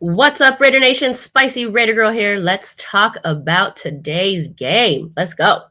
What's up, Raider Nation? Spicy Raider Girl here. Let's talk about today's game. Let's go.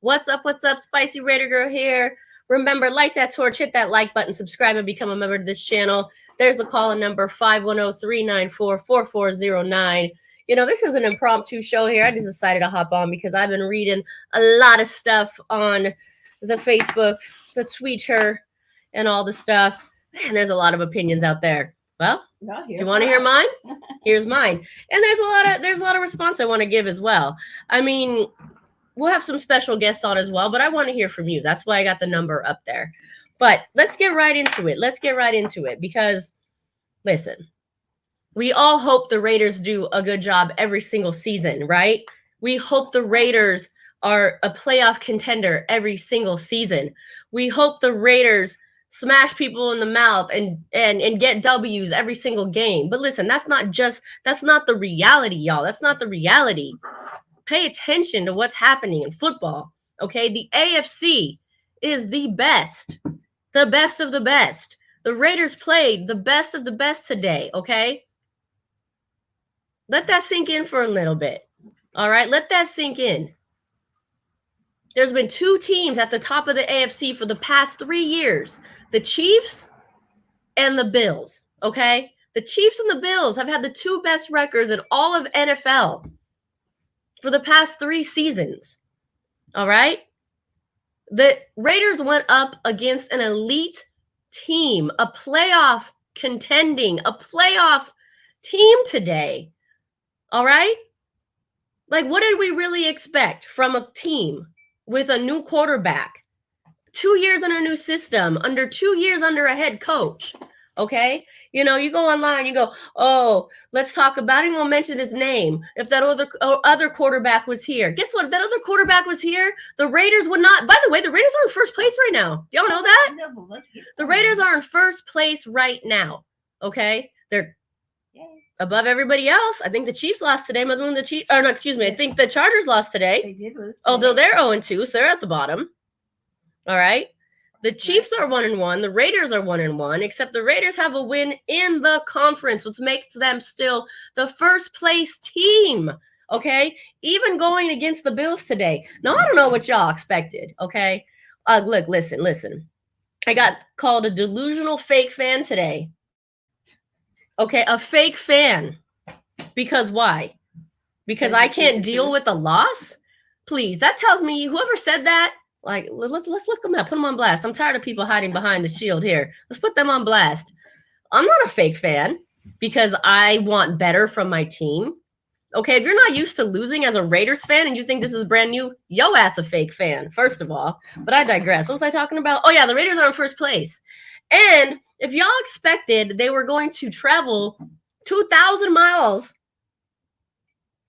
What's up? Spicy Raider Girl here. Remember, light that torch, hit that like button, subscribe, and become a member of this channel. There's the call-in number, 510-394-4409. You know, this is an impromptu show here. I just decided to hop on because I've been reading a lot of stuff on the Facebook, the Twitter, and all the stuff. Man, there's a lot of opinions out there. Well, do you want to hear mine? Here's mine. And there's a lot of response I want to give as well. I mean, we'll have some special guests on as well, but I want to hear from you. That's why I got the number up there. But let's get right into it. Because, listen, we all hope the Raiders do a good job every single season, right? We hope the Raiders are a playoff contender every single season. We hope the Raiders smash people in the mouth and get W's every single game. But listen, that's not the reality, y'all. That's not the reality. Pay attention to what's happening in football, okay? The AFC is the best of the best. The Raiders played the best of the best today, okay? Let that sink in for a little bit, all right? Let that sink in. There's been two teams at the top of the AFC for the past 3 years, the Chiefs and the Bills, okay? The Chiefs and the Bills have had the two best records in all of NFL for the past 3 seasons, all right? The Raiders went up against an elite team, a playoff contending, a playoff team today, all right? Like, what did we really expect from a team with a new quarterback, 2 years in a new system, 2 years under a head coach? Okay, you know, you go online, you go, oh, let's talk about him. We'll mention his name. If that other quarterback was here, guess what? If that other quarterback was here, the Raiders would not. By the way, the Raiders are in first place right now. Do y'all know that? The Raiders are in first place right now. Okay, they're above everybody else. I think the Chiefs lost today. I think the Chargers lost today. They did lose. Although they're 0-2, so they're at the bottom. All right. The Chiefs are 1-1. The Raiders are 1-1, except the Raiders have a win in the conference, which makes them still the first place team. Okay, even going against the Bills today. Now, I don't know what y'all expected. Okay, look, listen. I got called a delusional fake fan today. Okay, a fake fan. Because why? Because I can't deal with the loss? Please, that tells me whoever said that. Like, let's look them up, put them on blast. I'm tired of people hiding behind the shield here. Let's put them on blast. I'm not a fake fan because I want better from my team. Okay, if you're not used to losing as a Raiders fan and you think this is brand new, yo ass a fake fan, first of all. But I digress. What was I talking about? Oh, yeah, the Raiders are in first place. And if y'all expected they were going to travel 2,000 miles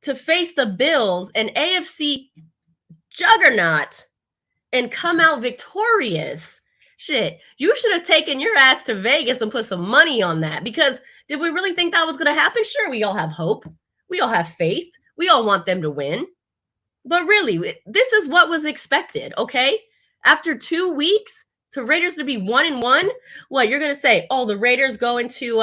to face the Bills, an AFC juggernaut, and come out victorious, shit, you should have taken your ass to Vegas and put some money on that. Because did we really think that was going to happen? Sure, we all have hope. We all have faith. We all want them to win. But really, this is what was expected, okay? After 2 weeks, to Raiders to be 1-1, what, you're going to say, oh, the Raiders go into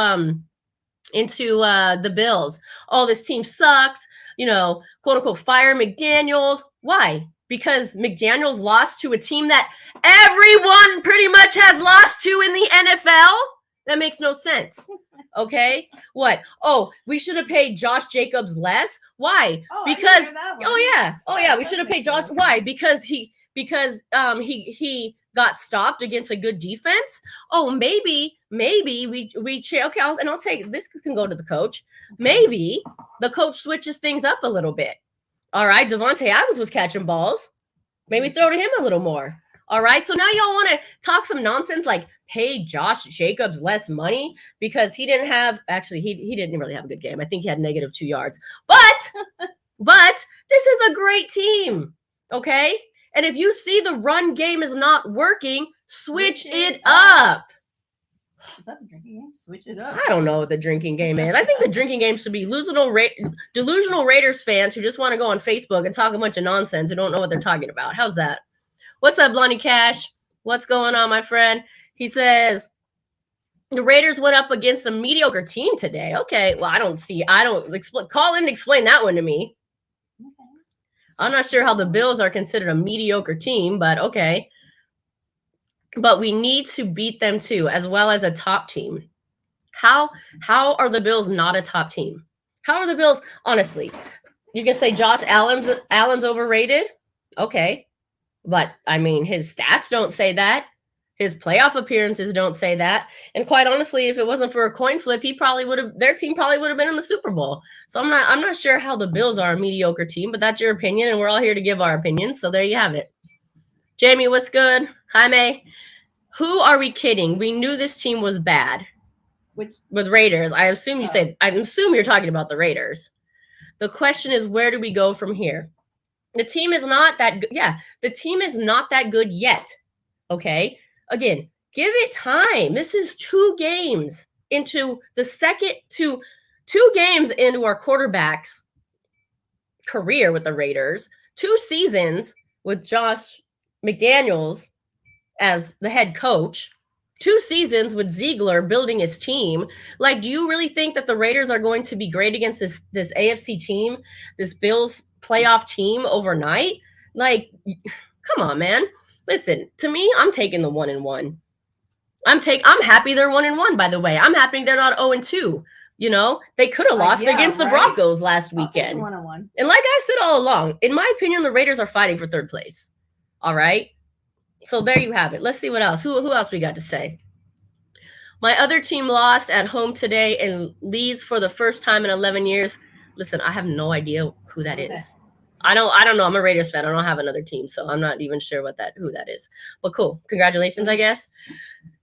the Bills. Oh, this team sucks. You know, quote unquote, fire McDaniels. Why? Because McDaniels lost to a team that everyone pretty much has lost to in the NFL? That makes no sense. Okay? What? Oh, we should have paid Josh Jacobs less? Why? Because we should have paid Josh. Why? Because he got stopped against a good defense. Oh, maybe we okay, I'll take this. Can go to the coach. Maybe the coach switches things up a little bit. All right, Devontae Adams was catching balls. Maybe throw to him a little more. All right, so now y'all want to talk some nonsense like pay Josh Jacobs less money because he didn't have, actually, he didn't really have a good game. I think he had -2 yards. But this is a great team, okay? And if you see the run game is not working, switch it up. Is that the drinking game? Switch it up. I don't know what the drinking game is. I think the drinking game should be delusional Raiders fans who just want to go on Facebook and talk a bunch of nonsense who don't know what they're talking about. How's that? What's up, Lonnie Cash? What's going on, my friend? He says, the Raiders went up against a mediocre team today. Okay, well, call in and explain that one to me. Okay. I'm not sure how the Bills are considered a mediocre team, but okay. But we need to beat them too, as well as a top team. How are the Bills not a top team? How are the Bills, honestly? You can say Josh Allen's overrated. Okay. But I mean, his stats don't say that. His playoff appearances don't say that. And quite honestly, if it wasn't for a coin flip, their team probably would have been in the Super Bowl. So I'm not sure how the Bills are a mediocre team, but that's your opinion, and we're all here to give our opinions. So there you have it. Jamie, what's good? Jaime, who are we kidding? We knew this team was bad. With Raiders. I'm assuming you're talking about the Raiders. The question is, where do we go from here? The team is not that good. Yeah, the team is not that good yet. Okay. Again, give it time. This is 2 games into our quarterback's career with the Raiders. 2 seasons with Josh McDaniels as the head coach. 2 seasons with Ziegler building his team. Like, do you really think that the Raiders are going to be great against this AFC team, this Bills playoff team overnight? Like, come on, man. Listen, to me, I'm taking the 1-1. I'm happy they're 1-1, by the way. I'm happy they're not 0-2. You know, they could have lost against the Broncos last weekend. 1-1. And like I said all along, in my opinion, the Raiders are fighting for 3rd place. All right. So there you have it. Let's see what else. Who else we got to say? My other team lost at home today and leads for the first time in 11 years. Listen, I have no idea who that is. I don't know. I'm a Raiders fan. I don't have another team, so I'm not even sure who that is. But cool. Congratulations, I guess.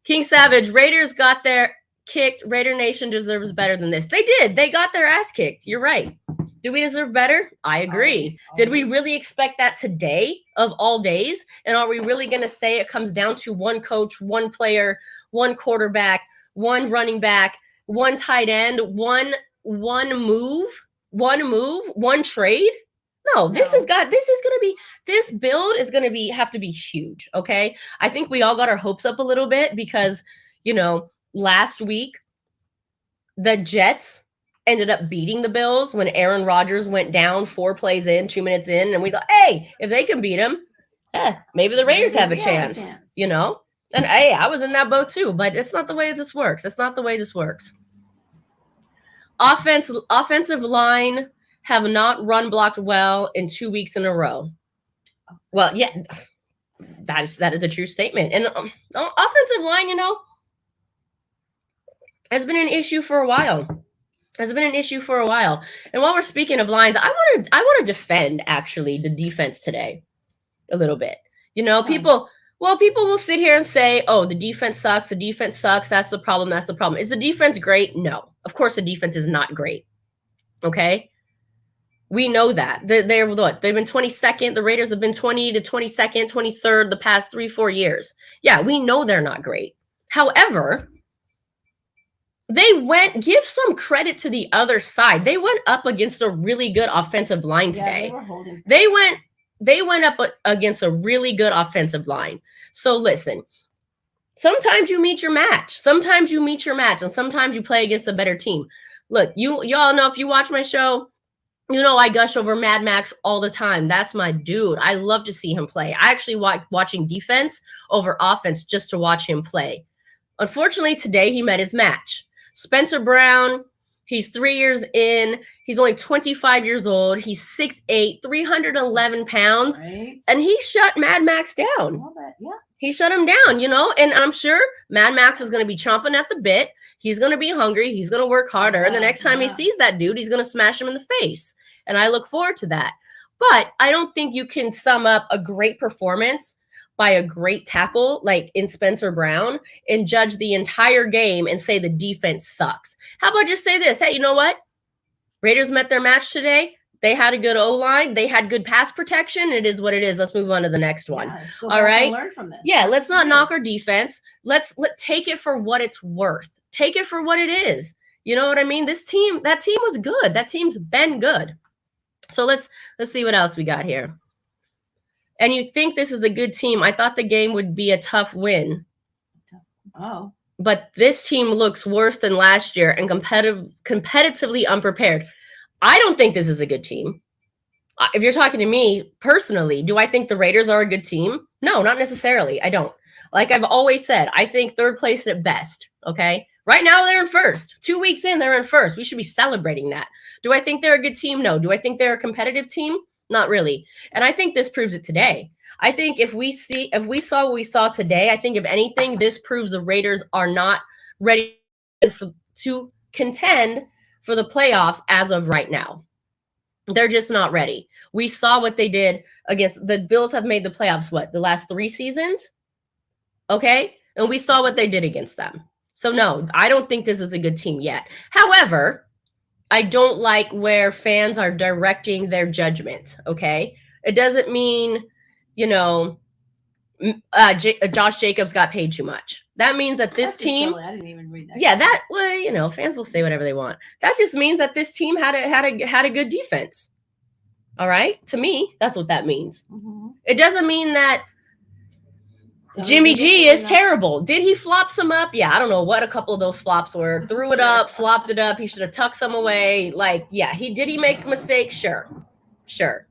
King Savage, Raiders got their kicked. Raider Nation deserves better than this. They did. They got their ass kicked. You're right. Do we deserve better? I agree. Did we really expect that today of all days? And are we really going to say it comes down to one coach, one player, one quarterback, one running back, one tight end, one move, one trade? No, this build is going to have to be huge. Okay. I think we all got our hopes up a little bit because, last week the Jets ended up beating the Bills when Aaron Rodgers went down 4 plays in, 2 minutes in. And we thought, hey, if they can beat him, maybe the Raiders have a chance, And hey, I was in that boat too, but it's not the way this works. It's not the way this works. Offensive line have not run blocked well in 2 weeks in a row. Well, yeah, that is a true statement. And offensive line, has been an issue for a while. And while we're speaking of lines, I want to defend actually the defense today a little bit. People will sit here and say, "Oh, the defense sucks. That's the problem. Is the defense great? No. Of course the defense is not great. Okay? We know that. They've been 22nd. The Raiders have been 20 to 22nd, 23rd the past 3-4 years. Yeah, we know they're not great. However, give some credit to the other side. They went up against a really good offensive line today. They went up against a really good offensive line. So listen, sometimes you meet your match. And sometimes you play against a better team. Look, y'all know, if you watch my show, I gush over Mad Max all the time. That's my dude. I love to see him play. I actually watching defense over offense just to watch him play. Unfortunately, today he met his match. Spencer Brown, he's 3 years in. He's only 25 years old. He's 6'8", 311 pounds. Right. And he shut Mad Max down. Yeah. He shut him down, and I'm sure Mad Max is going to be chomping at the bit. He's going to be hungry. He's going to work harder. And the next time he sees that dude, he's going to smash him in the face. And I look forward to that. But I don't think you can sum up a great performance by a great tackle like in Spencer Brown and judge the entire game and say the defense sucks. How about just say this? Hey, you know what? Raiders met their match today. They had a good O-line. They had good pass protection. It is what it is. Let's move on to the next one. Yeah, let's go All back right. and learn from this. Yeah, let's not Good. knock our defense. Let's take it for what it's worth. Take it for what it is. You know what I mean? That team was good. That team's been good. So let's see what else we got here. And you think this is a good team. I thought the game would be a tough win. Oh. But this team looks worse than last year and competitively unprepared. I don't think this is a good team. If you're talking to me personally, do I think the Raiders are a good team? No, not necessarily. I don't. Like I've always said, I think third place at best. Okay. Right now they're in first. 2 weeks in, they're in first. We should be celebrating that. Do I think they're a good team? No. Do I think they're a competitive team? Not really. And I think this proves it today. I think if we saw what we saw today, I think if anything, this proves the Raiders are not ready to contend for the playoffs as of right now. They're just not ready. We saw what they did against the Bills. Have made the playoffs, the last 3 seasons? Okay. And we saw what they did against them. So no, I don't think this is a good team yet. However, I don't like where fans are directing their judgment. Okay. It doesn't mean, Josh Jacobs got paid too much. That means that this team, I didn't even read that. Yeah, fans will say whatever they want. That just means that this team had a good defense. All right, to me, that's what that means. Mm-hmm. It doesn't mean that Jimmy G is terrible. Did he flop some up? Yeah, I don't know what a couple of those flops were. Threw it up, flopped it up. He should have tucked some away. Did he make mistakes? Sure.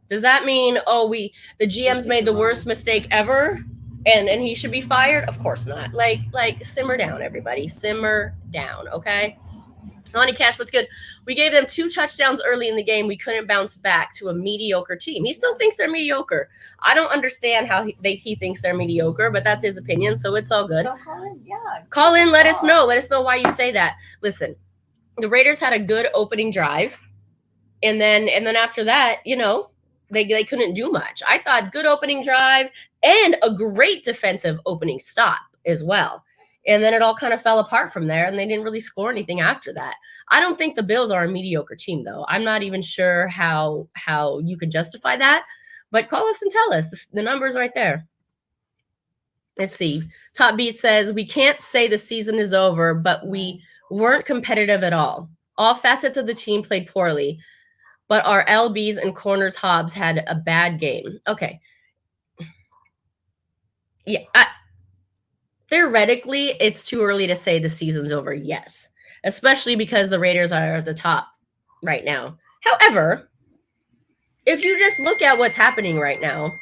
Does that mean the GM's made the worst mistake ever? And he should be fired? Of course not. Simmer down, everybody. Simmer down, okay? Lonnie Cash, what's good? We gave them 2 touchdowns early in the game. We couldn't bounce back to a mediocre team. He still thinks they're mediocre. I don't understand how he thinks they're mediocre, but that's his opinion, so it's all good. So call in, let us know. Let us know why you say that. Listen, the Raiders had a good opening drive, and then after that, they couldn't do much. I thought good opening drive and a great defensive opening stop as well. And then it all kind of fell apart from there, and they didn't really score anything after that. I don't think the Bills are a mediocre team, though. I'm not even sure how you can justify that. But call us and tell us. The number's right there. Let's see. Top Beat says, we can't say the season is over, but we weren't competitive at all. All facets of the team played poorly, but our LBs and corners Hobbs had a bad game. Okay. Yeah, theoretically, it's too early to say the season's over, yes. Especially because the Raiders are at the top right now. However, if you just look at what's happening right now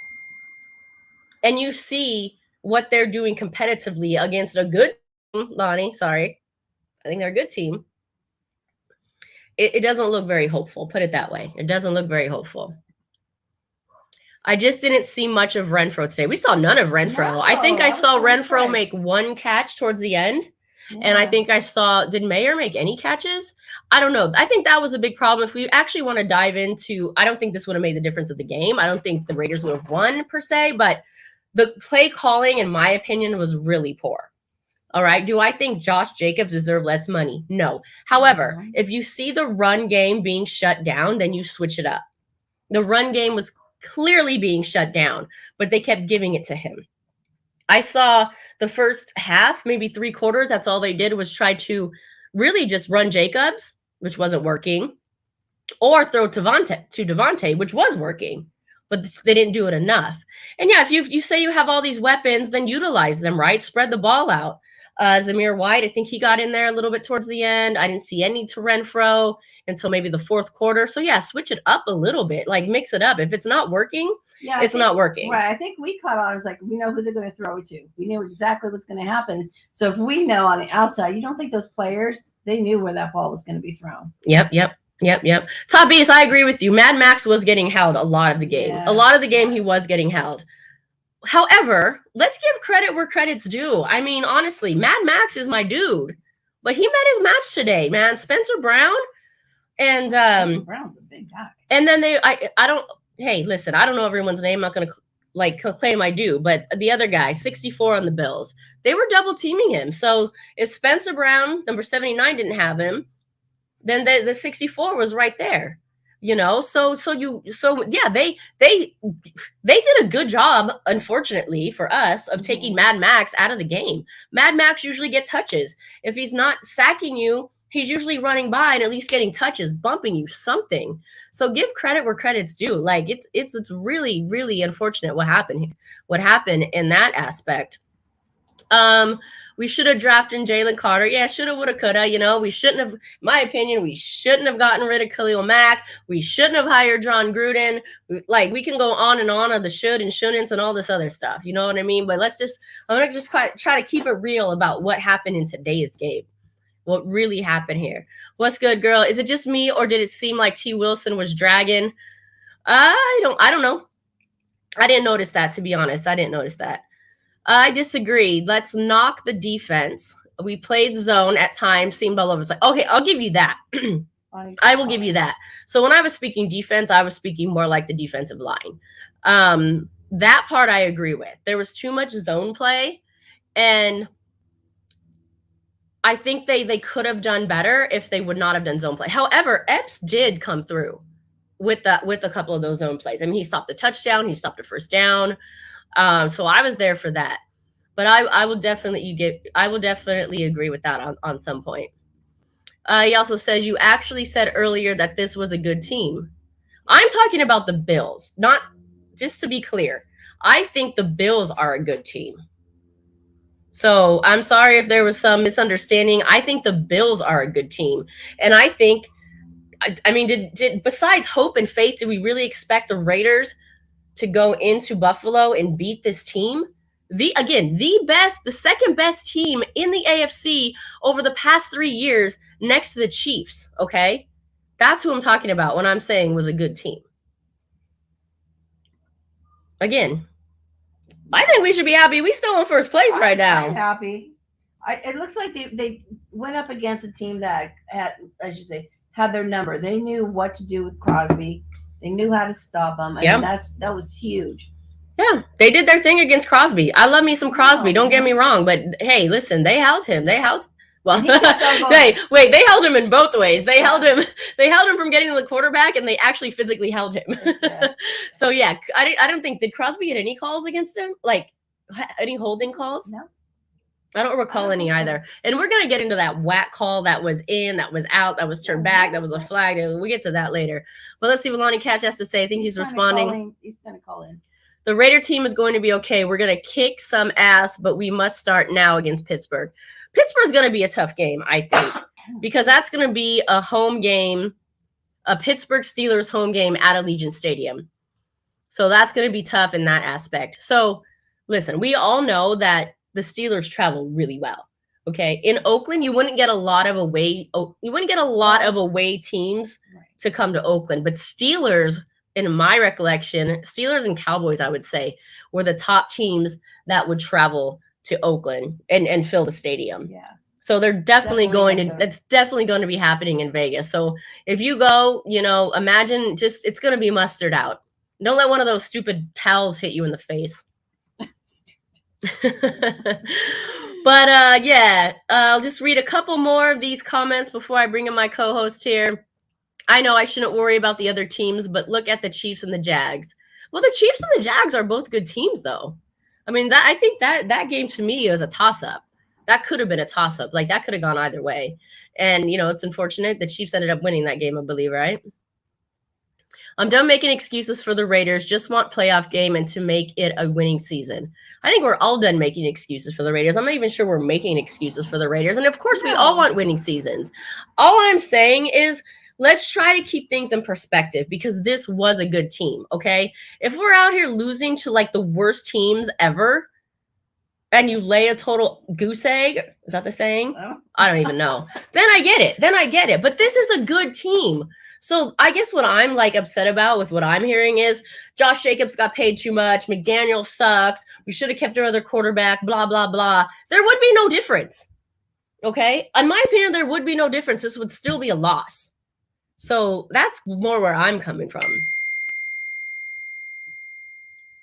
and you see what they're doing competitively against a good team, Lonnie, sorry, I think they're a good team. It doesn't look very hopeful, put it that way. It doesn't look very hopeful. I just didn't see much of Renfro today. We saw none of Renfro. I think I saw Renfro make 1 catch towards the end. Yeah. And I think did Mayer make any catches? I don't know. I think that was a big problem. If we actually want to dive into, I don't think this would have made the difference of the game. I don't think the Raiders would have won per se, but the play calling, in my opinion, was really poor. All right. Do I think Josh Jacobs deserved less money? No. However, if you see the run game being shut down, then you switch it up. The run game was clearly being shut down, but they kept giving it to him. I saw the first half, maybe 3 quarters. That's all they did was try to really just run Jacobs, which wasn't working, or throw to Devontae, which was working, but they didn't do it enough. And yeah, if you say you have all these weapons, then utilize them, right? Spread the ball out. Zamir White, I think he got in there a little bit towards the end. I didn't see any to Renfro until maybe the 4th quarter. So yeah, switch it up a little bit, mix it up. If it's not working, it's not working. Right. I think we caught on as we know who they're going to throw it to. We knew exactly what's going to happen. So if we know on the outside, you don't think those players, they knew where that ball was going to be thrown. Yep. Top Beast, I agree with you. Mad Max was getting held a lot of the game. Yeah. A lot of the game he was getting held. However, let's give credit where credit's due. I mean, honestly, Mad Max is my dude, but he met his match today, man. Spencer Brown and Spencer Brown's a big guy. And then I don't. Hey, listen, I don't know everyone's name. I'm not gonna claim I do, but the other guy, 64 on the Bills, they were double teaming him. So if Spencer Brown, number 79, didn't have him, then the 64 was right there. Yeah, they did a good job, unfortunately for us, of taking Mad Max out of the game. Mad Max usually get touches. If he's not sacking you, he's usually running by and at least getting touches, bumping you, something. So give credit where credit's due. Like it's really, really unfortunate what happened in that aspect. We should have drafted Jalen Carter. Yeah, shoulda, woulda, coulda. We shouldn't have, in my opinion, we shouldn't have gotten rid of Khalil Mack. We shouldn't have hired John Gruden. Like, we can go on and on of the should and shouldn'ts and all this other stuff. You know what I mean? But I'm going to just try to keep it real about what happened in today's game. What really happened here. What's good, girl? Is it just me, or did it seem like T. Wilson was dragging? I don't know. I didn't notice that, to be honest. I didn't notice that. I disagree. Let's knock the defense. We played zone at times, seemed all over the place. Okay, I'll give you that. I will give you that. So when I was speaking defense, I was speaking more like the defensive line. That part I agree with. There was too much zone play, and I think they could have done better if they would not have done zone play. However, Epps did come through with a couple of those zone plays. I mean, he stopped a touchdown, he stopped a first down. So I was there for that, but I will definitely agree with that on some point. He also says, you actually said earlier that this was a good team. I'm talking about the Bills, not, just to be clear. I think the Bills are a good team. So I'm sorry if there was some misunderstanding. I think the Bills are a good team. And I think, I mean, did besides hope and faith, did we really expect the Raiders to go into Buffalo and beat this team? The second best team in the AFC over the past 3 years, next to the Chiefs. Okay, that's who I'm talking about when I'm saying was a good team. Again, I think we should be happy. We still in first place right now. I'm happy. It looks like they went up against a team that had, as you say, had their number. They knew what to do with Crosby. They knew how to stop him. And that was huge. Yeah, they did their thing against Crosby. I love me some Crosby. Don't get me wrong, but hey, listen, they held him. They held. Well, they held him in both ways. They held him from getting to the quarterback, and they actually physically held him. So yeah, I don't think, did Crosby get any calls against him? Like any holding calls? No. I don't recall any either. And we're going to get into that whack call that was in, that was out, that was turned back, that was a flag. We'll get to that later. But let's see what Lonnie Cash has to say. I think he's responding. He's going to call in. The Raider team is going to be okay. We're going to kick some ass, but we must start now against Pittsburgh. Pittsburgh's going to be a tough game, I think, because that's going to be a home game, a Pittsburgh Steelers home game at Allegiant Stadium. So that's going to be tough in that aspect. So listen, we all know that the Steelers travel really well. Okay. In Oakland, you wouldn't get a lot of away teams to come to Oakland, but Steelers, in my recollection, Steelers and Cowboys, I would say, were the top teams that would travel to Oakland and fill the stadium. Yeah. So they're definitely that's definitely going to be happening in Vegas. So if you go, imagine it's going to be mustered out. Don't let one of those stupid towels hit you in the face. But I'll just read a couple more of these comments before I bring in my co-host here. I know I shouldn't worry about the other teams, but look at the Chiefs and the Jags. Well, the Chiefs and the Jags are both good teams, though. I mean, I think that game to me was a toss-up. That could have been a toss-up. Like, that could have gone either way. And, it's unfortunate. The Chiefs ended up winning that game, I believe, right? I'm done making excuses for the Raiders. Just want playoff game and to make it a winning season. I think we're all done making excuses for the Raiders. I'm not even sure we're making excuses for the Raiders. And, of course, we all want winning seasons. All I'm saying is let's try to keep things in perspective because this was a good team, okay? If we're out here losing to, like, the worst teams ever and you lay a total goose egg, is that the saying? I don't even know. Then I get it. But this is a good team. So I guess what I'm like upset about with what I'm hearing is Josh Jacobs got paid too much. McDaniel sucks. We should have kept our other quarterback, blah, blah, blah. There would be no difference. Okay? In my opinion, there would be no difference. This would still be a loss. So that's more where I'm coming from.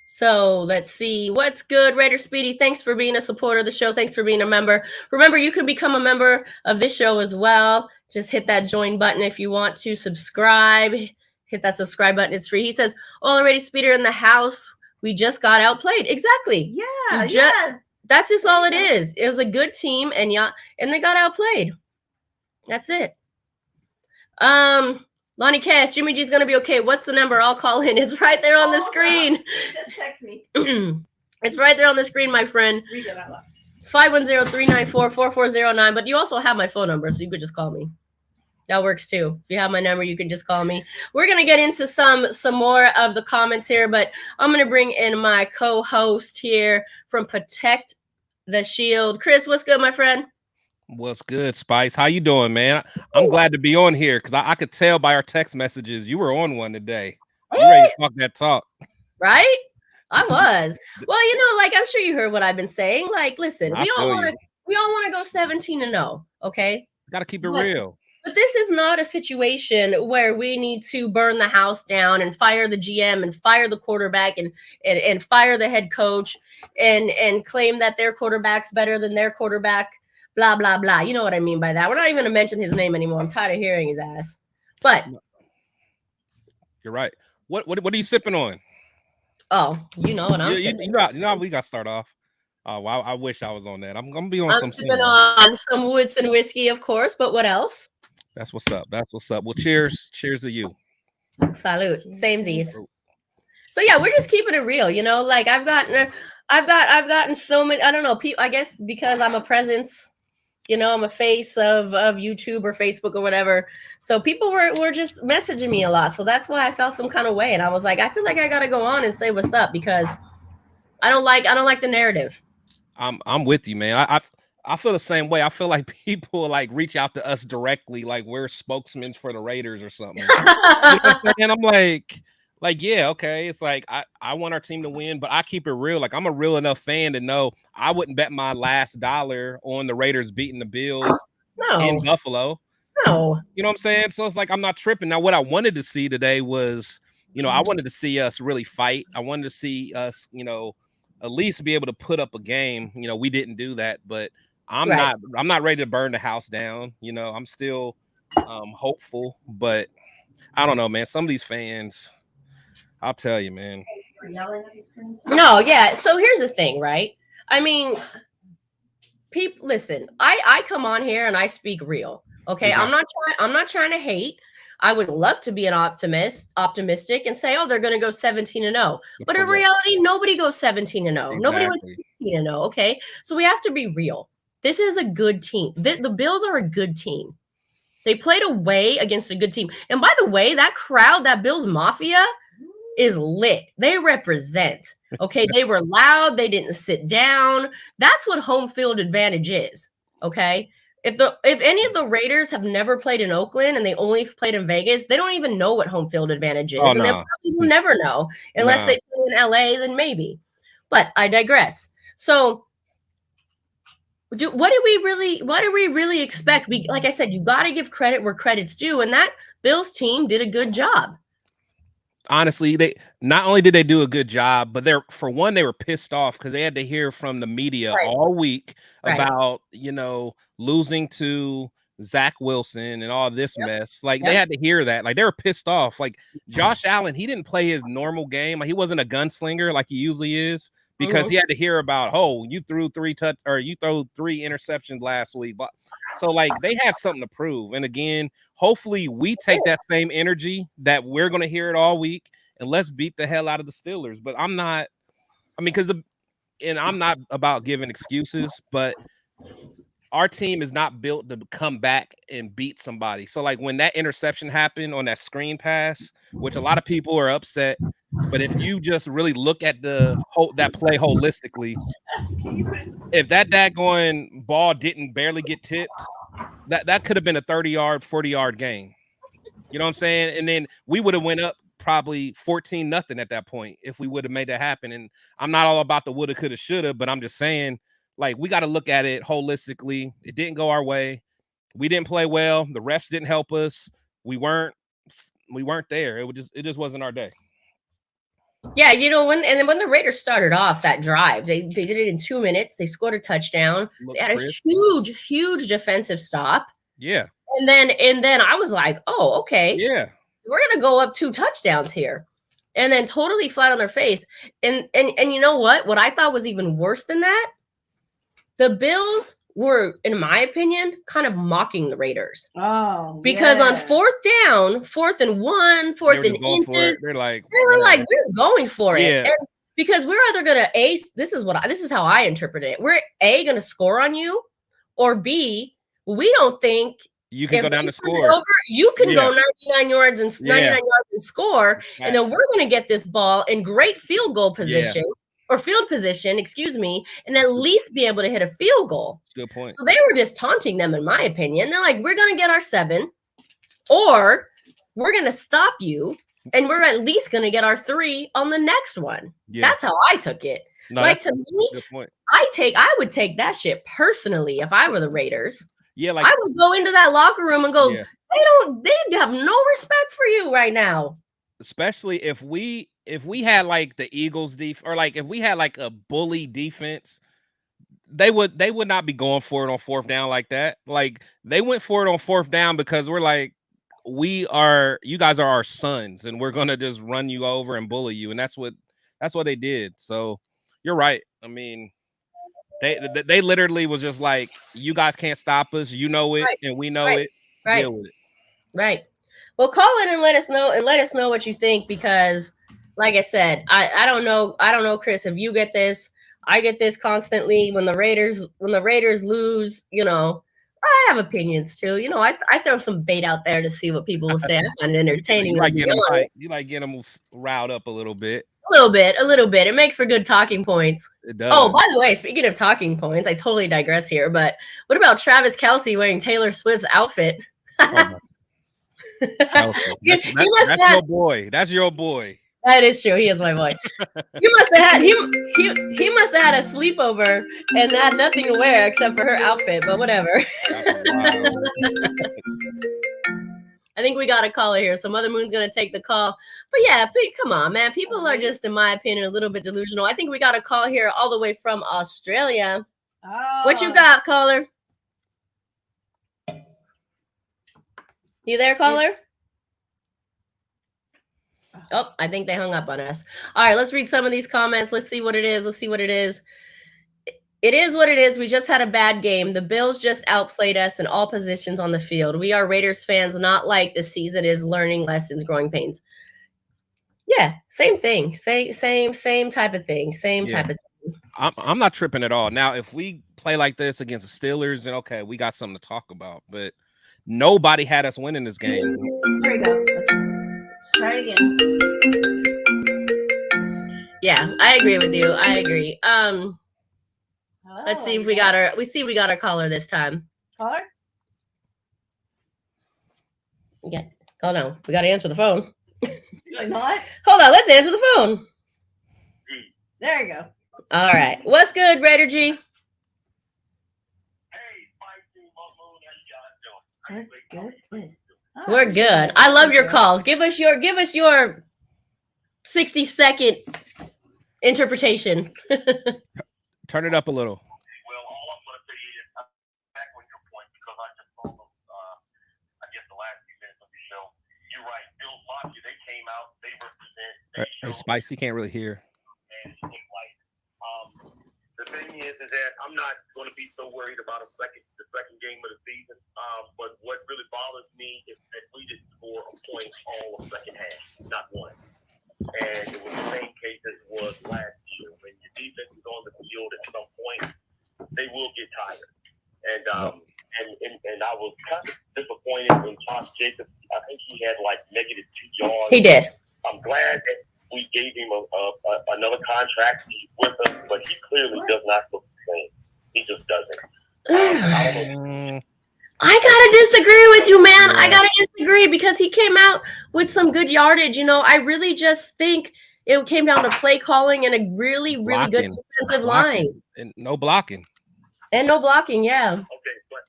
So let's see. What's good, Raider Speedy? Thanks for being a supporter of the show. Thanks for being a member. Remember, you can become a member of this show as well. Just hit that join button if you want to. Subscribe. hit that subscribe button. It's free. He says, already Speeder in the house. We just got outplayed. Exactly. Yeah. That's just all it is. It was a good team, and they got outplayed. That's it. Lonnie Cash, Jimmy G's gonna be okay. What's the number? I'll call in. It's right there on the screen. Just text me. It's right there on the screen, my friend. Read it out loud. 510-394-4409. But you also have my phone number, so you could just call me. That works too. If you have my number, you can just call me. We're gonna get into some more of the comments here, but I'm gonna bring in my co-host here from Protect the Shield. Chris, what's good, my friend? What's good, Spice? How you doing, man? I'm glad to be on here because I could tell by our text messages you were on one today. You ready to talk that talk? Right? I was. Well, like I'm sure you heard what I've been saying. Like, listen, we all want to go 17-0. Okay, gotta keep it real. But this is not a situation where we need to burn the house down and fire the GM and fire the quarterback and fire the head coach and claim that their quarterback's better than their quarterback. Blah, blah, blah. You know what I mean by that. We're not even going to mention his name anymore. I'm tired of hearing his ass. But you're right. What are you sipping on? Oh, you know what I'm sipping. You know how we got to start off. Oh, well, I wish I was on that. I'm going to be on I'm sipping on some Woodson whiskey, of course. But what else? That's what's up. That's what's up. Well, cheers. Cheers to you. Salute. Samesies. So yeah, we're just keeping it real. Like I've gotten so many, I don't know, people, I guess because I'm a presence, I'm a face of YouTube or Facebook or whatever. So people were just messaging me a lot. So that's why I felt some kind of way. And I was like, I feel like I got to go on and say what's up because I don't like the narrative. I'm with you, man. I feel the same way. I feel like people like reach out to us directly, like we're spokesmen for the Raiders or something. And I'm like, yeah, okay. It's like I want our team to win, but I keep it real. Like I'm a real enough fan to know I wouldn't bet my last dollar on the Raiders beating the Bills in Buffalo. No. You know what I'm saying? So it's like I'm not tripping. Now, what I wanted to see today was, I wanted to see us really fight. I wanted to see us, at least be able to put up a game. We didn't do that, but I'm not ready to burn the house down. I'm still hopeful, but I don't know, man. Some of these fans, I'll tell you, man. No, yeah. So here's the thing, right? I mean, people listen, I come on here and I speak real. Okay. Exactly. I'm not trying to hate. I would love to be an optimistic and say, oh, they're going to go 17-0. But in reality, nobody goes 17-0. Exactly. Nobody went 16-0. Okay. So we have to be real. This is a good team. The Bills are a good team. They played away against a good team. And by the way, that crowd, that Bills Mafia is lit. They represent. Okay. They were loud. They didn't sit down. That's what home field advantage is. Okay. If any of the Raiders have never played in Oakland and they only played in Vegas, they don't even know what home field advantage is. And they probably will never know unless they play in LA, then maybe. But I digress. So what do we really expect? Like I said, you got to give credit where credit's due. And that Bills team did a good job. Honestly, they not only did they do a good job, but they were pissed off because they had to hear from the media all week about, losing to Zach Wilson and all this mess. Like they had to hear that. Like they were pissed off. Like Josh Allen, he didn't play his normal game. Like he wasn't a gunslinger like he usually is because he had to hear about, you threw three interceptions last week. But so like they had something to prove. And again, hopefully we take that same energy that we're going to hear it all week and let's beat the hell out of the Steelers. But I'm not about giving excuses, but our team is not built to come back and beat somebody. So like when that interception happened on that screen pass, which a lot of people are upset, but if you just really look at that play holistically, if that daggone ball didn't barely get tipped, that could have been a 30-yard, 40-yard game. You know what I'm saying? And then we would have went up probably 14-0 at that point if we would have made that happen. And I'm not all about the woulda, coulda, shoulda, but I'm just saying, like, we got to look at it holistically. It didn't go our way. We didn't play well. The refs didn't help us. We weren't there. It just wasn't our day. Yeah, when the Raiders started off that drive, they did it in 2 minutes. They scored a touchdown. They had a huge defensive stop. Yeah. And then I was like, oh, okay. Yeah. we're gonna go up 2 touchdowns here, and then totally flat on their face. And you know what? What I thought was even worse than that, the Bills were, in my opinion, kind of mocking the Raiders. Oh, because on 4th down, 4th and 1, 4th and inches, they're like, they were like, we're going for it. Yeah. And because we're either gonna this is how I interpret it. We're gonna score on you, or B, we don't think you can go down the turn it score. over, you can go 99 yards and 99 Yeah. yards and score, and then we're gonna get this ball in great field goal position. Or field position, excuse me, and at least be able to hit a field goal. Good point. So they were just taunting them, in my opinion. They're like, we're going to get our 7, or we're going to stop you, and we're at least going to get our 3 on the next one. Yeah. That's how I took it. No, like, to me, good point. I would take that shit personally if I were the Raiders. Yeah, like I would go into that locker room and go, they have no respect for you right now. Especially if we had like the Eagles or like if we had like a bully defense, they would not be going for it on 4th down like that. Like they went for it on 4th down because we're like, you guys are our sons, and we're gonna just run you over and bully you, and that's what they did. So you're right. I mean, they literally was just like, you guys can't stop us. You know it, and we know it. Right. Deal with it. Right. Well, call in and let us know what you think, because like I said, I don't know, Chris, if you get this. I get this constantly when the Raiders lose, I have opinions too. I throw some bait out there to see what people will say. I find it entertaining. You like getting them riled up a little bit. A little bit. It makes for good talking points. It does. Oh, by the way, speaking of talking points, I totally digress here, but what about Travis Kelce wearing Taylor Swift's outfit? That's your boy. That's your boy. That is true. He is my boy. He must have had he must have had a sleepover and had nothing to wear except for her outfit. But whatever. I think we got a caller here, so Mother Moon's gonna take the call. But yeah, come on, man. People are just, in my opinion, a little bit delusional. I think we got a call here all the way from Australia. Oh. What you got, caller? You there, caller? Oh, I think they hung up on us. All right, let's read some of these comments. Let's see what it is. It is what it is. We just had a bad game. The Bills just outplayed us in all positions on the field. We are Raiders fans, not like the season is learning lessons, growing pains. Yeah, same thing. Same type of thing. Type of thing. I'm not tripping at all. Now, if we play like this against the Steelers, then okay, we got something to talk about. But nobody had us winning this game. There we go. Let's try it again. Yeah, I agree with you. I agree. Let's see if we got our caller this time. Caller? Yeah. Hold on. We got to answer the phone. Like not? Hold on. Let's answer the phone. There you go. All right. What's good, Raider G? We're good. Oh, we're good. I love your calls. Give us your 60-second interpretation. Turn it up a little. Well, all I'm going to say is back on your point, because I just saw them, I guess the last few minutes of the show. You're right. Bill Mafia, they came out, they represent. Hey, Spicy can't really hear. And the thing is that I'm not going to be so worried about the second game of the season. But what really bothers me is that we didn't score a point all of second half, not one. And it was the same case as it was last year. When your defense is on the field at some point, they will get tired. And I was kind of disappointed when Josh Jacobs, I think he had like -2 yards. He did. I'm glad that we gave him another contract with us, but he clearly does not look the same. He just doesn't. I gotta disagree with you, man. Yeah. I gotta disagree because he came out with some good yardage. I really just think it came down to play calling and a really, really good defensive line. And no blocking. Yeah. Okay, but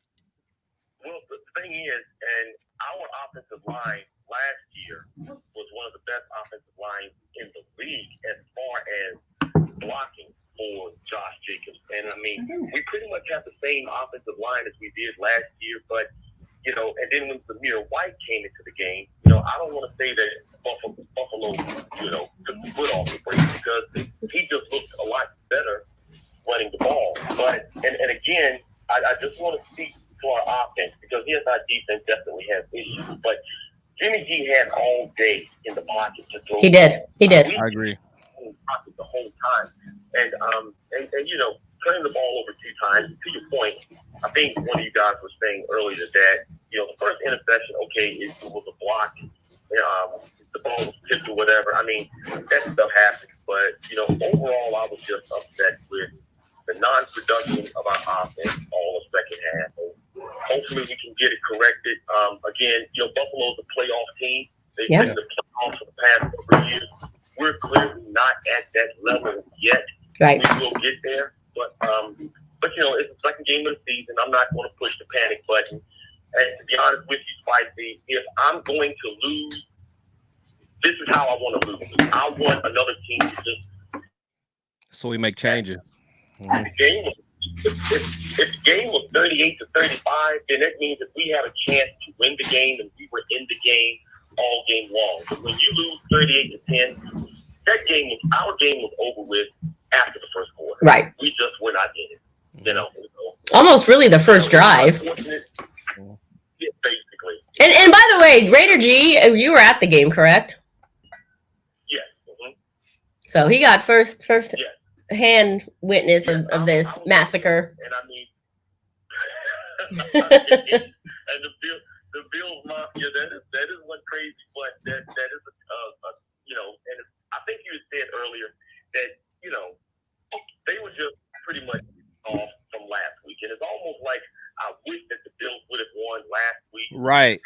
the thing is, and our offensive line last year was one of the best offensive lines in the league as far as blocking for Josh Jacobs. And I mean, we pretty much have the same offensive line as we did last year, but and then when Zamir White came into the game, I don't want to say that Buffalo, took the foot off the brake because he just looked a lot better running the ball. But and again, I just want to speak to our offense because yes, our defense definitely has issues, but Jimmy G had all day in the pocket to throw. He did. I agree. The whole time, and turning the ball over 2 times. To your point, I think one of you guys was saying earlier that the first interception, okay, it was a block. The ball was tipped or whatever. I mean, that stuff happens. But overall, I was just upset with the non-production of our offense all the second half. Hopefully, we can get it corrected. Again, Buffalo's a playoff team. They've been in the playoffs for the past couple of years. We're clearly not at that level yet. Right. We will get there, but it's the second game of the season. I'm not going to push the panic button. And to be honest with you, Spicy, if I'm going to lose, this is how I want to lose. I want another team to just. So we make changes. If the game was 38-35, then that means if we had a chance to win the game and we were in the game all game long. But when you lose 38-10, our game was over with after the first quarter. Right. We just were not in it. Almost really the first drive. Yeah, basically. And by the way, Raider G, you were at the game, correct? Yes. Mm-hmm. So he got first Yes. hand witness of this massacre. And I mean, and the Bills Mafia, that is one crazy, but that is and I think you said earlier that they were just pretty much off from last week, and it's almost like I wish that the Bills would have won last week. Right.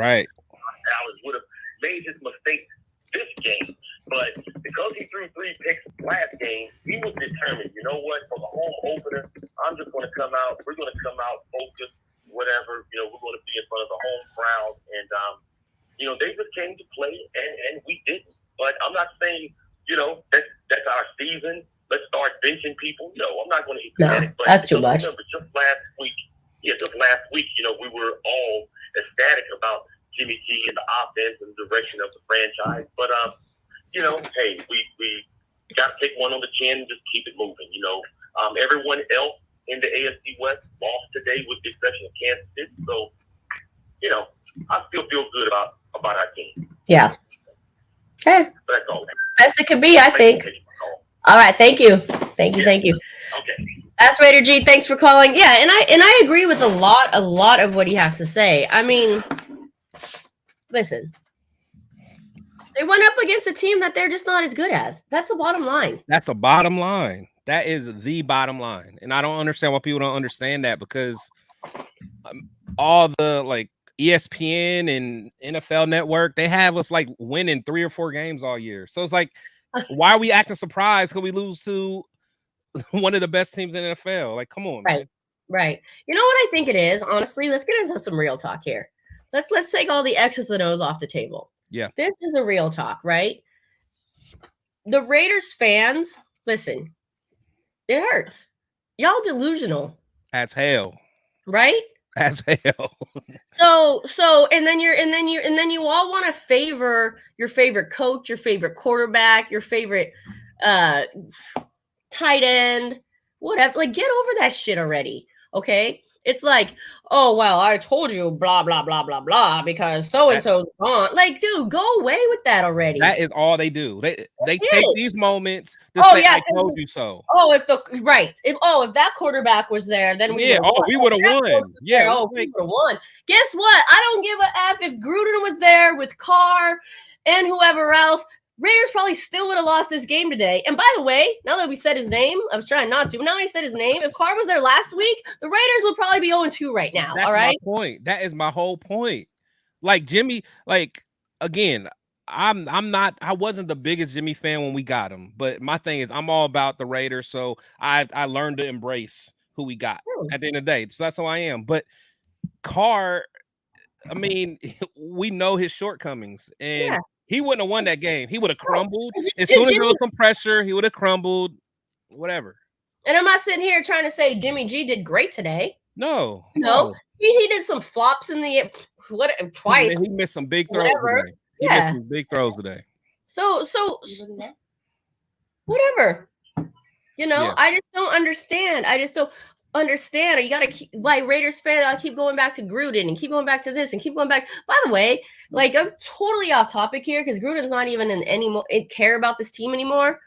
Dallas would have made his mistake this game, but because he threw 3 picks last game, he was determined. You know what? For the home opener, I'm just going to come out. We're going to come out focused, whatever. We're going to be in front of the home crowd, and they just came to play, and we didn't. But I'm not saying that's our season. Let's start benching people. No, I'm not going to hit panic. But that's too much. Remember, just last week, we were all ecstatic about Jimmy G and the offense and the direction of the franchise. But hey, we got to take one on the chin and just keep it moving. Everyone else in the AFC West lost today, with the exception of Kansas City. So, I still feel good about our team. Yeah. Okay. That's all. Best it could be, I think. All right. Thank you. Thank you. Okay. That's Raider G. Thanks for calling. Yeah, and I agree with a lot of what he has to say. I mean, listen, they went up against a team that they're just not as good as. That's the bottom line. That's the bottom line. That is the bottom line. And I don't understand why people don't understand that, because all the ESPN and NFL Network, they have us winning 3 or 4 games all year. So it's why are we acting surprised because we lose to one of the best teams in the NFL? Come on, man. Right. You know what I think it is? Honestly, let's get into some real talk here. Let's take all the X's and O's off the table. Yeah. This is a real talk, right? The Raiders fans, listen, it hurts. Y'all delusional. As hell. Right? As hell. So and then you all want to favor your favorite coach, your favorite quarterback, your favorite tight end, whatever. Get over that shit already. Okay? It's oh, well, I told you blah blah blah blah blah because so and so's gone. Dude, go away with that already. That is all they do. They take these moments to say I told you so. Oh, if that quarterback was there, then we would have won. We would have won. Yeah, we would have won. Guess what? I don't give a F if Gruden was there with Carr and whoever else. Raiders probably still would have lost this game today. And by the way, now that we said his name, I was trying not to, but now I said his name. If Carr was there last week, the Raiders would probably be 0-2 right now. That's all right. My point. That is my whole point. Jimmy, again, I wasn't the biggest Jimmy fan when we got him, but my thing is I'm all about the Raiders. So I learned to embrace who we got at the end of the day. So that's who I am. But Carr, I mean, we know his shortcomings, and he wouldn't have won that game. He would have crumbled. As soon as there was some pressure, he would have crumbled, whatever. And I'm not sitting here trying to say Jimmy G did great today. No, No, he did some flops in the twice. He missed some big throws Whatever. today. He missed some big throws today. So whatever. You know, Yeah. I just don't understand. You gotta keep, like, Raiders fan, I keep going back to Gruden and keep going back to this and keep going back. By the way, like, I'm totally off topic here because Gruden's not even care about this team anymore.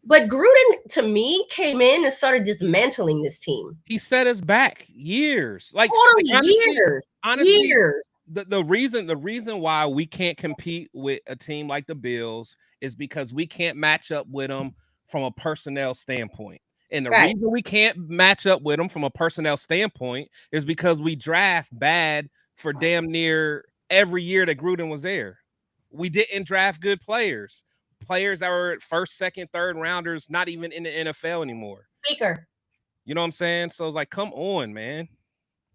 But Gruden, to me, came in and started dismantling this team. He set us back years. Honestly, years. The reason why we can't compete with a team like the Bills is because we can't match up with them from a personnel standpoint. And the reason we can't match up with them from a personnel standpoint is because we draft bad for damn near every year that Gruden was there. We didn't draft good players that were first, second, third rounders, not even in the NFL anymore. Speaker. You know what I'm saying? So it's like, come on, man.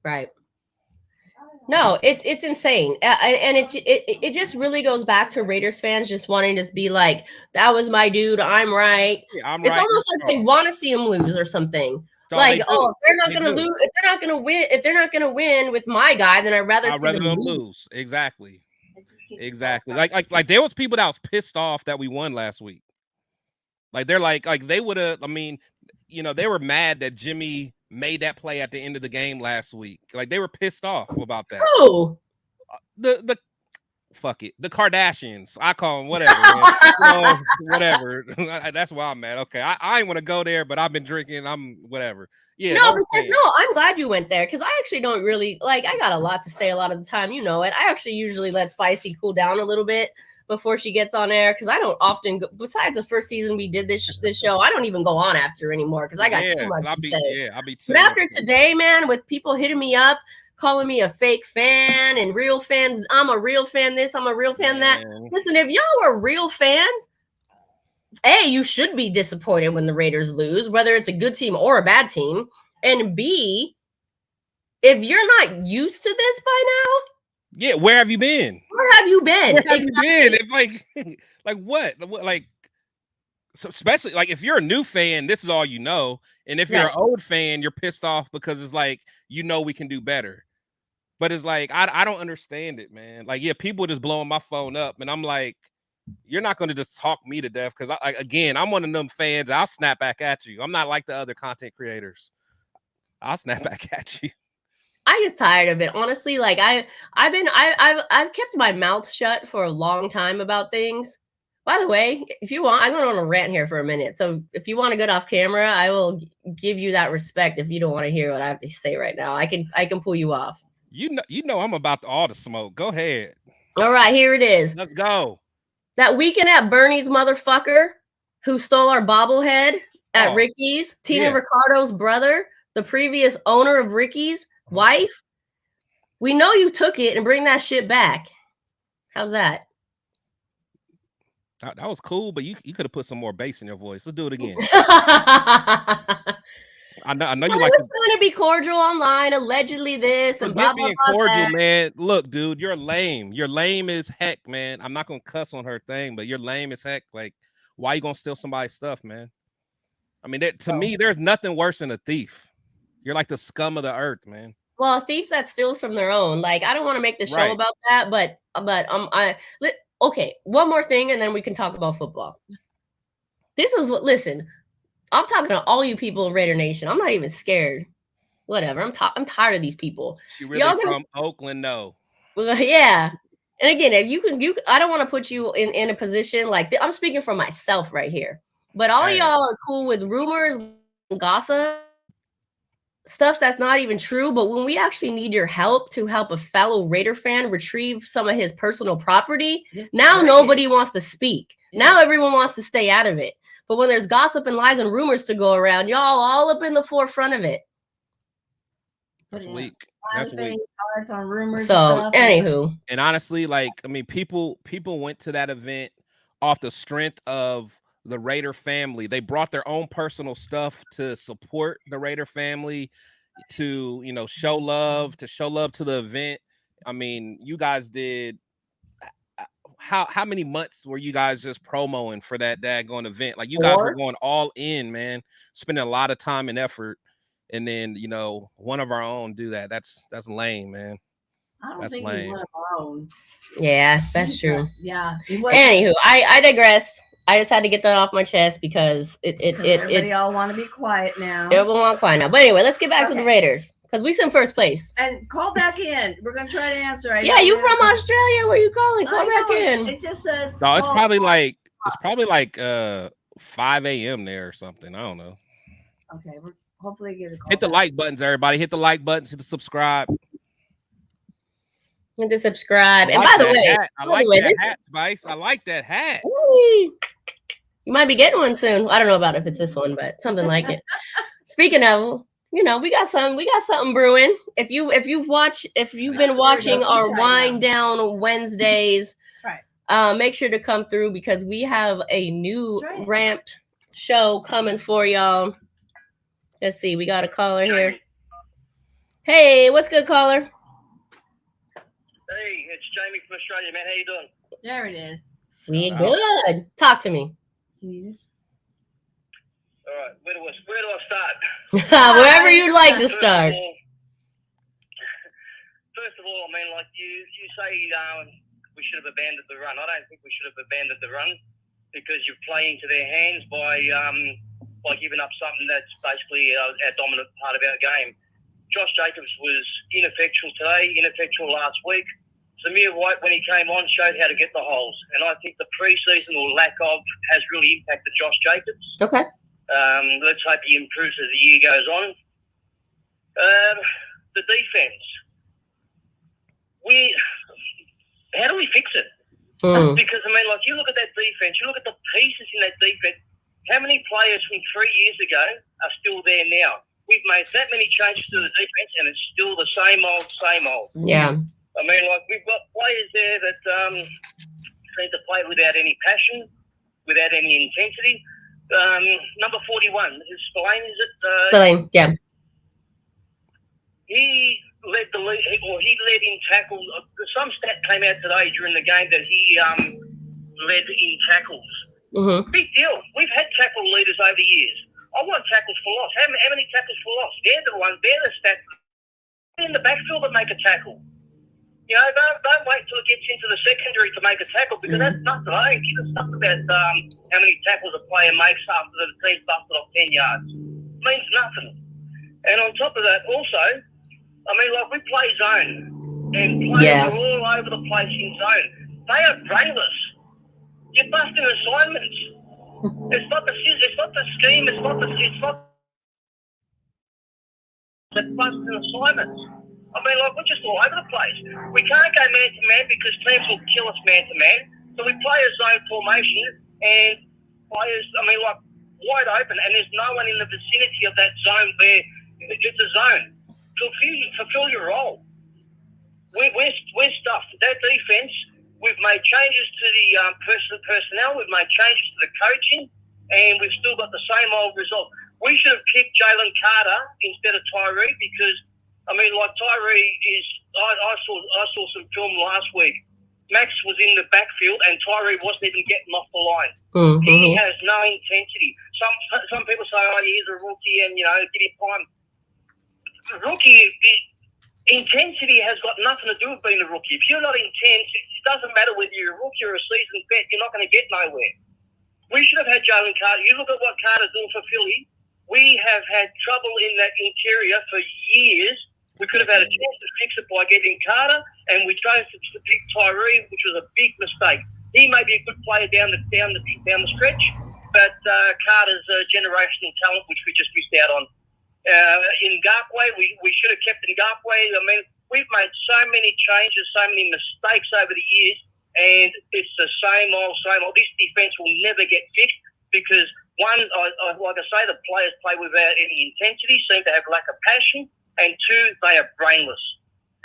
Right. No, it's insane, and it just really goes back to Raiders fans just wanting to be like, that was my dude, I'm right. Yeah, I'm it's right. Almost like they want to see him lose or something. Like, if they're not going to lose, if they're not going to win with my guy, then I'd rather see them lose. Exactly. Like there was people that was pissed off that we won last week. Like they're like they would have. I mean, you know, they were mad that Jimmy made that play at the end of the game last week. Like they were pissed off about that. Oh, the fuck it, the Kardashians. I call them whatever. Man. Whatever. That's why I'm mad. Okay, I ain't want to go there, but I've been drinking. I'm whatever. Yeah. I'm glad you went there because I actually don't really like. I got a lot to say a lot of the time. You know it. I actually usually let Spicy cool down a little bit before she gets on air because I don't often go, besides the first season we did this show, I don't even go on after anymore because I got too much to say. Yeah, I'll be too. But after today, man, with people hitting me up, calling me a fake fan and real fans, I'm a real fan this, I'm a real fan that. Listen, if y'all were real fans, A, you should be disappointed when the Raiders lose, whether it's a good team or a bad team. And B, if you're not used to this by now, yeah, where have you been? Where have you been? Where have you been? It's like what? Like, so especially like if you're a new fan, this is all you know. And if you're an old fan, you're pissed off because it's like, you know, we can do better. But it's like, I don't understand it, man. Like, yeah, people just blowing my phone up. And I'm like, you're not going to just talk me to death. Because, again, I'm one of them fans. I'll snap back at you. I'm not like the other content creators. I'll snap back at you. I'm just tired of it. Honestly, like I've kept my mouth shut for a long time about things. By the way, if you want, I'm going on a rant here for a minute. So if you want to get off camera, I will give you that respect. If you don't want to hear what I have to say right now, I can pull you off. You know, I'm about all the smoke. Go ahead. All right, here it is. Let's go. That weekend at Bernie's motherfucker who stole our bobblehead at Ricky's, Tina Ricardo's brother, the previous owner of Ricky's wife. We know you took it and bring that shit back. How's that? That was cool, but you could have put some more bass in your voice. Let's do it again. I know you like. I was trying to be cordial online. Allegedly, this and blah blah blah. Cordial, that. man. Look, dude, you're lame. You're lame as heck, man. I'm not gonna cuss on her thing, but you're lame as heck. Like, why you gonna steal somebody's stuff, man? I mean, to me, there's nothing worse than a thief. You're like the scum of the earth, man. Well, a thief that steals from their own. Like, I don't want to make the show about that, but okay. One more thing, and then we can talk about football. This is what. Listen, I'm talking to all you people in Raider Nation. I'm not even scared. Whatever. I'm tired of these people. She really from Oakland, no. Well, yeah. And again, if you I don't want to put you in a position like I'm speaking for myself right here. But all y'all are cool with rumors and gossip, stuff that's not even true. But when we actually need your help to help a fellow Raider fan retrieve some of his personal property, now nobody wants to speak. Now everyone wants to stay out of it. But when there's gossip and lies and rumors to go around, y'all all up in the forefront of it. That's weak. That's weak. On rumors. So, anywho. And honestly, like, I mean, people went to that event off the strength of the Raider family. They brought their own personal stuff to support the Raider family, to, you know, show love to the event. I mean, you guys did. How many months were you guys just promoing for that daggone event? Like, you guys were going all in, man, spending a lot of time and effort. and then one of our own do that. That's lame, man. I don't That's think lame. he's one of our own. Yeah, that's true. Yeah. Anywho, I digress. I just had to get that off my chest because everybody all want to be quiet now. Everyone want quiet now. But anyway, let's get back to the Raiders because we in first place. And call back in. We're gonna try to answer. Yeah, you from Australia? Where you calling? Call back in. It just says. No, it's probably like 5 a.m. there or something. I don't know. Okay, we're hopefully get a call. Hit the like buttons, everybody. Hit the like buttons. Hit the subscribe. Hit the subscribe. And by the way, I like that hat, Spice. I like that hat. You might be getting one soon. I don't know about if it's this one, but something like it. Speaking of, we got something brewing. If you've been watching our Wind Down Wednesdays, make sure to come through because we have a new ramped show coming for y'all. Let's see, we got a caller here. Hey, what's good, caller? Hey, it's Jamie from Australia, man. How you doing? There it is. We good. Talk to me. Can you just... All right, where do I start? Wherever you'd like to start. First of all, I mean, like you say, we should have abandoned the run. I don't think we should have abandoned the run because you play into their hands by giving up something that's basically our dominant part of our game. Josh Jacobs was ineffectual today, ineffectual last week. Samir White, when he came on, showed how to get the holes. And I think the pre-season or lack of has really impacted Josh Jacobs. Okay. Let's hope he improves as the year goes on. The defense. How do we fix it? Because, I mean, like, you look at that defense, you look at the pieces in that defense. How many players from 3 years ago are still there now? We've made that many changes to the defense, and it's still the same old. Yeah. I mean, like, we've got players there that seem to play without any passion, without any intensity. Number 41, is Spillane, is it? Spillane, yeah. He led in tackles. Some stat came out today during the game that he led in tackles. Mm-hmm. Big deal. We've had tackle leaders over the years. I want tackles for loss. How many tackles for loss? They're the ones. They're the stats in the backfield that make a tackle. Don't wait till it gets into the secondary to make a tackle because that's nothing. I don't give a stuff about how many tackles a player makes after the team's busted off 10 yards. It means nothing. And on top of that, also, I mean, like, we play zone, and players are all over the place in zone. They are brainless. You're busting assignments. It's not the scheme. It's busting assignments. I mean, like, we're just all over the place. We can't go man-to-man because teams will kill us man-to-man. So we play a zone formation and players, I mean, like, wide open, and there's no one in the vicinity of that zone where it's a zone. Fulfill your role. We're stuffed. That defense, we've made changes to the personnel, we've made changes to the coaching, and we've still got the same old result. We should have picked Jalen Carter instead of Tyree because, I mean, like, Tyree is. I saw some film last week. Max was in the backfield, and Tyree wasn't even getting off the line. Mm-hmm. He has no intensity. Some people say, "Oh, he's a rookie, and give him time." Rookie intensity has got nothing to do with being a rookie. If you're not intense, it doesn't matter whether you're a rookie or a seasoned vet. You're not going to get nowhere. We should have had Jalen Carter. You look at what Carter's doing for Philly. We have had trouble in that interior for years. We could have had a chance to fix it by getting Carter, and we chose to pick Tyree, which was a big mistake. He may be a good player down the stretch, but Carter's a generational talent, which we just missed out on. In Garpway, we should have kept in Garpway. I mean, we've made so many changes, so many mistakes over the years, and it's the same old. This defense will never get fixed because, one, like I say, the players play without any intensity, seem to have lack of passion, and two, they are brainless.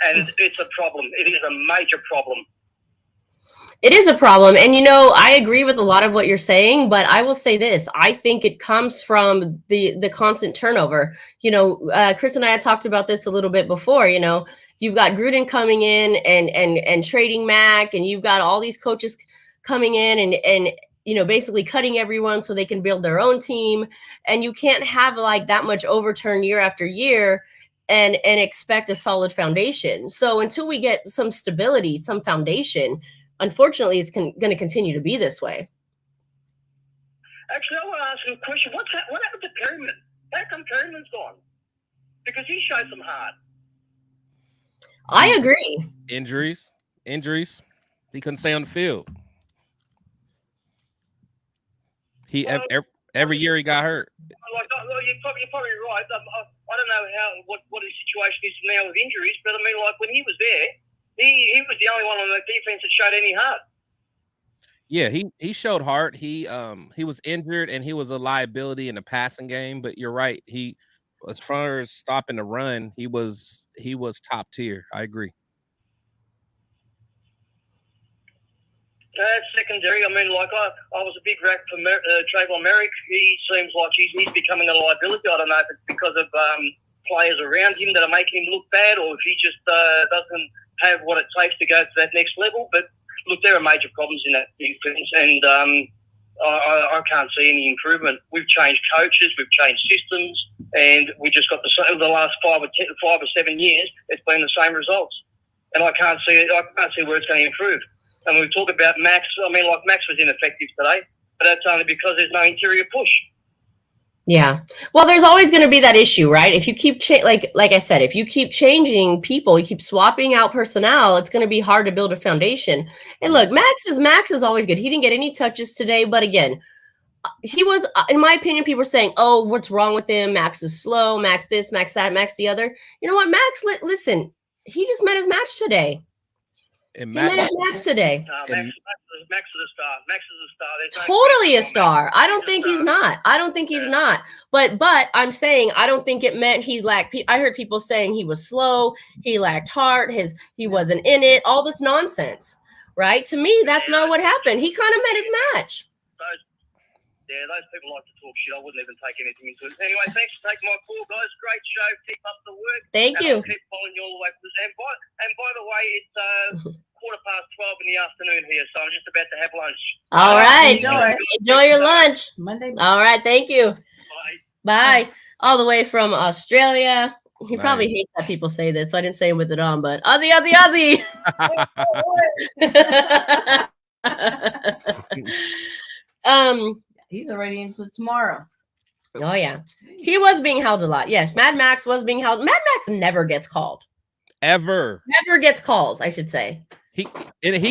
And it's a problem. It is a major problem. It is a problem. And, I agree with a lot of what you're saying, but I will say this. I think it comes from the constant turnover. Chris and I had talked about this a little bit before. You've got Gruden coming in and trading Mac, and you've got all these coaches coming in, and basically cutting everyone so they can build their own team. And you can't have like that much overturn year after year and expect a solid foundation. So until we get some stability, some foundation, unfortunately, it's going to continue to be this way. Actually, I want to ask you a question. What happened to Perryman? How come Perryman's gone? Because he showed some heart. I agree. Injuries. He couldn't stay on the field. Every year he got hurt. Like, you're probably right. I don't know what his situation is now with injuries, but I mean, like when he was there, he was the only one on the defense that showed any heart. Yeah, he showed heart. He was injured and he was a liability in the passing game. But you're right. He, as far as stopping the run, he was top tier. I agree. Secondary. I mean, like I was a big rack for Trayvon Merrick. He seems like he's becoming a liability. I don't know if it's because of players around him that are making him look bad, or if he just doesn't have what it takes to go to that next level. But look, there are major problems in that defense, and I can't see any improvement. We've changed coaches, we've changed systems, and we just got the last 5 or 7 years. It's been the same results, and I can't see where it's going to improve. And we talk about Max. I mean, like Max was ineffective today, but that's only because there's no interior push. Yeah. Well, there's always going to be that issue, right? If you keep like I said, if you keep changing people, you keep swapping out personnel, it's going to be hard to build a foundation. And look, Max is always good. He didn't get any touches today, but again, he was, in my opinion, people were saying, "Oh, what's wrong with him? Max is slow. Max this, Max that, Max the other." You know what, Max? Listen, he just met his match today. And Max today. Max is a star. Max is a star. There's totally a star. I don't think he's not. I don't think he's not. But I'm saying I don't think it meant he lacked. I heard people saying he was slow. He lacked heart. He wasn't in it. All this nonsense, right? To me, that's not what happened. He kind of met his match. Those people like to talk shit. I wouldn't even take anything into it. Anyway, thanks for taking my call, guys. Great show. Keep up the work. Thank you. I'll keep following you all the way. And by the way, it's 12:15 in the afternoon here, so I'm just about to have lunch. All right. Enjoy your lunch. Monday. All right. Thank you. Bye. Bye. All the way from Australia. He probably hates that people say this, so I didn't say him with it on, but Aussie. He's already into tomorrow. Oh yeah, he was being held a lot. Yes, Mad Max was being held. Mad Max never gets called. Never gets calls, I should say. He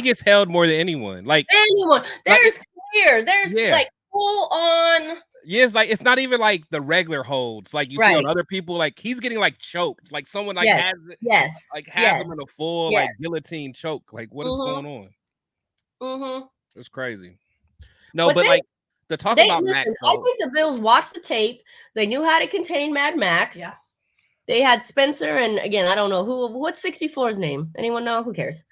gets held more than anyone. Like anyone. There's clear. There's like full on. Yeah, it's like it's not even like the regular holds like you see on other people. Like he's getting like choked. Like someone like has it. Yes. Like has him in a full like guillotine choke. Like what is going on? Mm-hmm. It's crazy. No, but like to talk about Max. I think the Bills watched the tape. They knew how to contain Mad Max. Yeah. They had Spencer, and again, I don't know what's 64's name. Anyone know? Who cares?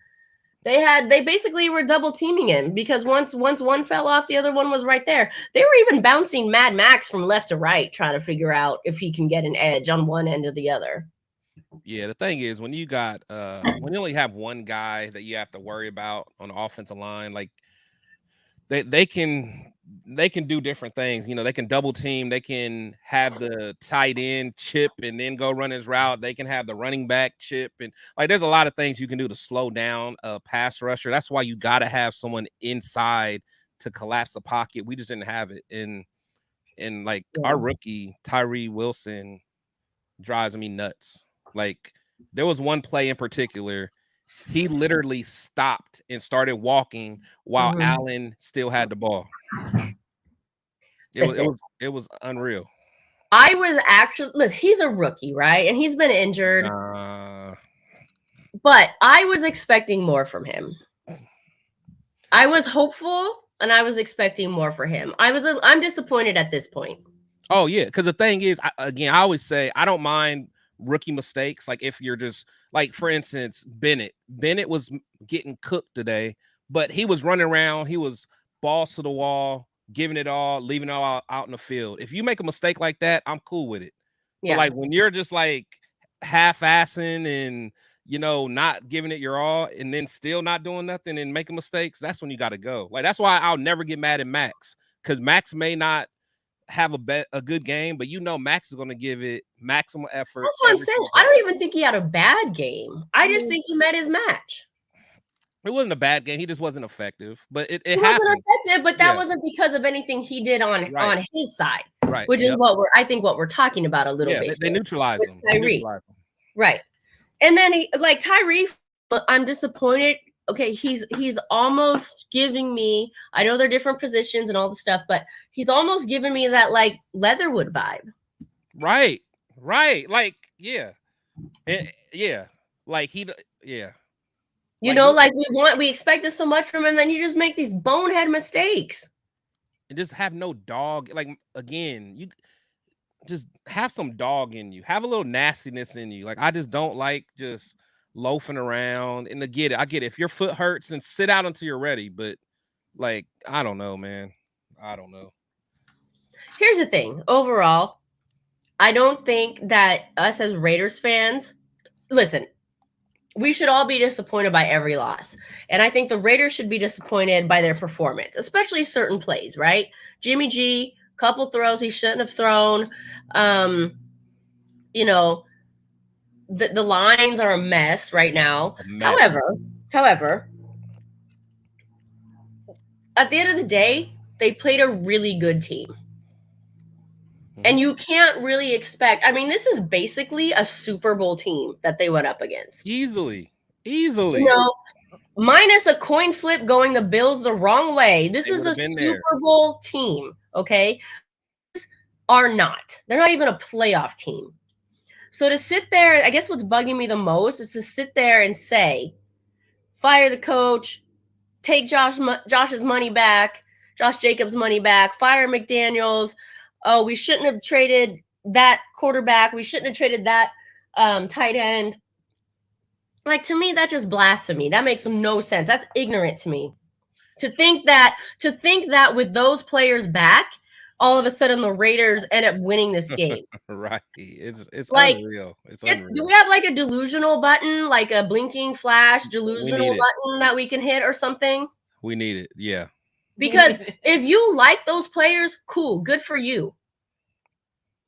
They basically were double teaming him because once one fell off, the other one was right there. They were even bouncing Mad Max from left to right, trying to figure out if he can get an edge on one end or the other. Yeah, the thing is when you got when you only have one guy that you have to worry about on the offensive line, like they can do different things. You know, they can double team, they can have the tight end chip and then go run his route. They can have the running back chip, and like there's a lot of things you can do to slow down a pass rusher. That's why you got to have someone inside to collapse the pocket. We just didn't have it. And like our rookie Tyree Wilson drives me nuts. Like there was one play in particular. He literally stopped and started walking while Allen still had the ball. It was unreal. I was actually listen, he's a rookie, right? And he's been injured. But I was expecting more from him. I was hopeful and I was expecting more for him. I'm disappointed at this point. Oh yeah, because the thing is, I always say I don't mind rookie mistakes. Like if you're just like, for instance, Bennett was getting cooked today, but he was running around. He was balls to the wall, giving it all, leaving it all out in the field. If you make a mistake like that, I'm cool with it. Yeah. But like when you're just like half-assing and not giving it your all and then still not doing nothing and making mistakes, that's when you got to go. Like, that's why I'll never get mad at Max, because Max may not have a good game, but Max is going to give it maximum effort. That's what I'm saying. I don't even think he had a bad game. I just think he met his match. It wasn't a bad game. He just wasn't effective. But it wasn't effective, but that wasn't because of anything he did on his side. Right. Which is what we're talking about a little bit. They neutralize him. Right. And then Tyree, I'm disappointed. Okay, he's almost giving me, I know they're different positions and all the stuff, but he's almost giving me that like Leatherwood vibe. Right. Like, yeah. Like we expected so much from him, and then you just make these bonehead mistakes. And just have no dog. Like, again, you just have some dog in you. Have a little nastiness in you. Like, I just don't like just loafing around. And I get it. If your foot hurts, then sit out until you're ready. But, like, I don't know, man. I don't know. Here's the thing. Overall, I don't think that us as Raiders fans, listen, we should all be disappointed by every loss. And I think the Raiders should be disappointed by their performance, especially certain plays, right? Jimmy G, couple throws he shouldn't have thrown. The lines are a mess right now. However, at the end of the day, they played a really good team. And you can't really expect, this is basically a Super Bowl team that they went up against. Easily. Minus a coin flip going the Bills the wrong way. This is a Super Bowl team, okay? They're not even a playoff team. So to sit there, I guess what's bugging me the most is to sit there and say, fire the coach, take Josh's money back, Josh Jacobs' money back, fire McDaniels. Oh, we shouldn't have traded that quarterback. We shouldn't have traded that tight end. Like, to me, that's just blasphemy. That makes no sense. That's ignorant to me. To think that with those players back, all of a sudden the Raiders end up winning this game. Right. It's like, unreal. It's unreal. Do we have like a delusional button, like a blinking flash delusional button that we can hit or something? We need it. Yeah. Because if you like those players, cool, good for you.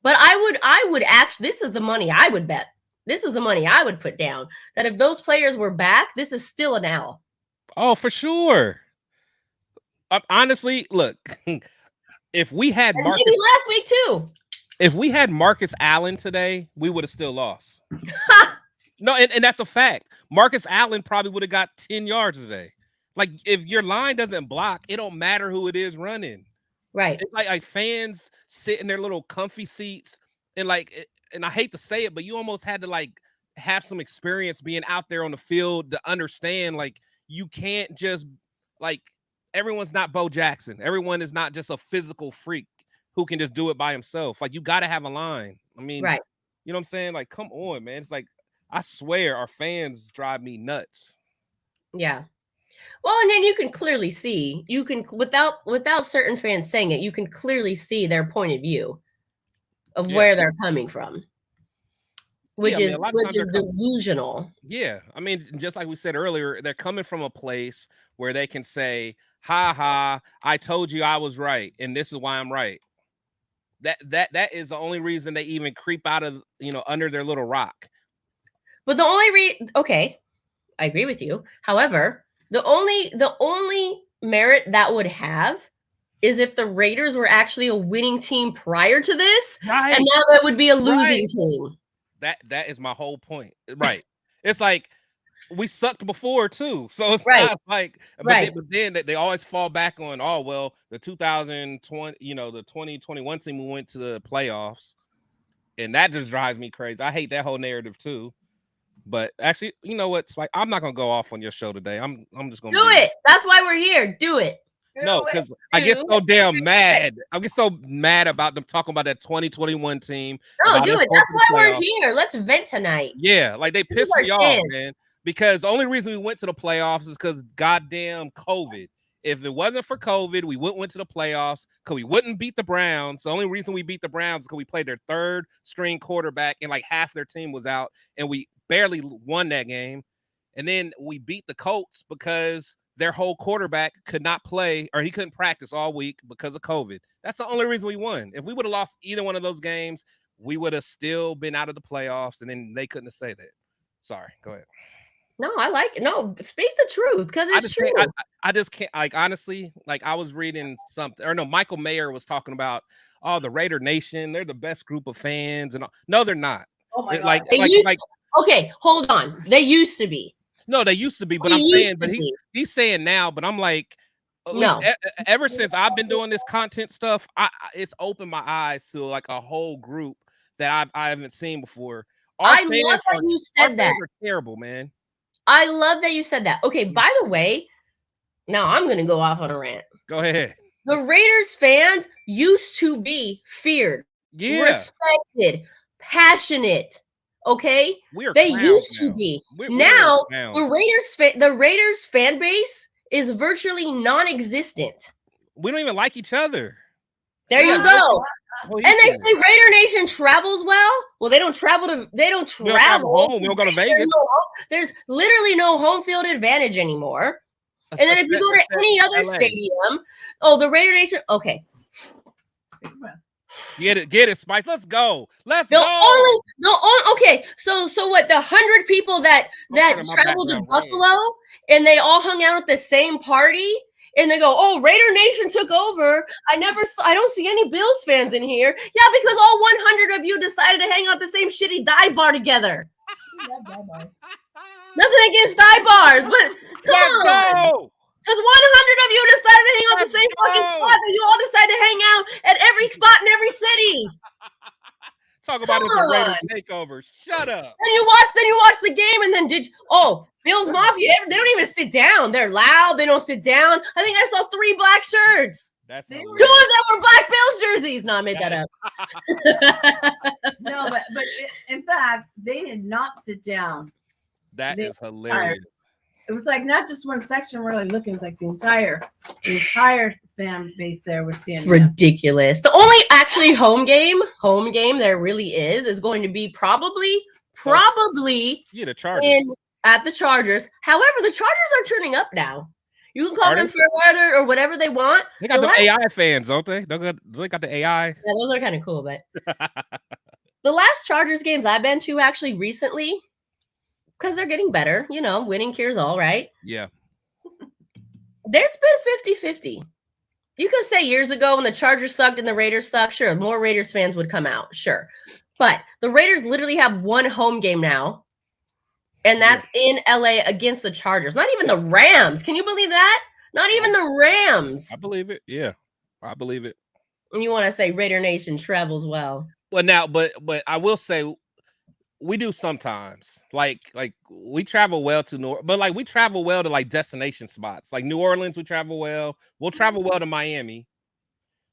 But I would actually, this is the money I would bet. This is the money I would put down. That if those players were back, this is still an L. Oh, for sure. Honestly, look, if we had Marcus, maybe last week too. If we had Marcus Allen today, we would have still lost. No, and that's a fact. Marcus Allen probably would have got 10 yards today. Like, if your line doesn't block, it don't matter who it is running. Right. It's like fans sit in their little comfy seats and and I hate to say it, but you almost had to have some experience being out there on the field to understand, you can't just everyone's not Bo Jackson. Everyone is not just a physical freak who can just do it by himself. You got to have a line. Right. You know what I'm saying? Come on, man. It's I swear our fans drive me nuts. Yeah. Well, and then you can clearly see, without certain fans saying it, you can clearly see their point of view of where they're coming from, which is delusional. Yeah. Just like we said earlier, they're coming from a place where they can say, ha ha, I told you I was right, and this is why I'm right. That is the only reason they even creep out of, under their little rock. But the only okay, I agree with you. However, the only merit that would have is if the Raiders were actually a winning team prior to this, right? And now that would be a losing team. That is my whole point, right? It's like we sucked before too, so it's not but then they always fall back on, oh well, the 2020, the 2021 team, we went to the playoffs, and that just drives me crazy. I hate that whole narrative too. But actually, you know what, Spike? I'm not gonna go off on your show today. I'm just gonna do it. That's why we're here. Do it. No, because I get so damn mad. I get so mad about them talking about that 2021 team. No, do it. That's why we're here. Let's vent tonight. Yeah, they pissed me off, man. Because the only reason we went to the playoffs is because goddamn COVID. If it wasn't for COVID, we wouldn't went to the playoffs because we wouldn't beat the Browns. The only reason we beat the Browns is because we played their third string quarterback and half their team was out, and we barely won that game. And then we beat the Colts because their whole quarterback could not play, or he couldn't practice all week because of COVID. That's the only reason we won. If we would have lost either one of those games, we would have still been out of the playoffs, and then they couldn't have said that. Sorry, go ahead. No, I like it. No, speak the truth because it's true. I just can't, like, honestly, like I was reading something, or no, Michael Mayer was talking about, oh, the Raider Nation, they're the best group of fans, and all. No, they're not. Oh my Like, God. Okay, hold on. They used to be. No, they used to be, but I'm saying, but he's saying now, but I'm like, at least ever since I've been doing this content stuff, it's opened my eyes to like a whole group that I haven't seen before. I love that you said that. Are terrible, man. I love that you said that. Okay, by the way, now I'm going to go off on a rant. Go ahead. The Raiders fans used to be feared, respected, passionate. Okay, they used to be. Now the Raiders fan base is virtually non-existent. We don't even like each other. There you go. And they say Raider Nation travels well. Well, they don't travel. They don't travel home. We don't go to Vegas. There's literally no home field advantage anymore. And then if you go to any other stadium, the Raider Nation. Okay. Get it, Spice. Let's go. Let's go. Okay. So what? The 100 people that traveled to Buffalo and they all hung out at the same party, and they go, "Oh, Raider Nation took over. I don't see any Bills fans in here." Yeah, because all 100 of you decided to hang out at the same shitty dive bar together. Nothing against dive bars, but come on. Because 100 of you decided to hang out the same fucking spot, and you all decided to hang out at every spot in every city. Talk about it as a Raider takeover. Shut up. And you watch the game, and then Bills Mafia, they don't even sit down. They're loud. They don't sit down. I think I saw 3 black shirts. That's 2 of them were black Bills jerseys. No, I made that up. No, but in fact, they did not sit down. That is hilarious. It was like not just one section really looking, it's like the entire fan base there was standing. It's ridiculous. The only actually home game there really is going to be probably the Chargers. At the Chargers. However, the Chargers are turning up now. You can call them fair weather or whatever they want. They got the AI fans, don't they? They got the AI. Yeah, those are kind of cool, but the last Chargers games I've been to actually recently, because they're getting better, winning cures all, right? Yeah. There's been 50-50. You could say years ago when the Chargers sucked and the Raiders sucked, sure, more Raiders fans would come out, sure. But the Raiders literally have one home game now, and that's in LA against the Chargers. Not even the Rams. Can you believe that? Not even the Rams. I believe it. Yeah, I believe it. And you want to say Raider Nation travels well. Well, now, but I will say, we do sometimes. Like we travel well to but we travel well to like destination spots. Like New Orleans, we travel well. We'll travel well to Miami.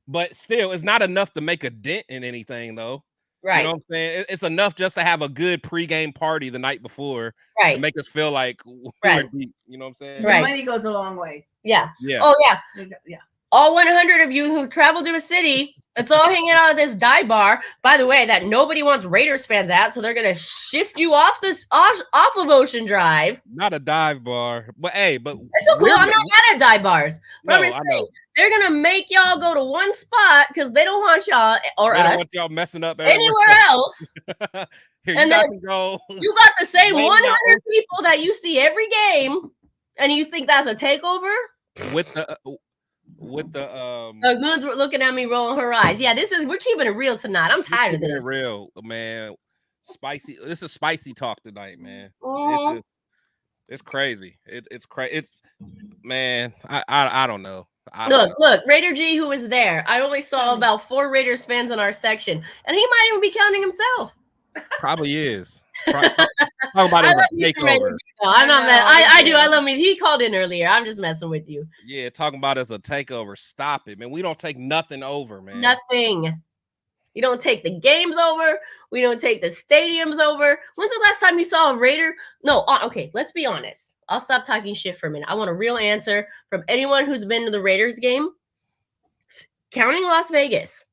But still, it's not enough to make a dent in anything, though. Right. You know what I'm saying? It's enough just to have a good pregame party the night before. Right. To make us feel like we're deep. You know what I'm saying? Right. The money goes a long way. Yeah. Yeah. Oh, yeah. Yeah. All 100 of you who travel to a city, it's all hanging out at this dive bar, by the way, that nobody wants Raiders fans at, so they're gonna shift you off of Ocean Drive. Not a dive bar, but hey, but it's so cool. I'm not mad at dive bars, but I'm just saying they're gonna make y'all go to one spot because they don't want y'all or they us don't want y'all messing up anywhere else. Here, and then you got the same 100 people that you see every game, and you think that's a takeover with the Moon's looking at me rolling her eyes. Yeah, we're keeping it real tonight. I'm tired of this. Real, man. Spicy. This is spicy talk tonight, man. Mm-hmm. It's crazy. It's crazy. It's man. I don't know. Look, Raider G, who was there. I only saw about 4 Raiders fans in our section, and he might even be counting himself. Probably is. Talk about it as a takeover. No, I'm not mad. I do. I love me. He called in earlier. I'm just messing with you. Yeah, talking about it as a takeover. Stop it, man. We don't take nothing over, man. Nothing. You don't take the games over. We don't take the stadiums over. When's the last time you saw a Raider? No, okay, let's be honest. I'll stop talking shit for a minute. I want a real answer from anyone who's been to the Raiders game. Counting Las Vegas.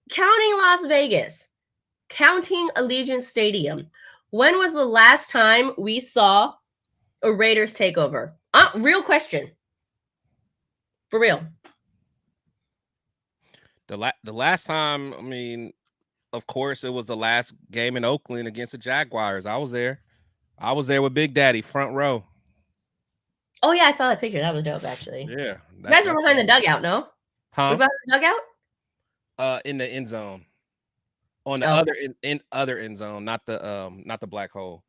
Counting Allegiant Stadium. When was the last time we saw a Raiders takeover? Real question. For real. The last time, I mean, of course, it was the last game in Oakland against the Jaguars. I was there. I was there with Big Daddy, front row. Oh yeah, I saw that picture. That was dope, actually. Yeah. You guys were behind the dugout, no? Huh? We behind the dugout? In the end zone. On the other end zone, not the black hole.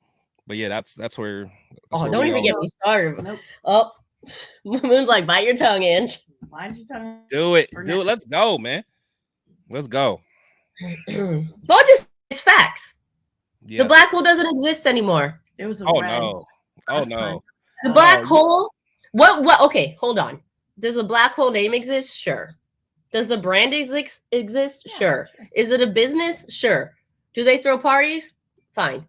But yeah, that's where. Oh, don't even get me started. Nope. Oh, Moon's like, bite your tongue, Inch. Mind your tongue. Do it. Let's go, man. Let's go. Well, it's facts. Yeah. The black hole doesn't exist anymore. It was a no. Oh no. The black hole. What? Okay, hold on. Does the black hole name exist? Sure. Does the brand exist? Yeah, Sure. Is it a business? Sure. Do they throw parties? Fine.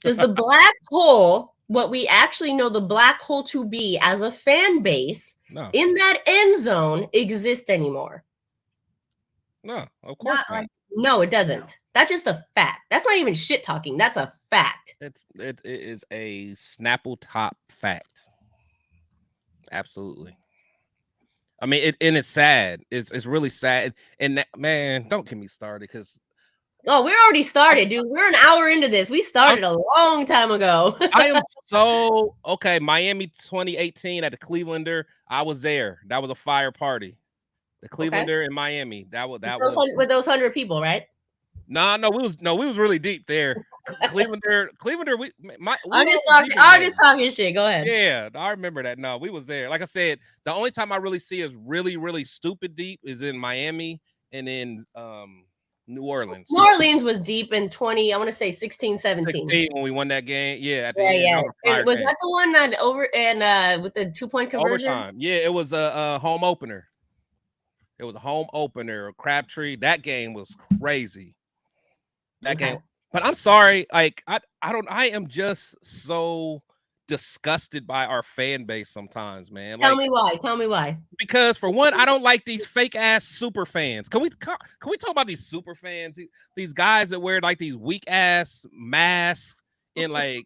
Does the black hole, what we actually know the black hole to be as a fan base in that end zone, exist anymore? No, of course not. No, it doesn't. No. That's just a fact. That's not even shit talking. That's a fact. It is a Snapple top fact. Absolutely. I mean, it's sad. It's really sad. And that, man, don't get me started because. Oh, we're already started, dude. We're an hour into this. We started a long time ago. I am so okay. Miami 2018 at the Clevelander. I was there. That was a fire party. The Clevelander in Miami. That was with those 100 people, right? No, we was really deep there. Clevelander. I'm just talking shit. Go ahead. Yeah, I remember that. No, we was there. Like I said, the only time I really see is really, really stupid deep is in Miami and in New Orleans. New Orleans was deep in 16, 17. 16 when we won that game. Yeah, at the end. Was that the one that over and with the 2-point conversion? Overtime. Yeah, it was a home opener. It was a home opener, Crabtree. That game was crazy. That game. But I'm sorry, like I am just so disgusted by our fan base sometimes, man. Tell me why. Because for one, I don't like these fake ass super fans. Can we talk about these super fans? These guys that wear like these weak ass masks and like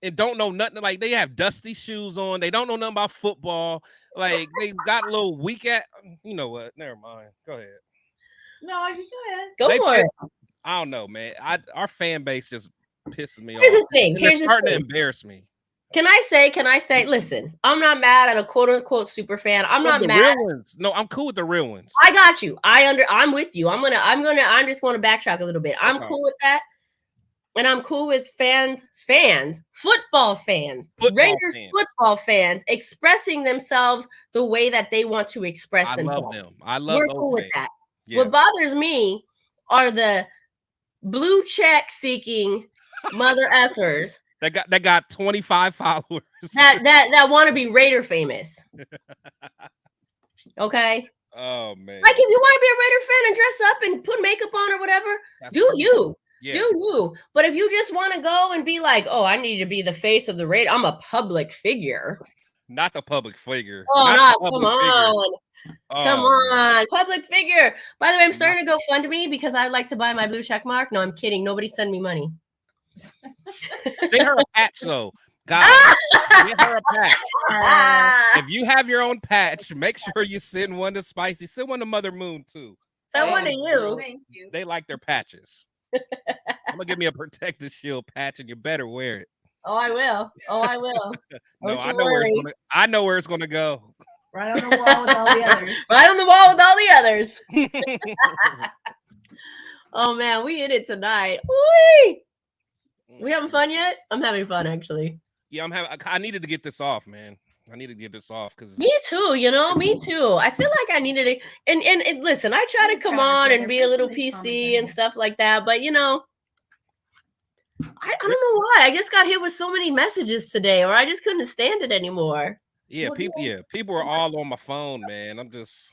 and don't know nothing. Like they have dusty shoes on. They don't know nothing about football. Like they got a little weak at. You know what? Never mind. Go ahead. No, you go ahead. Go for it. I don't know, man. Our fan base just pisses me off. Here's the thing. They're starting to embarrass me. Can I say, listen, I'm not mad at a quote unquote super fan. I'm not mad. Real ones. No, I'm cool with the real ones. I got you. I'm with you. I just want to backtrack a little bit. I'm cool with that. And I'm cool with football fans, Raiders football fans expressing themselves the way that they want to express themselves. I love them. I love We're cool fans. with that. Yeah. What bothers me are the blue check seeking mother effers that got 25 followers that want to be Raider famous. Okay. Oh man. Like if you want to be a Raider fan and dress up and put makeup on or whatever, you. Yeah. Do you? But if you just want to go and be like, oh, I need to be the face of the Raider, I'm a public figure. Not the public figure. Oh, come on. Oh, come on, man. Public figure. By the way, I'm starting to go GoFundMe because I'd like to buy my blue check mark. No, I'm kidding. Nobody send me money. Send her a patch, though. Guys, get her a patch. If you have your own patch, make sure you send one to Spicy. Send one to Mother Moon, too. Send one to you. Thank you. They like their patches. I'm going to give me a Protective Shield patch, and you better wear it. Oh, I will. No, I know where it's going to go. Right on the wall with all the others. Right on the wall with all the others. Oh man, we in it tonight. Whee! We having fun yet? I'm having fun actually. Yeah, I needed to get this off, man. I need to get this off because me too. Me too. I feel like I needed it. And listen, I try to come on and be a little PC and stuff like that, but I don't know why. I just got hit with so many messages today, or I just couldn't stand it anymore. Yeah, people are all on my phone, man. I'm just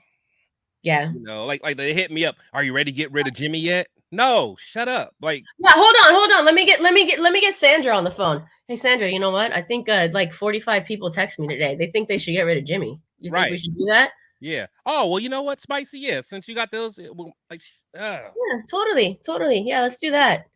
like they hit me up. Are you ready to get rid of Jimmy yet? No, shut up. Like, yeah, hold on. Let me get Sandra on the phone. Hey, Sandra, you know what? I think like 45 people text me today. They think they should get rid of Jimmy. You think we should do that? Yeah. Oh, well, you know what, Spicy? Yeah, since you got those, yeah, totally. Yeah, let's do that.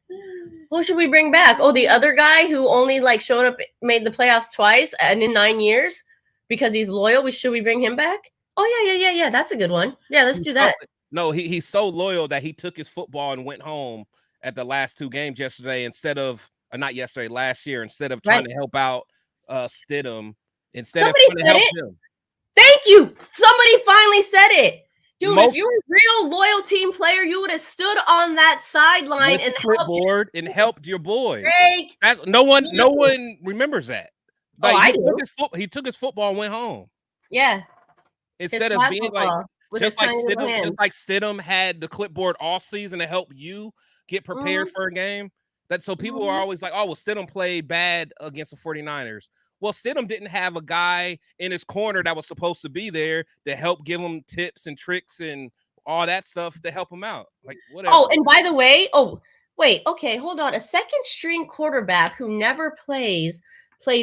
Who should we bring back? Oh, the other guy who only like showed up, made the playoffs twice and in 9 years because he's loyal. Should we bring him back? Oh yeah. That's a good one. Yeah, let's do that. No, he's so loyal that he took his football and went home at the last 2 games yesterday instead of not yesterday, last year, instead of trying to help out Stidham, instead of trying to help him. Thank you. Somebody finally said it. Dude, if you were a real loyal team player, you would have stood on that sideline and helped your boy. Drake. No one remembers that. Like, I do. He took his football and went home. Yeah. Instead of being like just like Stidham had the clipboard all season to help you get prepared for a game. So people are always like, oh, well, Stidham played bad against the 49ers. Well, Stidham didn't have a guy in his corner that was supposed to be there to help give him tips and tricks and all that stuff to help him out. Like, whatever. Oh, and by the way, okay, hold on. A second string quarterback who never plays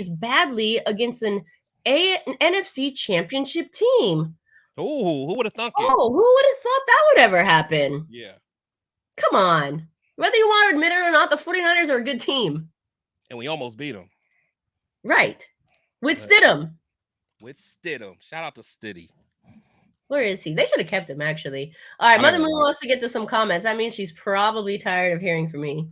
badly against an NFC championship team. Oh, who would have thunk it? Oh, who would have thought that would ever happen? Yeah. Come on. Whether you want to admit it or not, the 49ers are a good team. And we almost beat them. Right. With Stidham. Shout out to Stiddy. Where is he? They should have kept him, actually. All right, Mother Moon wants to get to some comments. That means she's probably tired of hearing from me.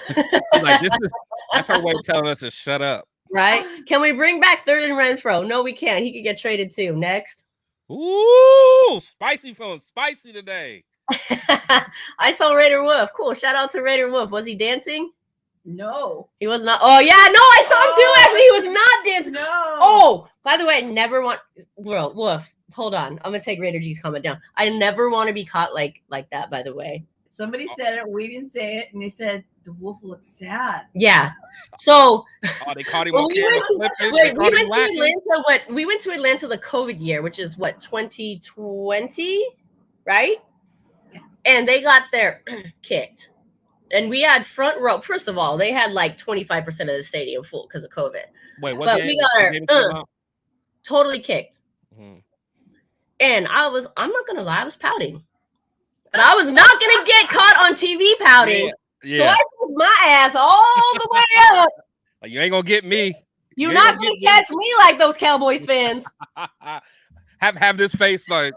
That's her way of telling us to shut up. Right? Can we bring back Third and Renfro? No, we can't. He could get traded too. Next. Ooh, feeling spicy today. I saw Raider Wolf. Cool. Shout out to Raider Wolf. Was he dancing? No. He was not. Oh, yeah. No, I saw him too, actually. He was not dancing. No. Oh, by the way, I never want... Wolf, hold on. I'm going to take Raider G's comment down. I never want to be caught like that, by the way. Somebody said it. We didn't say it. And they said, the wolf looks sad. Yeah. So... they caught him we went to Atlanta the COVID year, which is what, 2020? Right? And they got their kicked. And we had front row. First of all, they had like 25% of the stadium full because of COVID. Wait, what? But we got our totally kicked. Mm-hmm. And I'm not going to lie, I was pouting. But I was not going to get caught on TV pouting. Yeah. So I took my ass all the way up. You ain't going to get me. You're not going to catch me like those Cowboys fans. have this face like.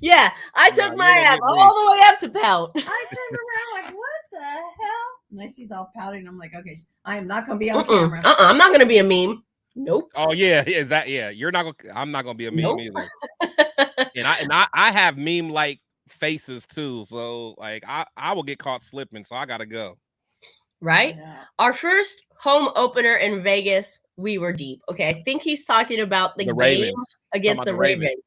Yeah, I took my ass all the way up to pout. I turned around like, what the hell? And she's all pouting. I'm like, okay, I am not going to be on camera. I'm not going to be a meme. Nope. Oh yeah, is that? Yeah, you're not gonna. I'm not gonna be a meme either. and I have meme like faces too. So like I will get caught slipping. So I gotta go. Right. Yeah. Our first home opener in Vegas, we were deep. Okay, I think he's talking about the game Ravens. Against the Ravens.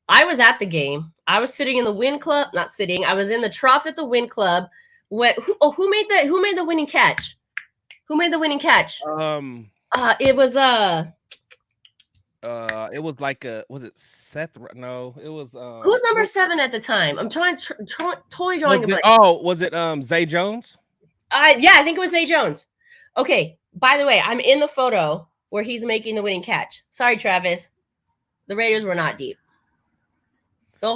I was at the game. I was sitting in the win club. Not sitting. I was in the trough at the win club. Who made the winning catch? Who made the winning catch? It was like was it Seth? No, it was who's number 7 at the time? I'm totally drawing a blank. Was it Zay Jones? Yeah, I think it was Zay Jones. Okay, by the way, I'm in the photo where he's making the winning catch. Sorry, Travis. The Raiders were not deep. There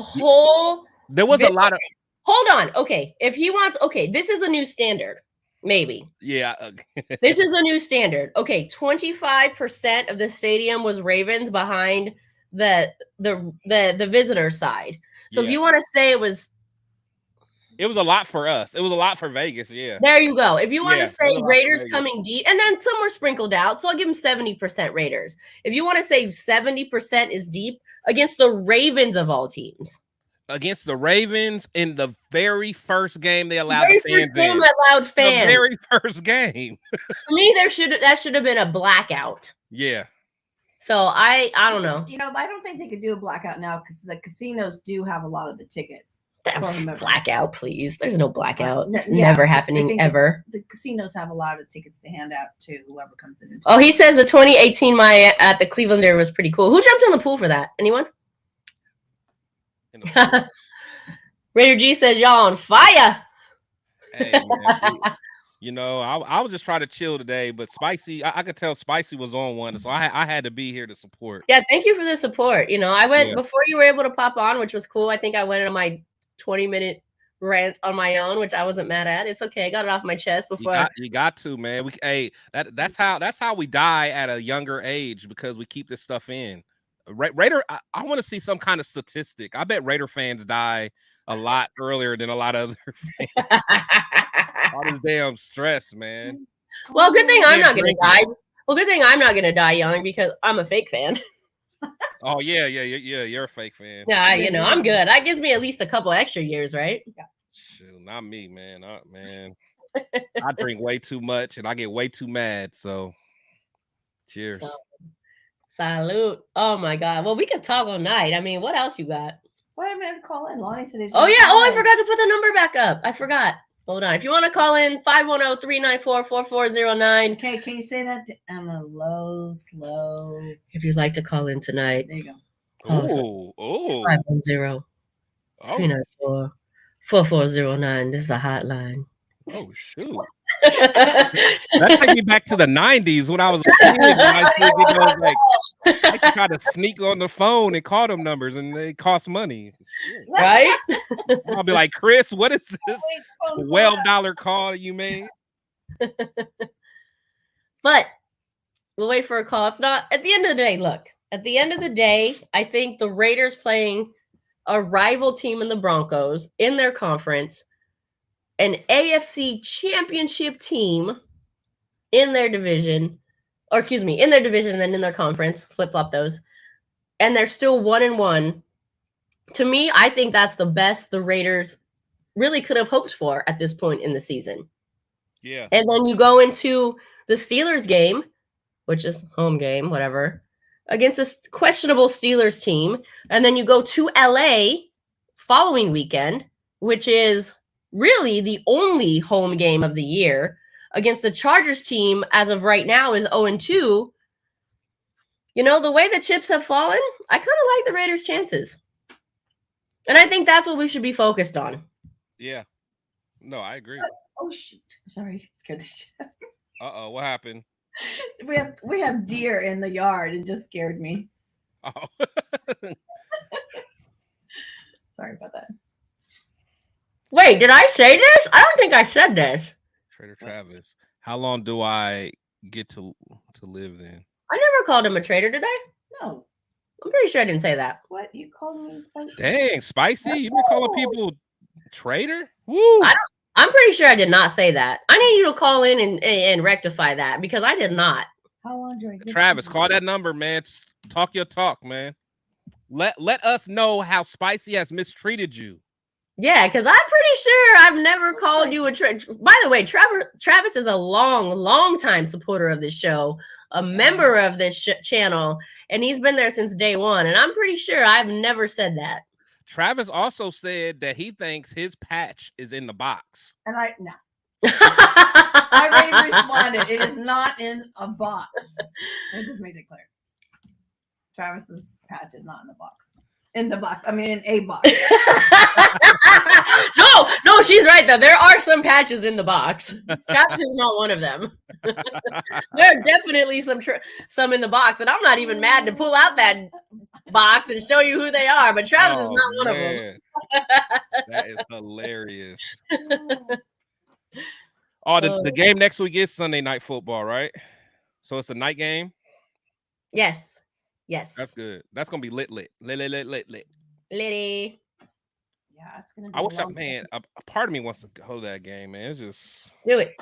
was a lot of. Hold on. Okay, if he wants, this is a new standard. Maybe. Yeah. This is a new standard. Okay, 25% of the stadium was Ravens behind the visitor side. So if you want to say it was a lot for us. It was a lot for Vegas. Yeah. There you go. If you want to say Raiders coming deep, and then some were sprinkled out, so I'll give them 70% Raiders. If you want to say 70% is deep against the Ravens of all teams. Against the Ravens in the very first game they allowed the fans in. The very first game. To me, that should have been a blackout. Yeah. So I don't know. I don't think they could do a blackout now because the casinos do have a lot of the tickets. Blackout, please. There's no blackout. Never happening ever. The casinos have a lot of tickets to hand out to whoever comes in. Oh, he says the 2018 at the Clevelander was pretty cool. Who jumped in the pool for that? Anyone? Raider G says y'all on fire. Hey, man, I was just trying to chill today, but Spicy, I could tell Spicy was on one, so I had to be here to support. Yeah, thank you for the support. I went before you were able to pop on, which was cool. I think I went on my 20-minute rant on my own, which I wasn't mad at. It's okay. I got it off my chest before. You got to, man. That's how we die at a younger age, because we keep this stuff in. Raider, I want to see some kind of statistic. I bet Raider fans die a lot earlier than a lot of other fans. All this damn stress, man. Well, good thing I'm not gonna drinking. die. Well, good thing I'm not gonna die young because I'm a fake fan. Oh yeah, you're a fake fan. Yeah, you know, I'm good. That gives me at least a couple extra years, right? Yeah. Shoot, not me, man. I drink way too much and I get way too mad. So, cheers. Salute. Oh my God. Well, we could talk all night. I mean, what else you got? Why am I calling? Lonnie said. Oh yeah. Oh, I forgot to put the number back up. I forgot. Hold on. If you want to call in, 510-394-4409. Okay, can you say that on a low, slow? If you'd like to call in tonight. There you go. Oh. 510-394-4409. This is a hotline. Oh shoot. That takes me back to the 90s when I was a kid. I try to sneak on the phone and call them numbers, and they cost money. Right? I'll be like, Chris, what is this $12 call you made? But we'll wait for a call. If not, at the end of the day, look. At the end of the day, I think the Raiders playing a rival team in the Broncos in their conference, an AFC championship team in their division, in their division and then in their conference, flip-flop those, and they're still 1-1. To me, I think that's the best the Raiders really could have hoped for at this point in the season. Yeah. And then you go into the Steelers game, which is home game, whatever, against this questionable Steelers team, and then you go to LA following weekend, which is really the only home game of the year, against the Chargers team as of right now is 0-2. You know, the way the chips have fallen, I kind of like the Raiders' chances. And I think that's what we should be focused on. Yeah. No, I agree. Oh shoot. Sorry. Scared the shit. Uh-oh, what happened? We have deer in the yard. It just scared me. Oh. Sorry about that. Wait, did I say this? I don't think I said this. Trader Travis. How long do I get to live then? I never called him a traitor, did I? No. I'm pretty sure I didn't say that. What? You called me spicy? Dang, spicy. You been calling people traitor? Woo! I'm pretty sure I did not say that. I need you to call in and rectify that because I did not. How long do I get? Travis, call that number, man. Talk your talk, man. Let us know how Spicy has mistreated you. Yeah, because I'm pretty sure I've never called you a traitor. By the way, Travis is a long time supporter of this show, a member of this channel, and he's been there since day one. And I'm pretty sure I've never said that. Travis also said that he thinks his patch is in the box. And I already responded. It is not in a box. I just made it clear. Travis's patch is not in the box. In the box. I mean, in a box. No, she's right though. There are some patches in the box. Travis is not one of them. There are definitely some in the box, and I'm not even mad to pull out that box and show you who they are. But Travis is not one of them. That is hilarious. Oh, the game next week is Sunday Night Football, right? So it's a night game. Yes. That's good. That's gonna be lit. Litty. Yeah, it's gonna be I wish a part of me wants to hold that game, man. It's just do it.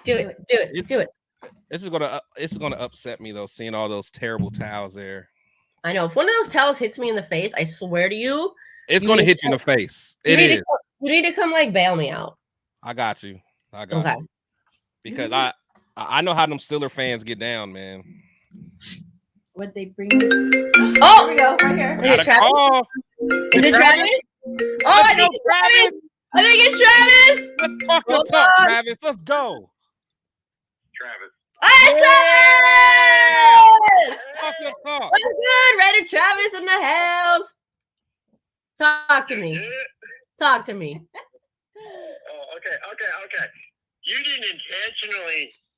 This is gonna upset me though, seeing all those terrible towels there. I know. If one of those towels hits me in the face, I swear to you, it's gonna hit you in the face. You need to come like bail me out. I got you. You. Because I know how them Steeler fans get down, man. What they bring? Oh, here we go, right here. Is it Travis? Is it Travis? Oh, I think it's Travis. I think it's Travis. Let's talk your talk, Travis. Let's go. Travis. Hey, Travis! Talk your talk. What's good? Raider Travis in the house. Talk to me. Talk to me. Oh, okay. You didn't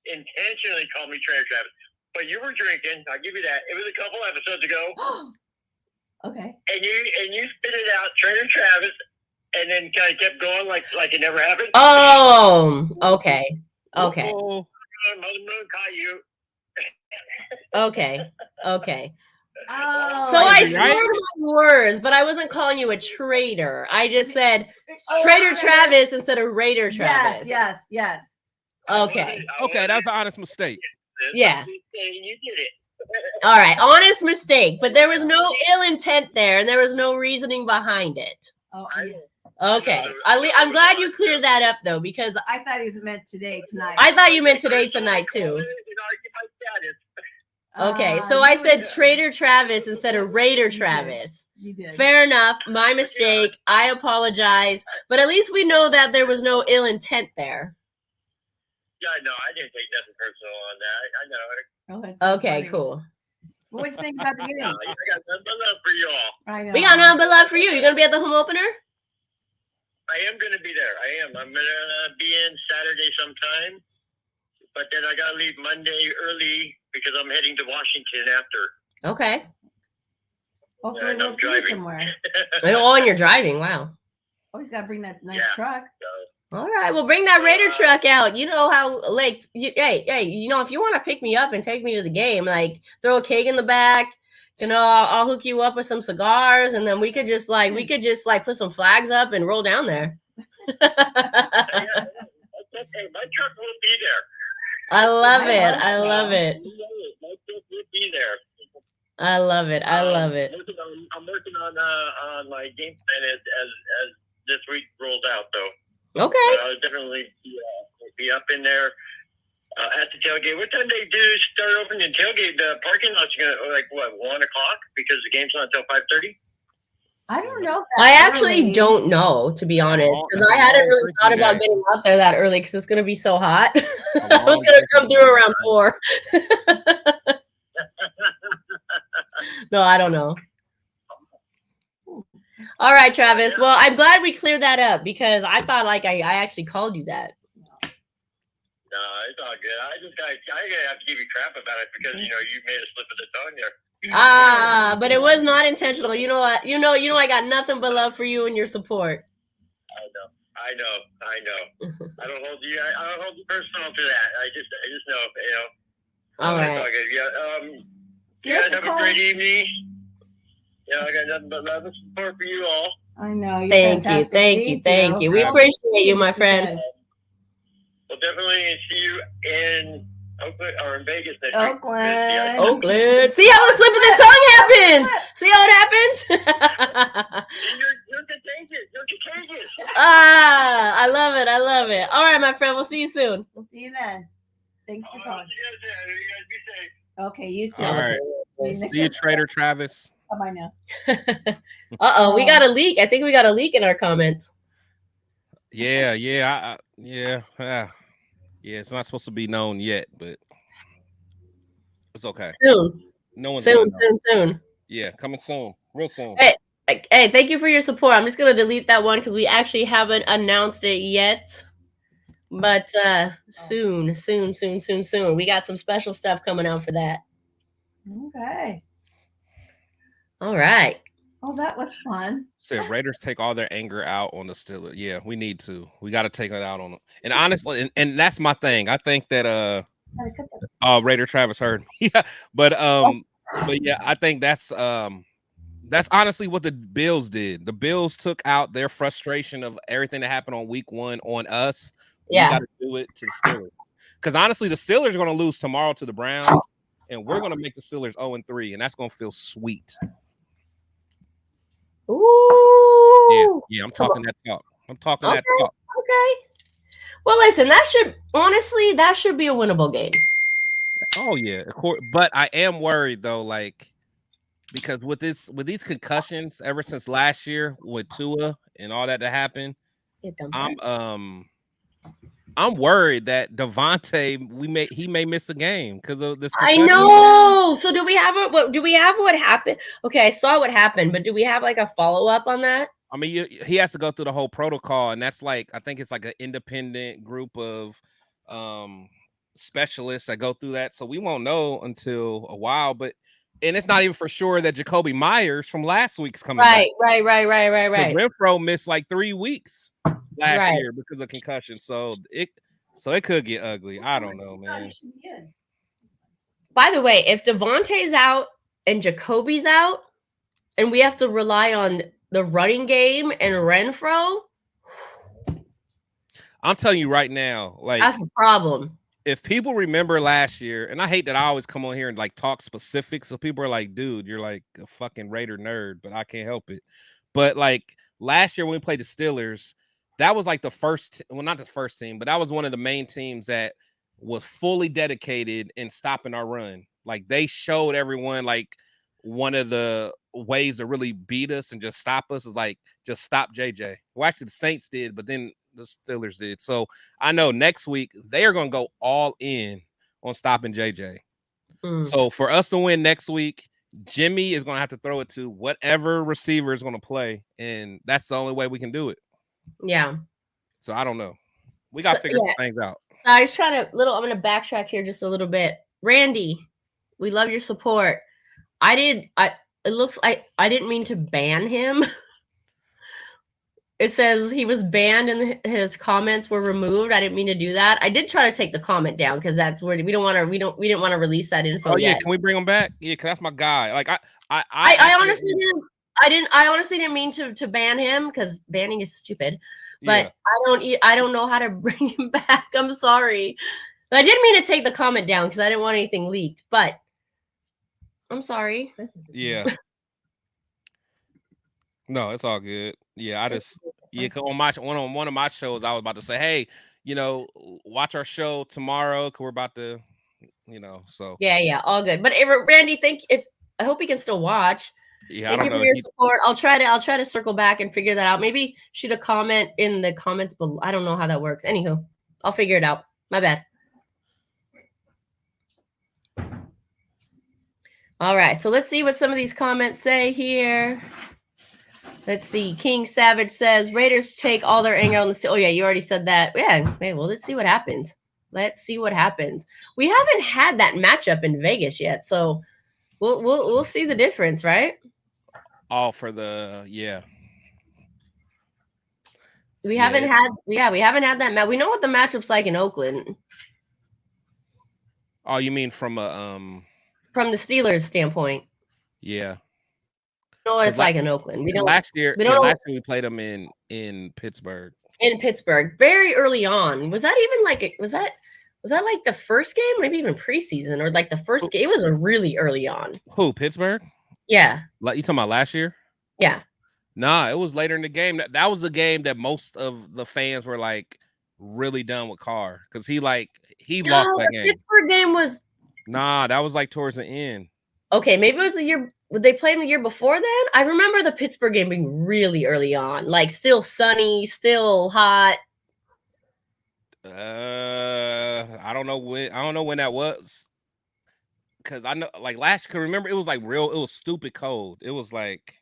intentionally call me Trader Travis, but you were drinking. I'll give you that. It was a couple episodes ago. Okay. And you spit it out, Trader Travis, and then kind of kept going like it never happened. Oh, okay. Okay. Uh-oh. Mother Moon caught you. Okay. Okay. Oh, So I Crazy, right? slurred my words, but I wasn't calling you a traitor. I just said Oh, Traitor I Travis instead of Raider Yes, Travis. yes. Okay. Okay, that was an honest mistake. Yeah. You did it. All right. Honest mistake, but there was no ill intent there, and there was no reasoning behind it. Oh, I- yeah. Okay. I'm glad you cleared that up though, because I thought he was meant today, tonight. I thought you meant today, tonight too. Okay, so I said Traitor Travis instead of Raider Travis. You did. Fair enough. My mistake. I apologize. But at least we know that there was no ill intent there. Yeah, no, I didn't take nothing personal on that. I know. Oh, that's so Okay, funny. cool. What you think about the game? I got nothing but love for you all. I know. We got nothing but love for you. You gonna be at the home opener? I am going to be there. I am. I'm going to be in Saturday sometime. But then I got to leave Monday early because I'm heading to Washington after. Okay. Hopefully and we'll I'm see you driving. somewhere. Oh, and you're driving. Wow. Always gotta bring that nice Yeah. truck. All right, well, bring that Raider truck out. You know how, like, hey, you know, if you want to pick me up and take me to the game, like, throw a cake in the back. You know, I'll hook you up with some cigars, and then we could just put some flags up and roll down there. Okay, my truck will be there. I love it. I love it. My truck will be there. I love it. I love it. I'm working on my game plan as this week rolls out, though. Okay. I'll definitely be up in there at the tailgate. What time they do start opening the tailgate? The parking lot's gonna 1 o'clock because the game's not until 5:30. I don't know. If I that's actually early. don't know, to be honest, because I hadn't really thought about getting out there that early because it's going to be so hot. I was going to come through around 4. No, I don't know. All right, Travis. Well, I'm glad we cleared that up because I thought like I actually called you that. No, it's all good. I gotta have to give you crap about it because you made a slip of the tongue there. But it was not intentional. You know what? You know I got nothing but love for you and your support. I know. I don't hold you personal to that. I just know, All right. It's all good. Yeah. Guys, have a great evening. Yeah, I got nothing but love and support for you all. I know. You're Thank you. We appreciate you, my friend. We'll definitely see you in Oakland or in Vegas next Oakland. Oakland. See how the slip of the tongue happens? See how it happens? You're contagious. I love it. All right, my friend. We'll see you soon. We'll see you then. Thanks for calling. You guys be safe. Okay, you too. All right. See you, Trader Travis. Bye now. We got a leak. I think we got a leak in our comments. Yeah. It's not supposed to be known yet, but it's okay. Soon. No one's Soon. Yeah, coming soon, real soon. Hey, thank you for your support. I'm just gonna delete that one because we actually haven't announced it yet. But soon. We got some special stuff coming out for that. Okay. All right. Oh, that was fun. So if Raiders take all their anger out on the Steelers, yeah, we need to. We got to take it out on them. And honestly, and that's my thing. I think that Raider Travis heard me. Yeah, but yeah, I think that's honestly what the Bills did. The Bills took out their frustration of everything that happened on week 1 on us. Yeah. We got to do it to the Steelers. Because honestly, the Steelers are going to lose tomorrow to the Browns, and we're going to make the Steelers 0-3, and that's going to feel sweet. Ooh. Yeah, I'm talking that talk. That talk. Okay. Well, listen, that should be a winnable game. Oh yeah, of course. But I am worried though, like because with these concussions ever since last year with Tua and all that happened, I'm worried that Devontae he may miss a game because of this concussion. I know. So do we have what happened? Okay, I saw what happened, but do we have like a follow-up on that? I mean, he has to go through the whole protocol, and that's like I think it's like an independent group of specialists that go through that. So we won't know until a while, but And it's not even for sure that Jacoby Myers from last week's coming Right. back. Right. Renfro missed like 3 weeks last Right. year because of concussion. So it could get ugly. I don't know, man. By the way, if Devontae's out and Jacoby's out, and we have to rely on the running game and Renfro, I'm telling you right now, like that's a problem. If people remember last year, and I hate that I always come on here and like talk specifics, so people are like, dude, you're like a fucking Raider nerd, but I can't help it. But like last year when we played the Steelers, that was like the first, well, not the first team, but that was one of the main teams that was fully dedicated in stopping our run. Like they showed everyone like one of the ways to really beat us and just stop us is like just stop JJ. Well, actually the Saints did, but then the Steelers did. So I know next week they are going to go all in on stopping JJ. So for us to win next week, Jimmy is going to have to throw it to whatever receiver is going to play, and that's the only way we can do it. Yeah. So I don't know. We got to figure some things out. I was trying to I'm going to backtrack here just a little bit. Randy, we love your support. It looks like I didn't mean to ban him. It says he was banned and his comments were removed. I didn't mean to do that. I did try to take the comment down because that's where we didn't want to release that info. Oh yeah, yet. Can we bring him back? Yeah, because that's my guy. Like I honestly didn't mean to ban him because banning is stupid. But yeah. I don't know how to bring him back. I'm sorry. But I didn't mean to take the comment down because I didn't want anything leaked. But I'm sorry. Yeah. No, it's all good. Yeah, on one of my shows, I was about to say, hey, watch our show tomorrow because we're about to, so yeah, all good. But Randy, I hope he can still watch. Yeah, thank you for your support. I'll try to circle back and figure that out. Maybe shoot a comment in the comments below. I don't know how that works. Anywho, I'll figure it out. My bad. All right, so let's see what some of these comments say here. Let's see. King Savage says Raiders take all their anger on the. Oh yeah, you already said that. Yeah. Okay. Well, let's see what happens. We haven't had that matchup in Vegas yet, so we'll see the difference, right? All for the We haven't had that match. We know what the matchup's like in Oakland. Oh, you mean from the Steelers standpoint? Yeah. You know what it's like in Oakland. Last year we played them in Pittsburgh. In Pittsburgh, very early on. Was that even like was that like the first game, maybe even preseason, or like the first game? It was a really early on. Who, Pittsburgh? Yeah. Like you talking about last year? Yeah. Nah, it was later in the game. That was the game that most of the fans were like really done with Carr because he lost that game. Pittsburgh game was. Nah, that was like towards the end. Okay, maybe it was the year. Would they play him the year before then? I remember the Pittsburgh game being really early on, like still sunny, still hot. I don't know when that was. Because I know, like last year, remember it was like it was stupid cold. It was like.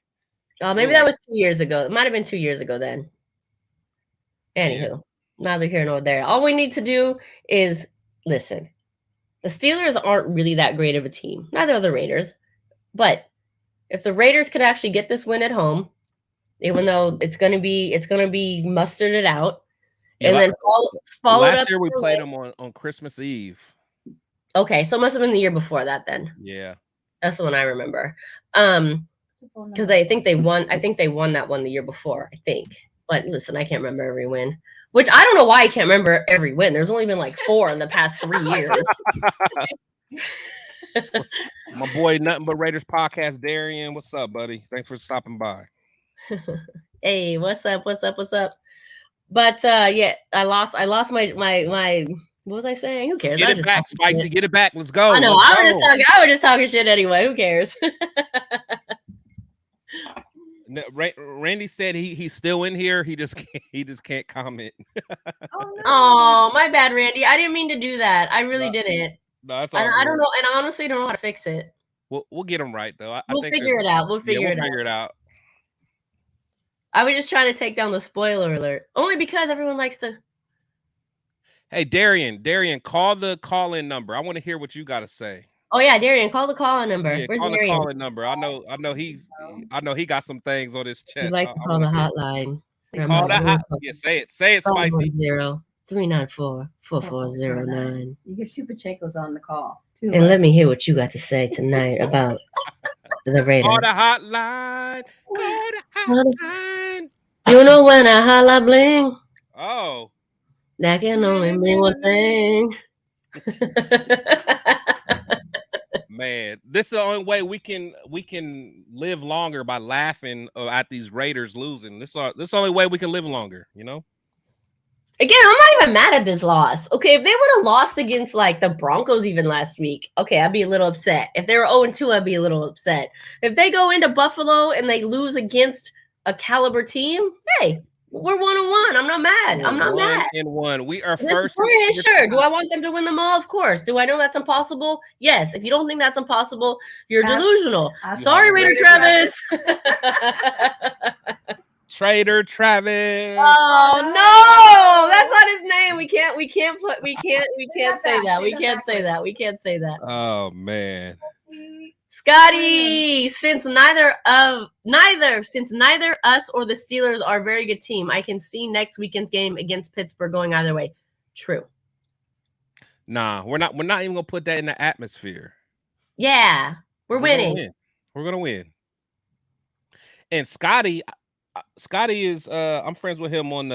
Oh, maybe that was 2 years ago. It might have been 2 years ago then. Anywho, neither here nor there. All we need to do is listen. The Steelers aren't really that great of a team. Neither are the Raiders. But if the Raiders could actually get this win at home, even though it's gonna be mustarded out, and then follow it up. Last year we played them on Christmas Eve. Okay, so it must have been the year before that then. Yeah. That's the one I remember. Because I think they won that one the year before, I think. But listen, I can't remember every win. Which I don't know why I can't remember every win. There's only been like 4 in the past 3 years. My boy, Nothing But Raiders podcast, Darian. What's up, buddy? Thanks for stopping by. Hey, what's up? But yeah, I lost my what was I saying? Who cares? Get it back, Spicy. Get it back. Let's go. I know. I was just talking shit anyway. Who cares? Randy said he's still in here. He just can't comment. Oh, my bad, Randy. I didn't mean to do that. I really didn't. No, that's all. I don't know, and I honestly don't know how to fix it. We'll get him right though. We'll figure it out. We'll figure it out. I was just trying to take down the spoiler alert, only because everyone likes to. Hey, Darian, call the call-in number. I want to hear what you got to say. Oh yeah, Darian, call the call number. Yeah, Where's call the Darian? calling number. I know he got some things on his You'd chest. like to call the hotline. Call the hot. Yeah, say it, spicy. 510-394-4409. You get two Pachecos on the call. And let me hear what you got to say tonight about the Raiders. Call the hotline. Call the hotline. You know when I holla bling, Oh, that can only mean one thing. man, this is the only way we can live longer by laughing at these Raiders losing. This is the only way we can live longer, you know? Again, I'm not even mad at this loss. Okay, if they would have lost against like the Broncos even last week, okay, I'd be a little upset. If they were 0-2, I'd be a little upset. If they go into Buffalo and they lose against a caliber team, hey, we're 1-1. I'm not mad. I'm not mad. 1-1. We are first. Sure. Do I want them to win them all? Of course. Do I know that's impossible? Yes. If you don't think that's impossible, you're delusional. Sorry, Raider Travis. Trader Travis. Oh no, that's not his name. We can't say that. Oh man. Scotty, since neither us or the Steelers are a very good team, I can see next weekend's game against Pittsburgh going either way. True. Nah, we're not even gonna put that in the atmosphere. Yeah, we're winning. We're gonna win. And Scotty is I'm friends with him on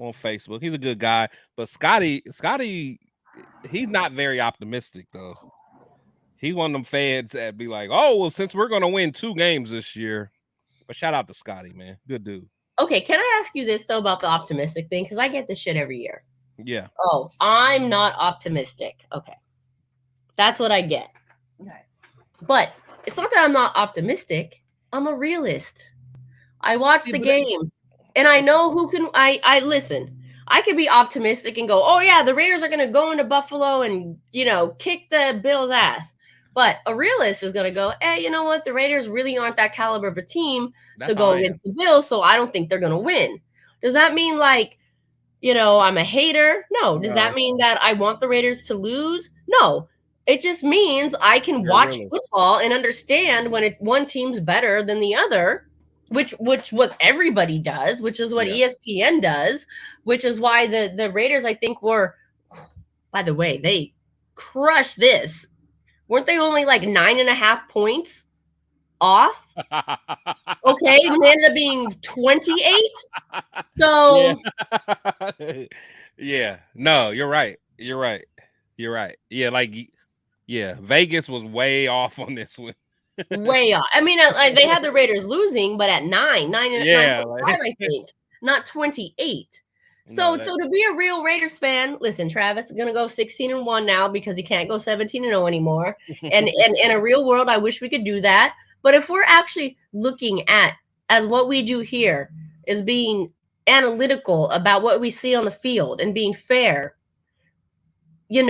Facebook. He's a good guy, but Scotty, he's not very optimistic though. He's one of them fans that be like, oh, well, since we're gonna win 2 games this year. But shout out to Scotty, man. Good dude. Okay, can I ask you this though about the optimistic thing? Because I get this shit every year. Yeah. Oh, I'm not optimistic. Okay. That's what I get. Okay. But it's not that I'm not optimistic. I'm a realist. I watch the games and I know who can I listen. I could be optimistic and go, oh yeah, the Raiders are going to go into Buffalo and, kick the Bills' ass. But a realist is going to go, hey, you know what? The Raiders really aren't that caliber of a team to go against the Bills, so I don't think they're going to win. Does that mean I'm a hater? No. Does that mean that I want the Raiders to lose? No. It just means I can watch football and understand when one team's better than the other. Which what everybody does, which is what ESPN does, which is why the Raiders, I think, were, by the way, they crushed this. Weren't they only like 9.5 points off? Okay, and they ended up being 28. So yeah, no, you're right. Yeah, Vegas was way off on this one. Way off. I mean, they had the Raiders losing, but at 9, I think, not 28. So to be a real Raiders fan, listen, Travis is gonna go 16-1 now because he can't go 17-0 anymore. And in a real world, I wish we could do that. But if we're actually looking at as what we do here is being analytical about what we see on the field and being fair, and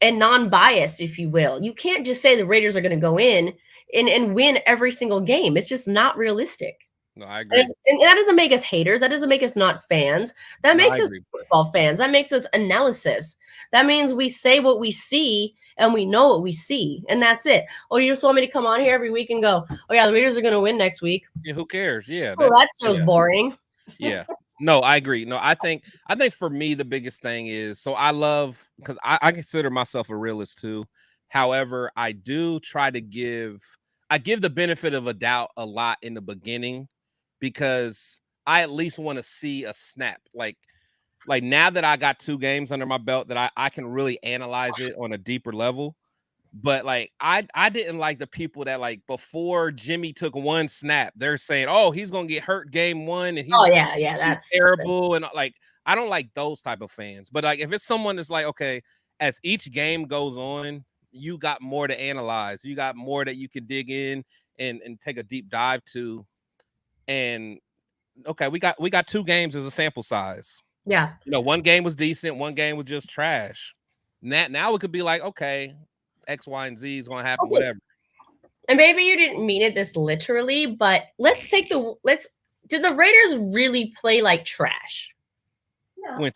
non-biased, if you will, you can't just say the Raiders are going to go in and win every single game. It's just not realistic. No, I agree. And that doesn't make us haters. That doesn't make us not fans. That makes us football fans. That makes us analysis. That means we say what we see and we know what we see. And that's it. Oh, you just want me to come on here every week and go, oh, yeah, the Raiders are going to win next week. Yeah, who cares? Yeah. Well, that sounds boring. Yeah. No, I agree. No, I think for me, the biggest thing is, so I love, because I consider myself a realist too. However, I do try to give the benefit of a doubt a lot in the beginning, because I at least want to see a snap. Like now that I got 2 games under my belt, that I can really analyze it on a deeper level. But I didn't like the people that before Jimmy took 1 snap, they're saying, oh, he's gonna get hurt game 1 and that's terrible. And I don't like those type of fans. But if it's someone that's okay, as each game goes on, you got more to analyze, you got more that you can dig in and take a deep dive to. And okay, we got 2 games as a sample size. Yeah. 1 game was decent, 1 game was just trash. Now it could be okay, X, Y, and Z is going to happen, whatever. And maybe you didn't mean it this literally, but did the Raiders really play like trash? No.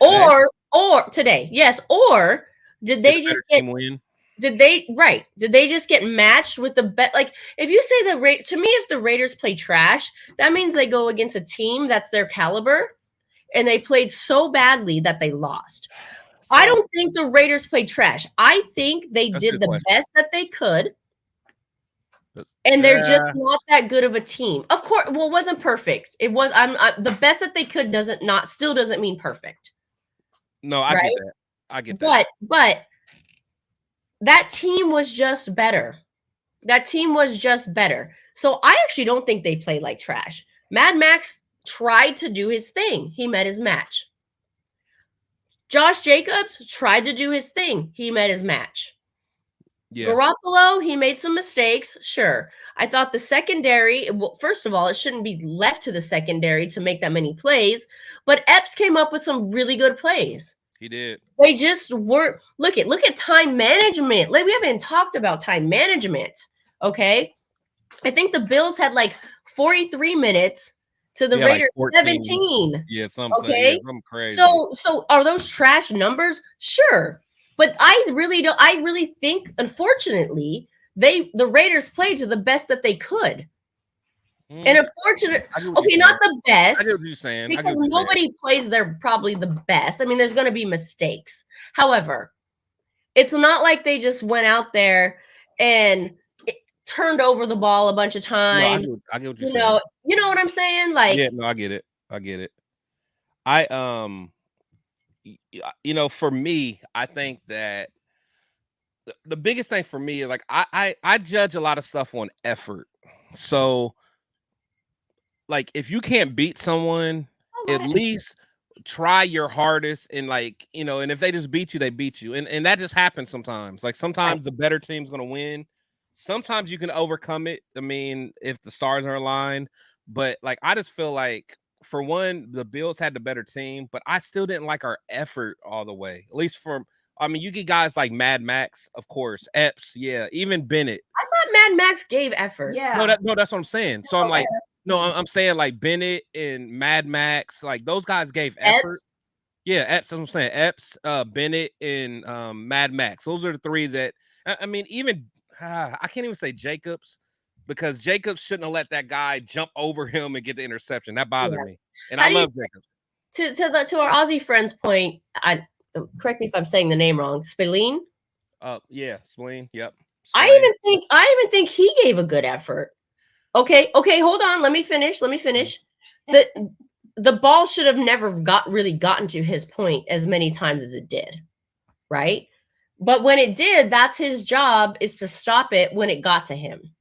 Or today, yes. Or did they just get win? Did they just get matched with the bet? Like, if you say to me, if the Raiders play trash, that means they go against a team that's their caliber and they played so badly that they lost. So, I don't think the Raiders played trash. I think they That's a did good the question. best that they could. And they're just not that good of a team. Of course, well, it wasn't perfect. It was the best that they could still doesn't mean perfect. No, I right? get that. I get that. But that team was just better. That team was just better. So I actually don't think they played like trash. Mad Max tried to do his thing. He met his match. Josh Jacobs tried to do his thing. He met his match. Yeah. Garoppolo, he made some mistakes. Sure. I thought the secondary, well, first of all, it shouldn't be left to the secondary to make that many plays, but Epps came up with some really good plays. He did. They just weren't. Look at time management. Like, we haven't talked about time management. Okay. I think the Bills had like 43 minutes to the Raiders like 17. Yeah, something. Okay. Yeah, something crazy. So are those trash numbers? Sure. But I really think, unfortunately, the Raiders played to the best that they could. And unfortunately, okay, not the best. I get what you're saying. Because nobody plays their probably the best. I mean, there's going to be mistakes. However, it's not like they just went out there and turned over the ball a bunch of times. No, I get what you're saying. You know what I'm saying? Like, yeah, no, I get it. For me, I think that the biggest thing for me is like I judge a lot of stuff on effort. So, like, if you can't beat someone, at least try your hardest, and and if they just beat you, they beat you, and that just happens sometimes. Like, sometimes the better team's gonna win. Sometimes you can overcome it. I mean, if the stars are aligned, but like, I just feel like, for one, the Bills had the better team, but I still didn't like our effort all the way. At least you get guys like Mad Max, of course, Epps, yeah, even Bennett. I thought Mad Max gave effort. Yeah. No, that's what I'm saying. So I'm like, no, I'm saying like Bennett and Mad Max, like those guys gave effort. Epps? Yeah, Epps. That's what I'm saying. Epps, Bennett, and Mad Max. Those are the three that I mean. Even I can't even say Jacobs, because Jacobs shouldn't have let that guy jump over him and get the interception. That bothered me. And I love Jacobs. To our Aussie friend's point, correct me if I'm saying the name wrong. Spillane? Yeah, Spillane. Yep. I even think he gave a good effort. Okay, hold on. Let me finish. The ball should have never gotten to his point as many times as it did, right? But when it did, that's his job, is to stop it when it got to him.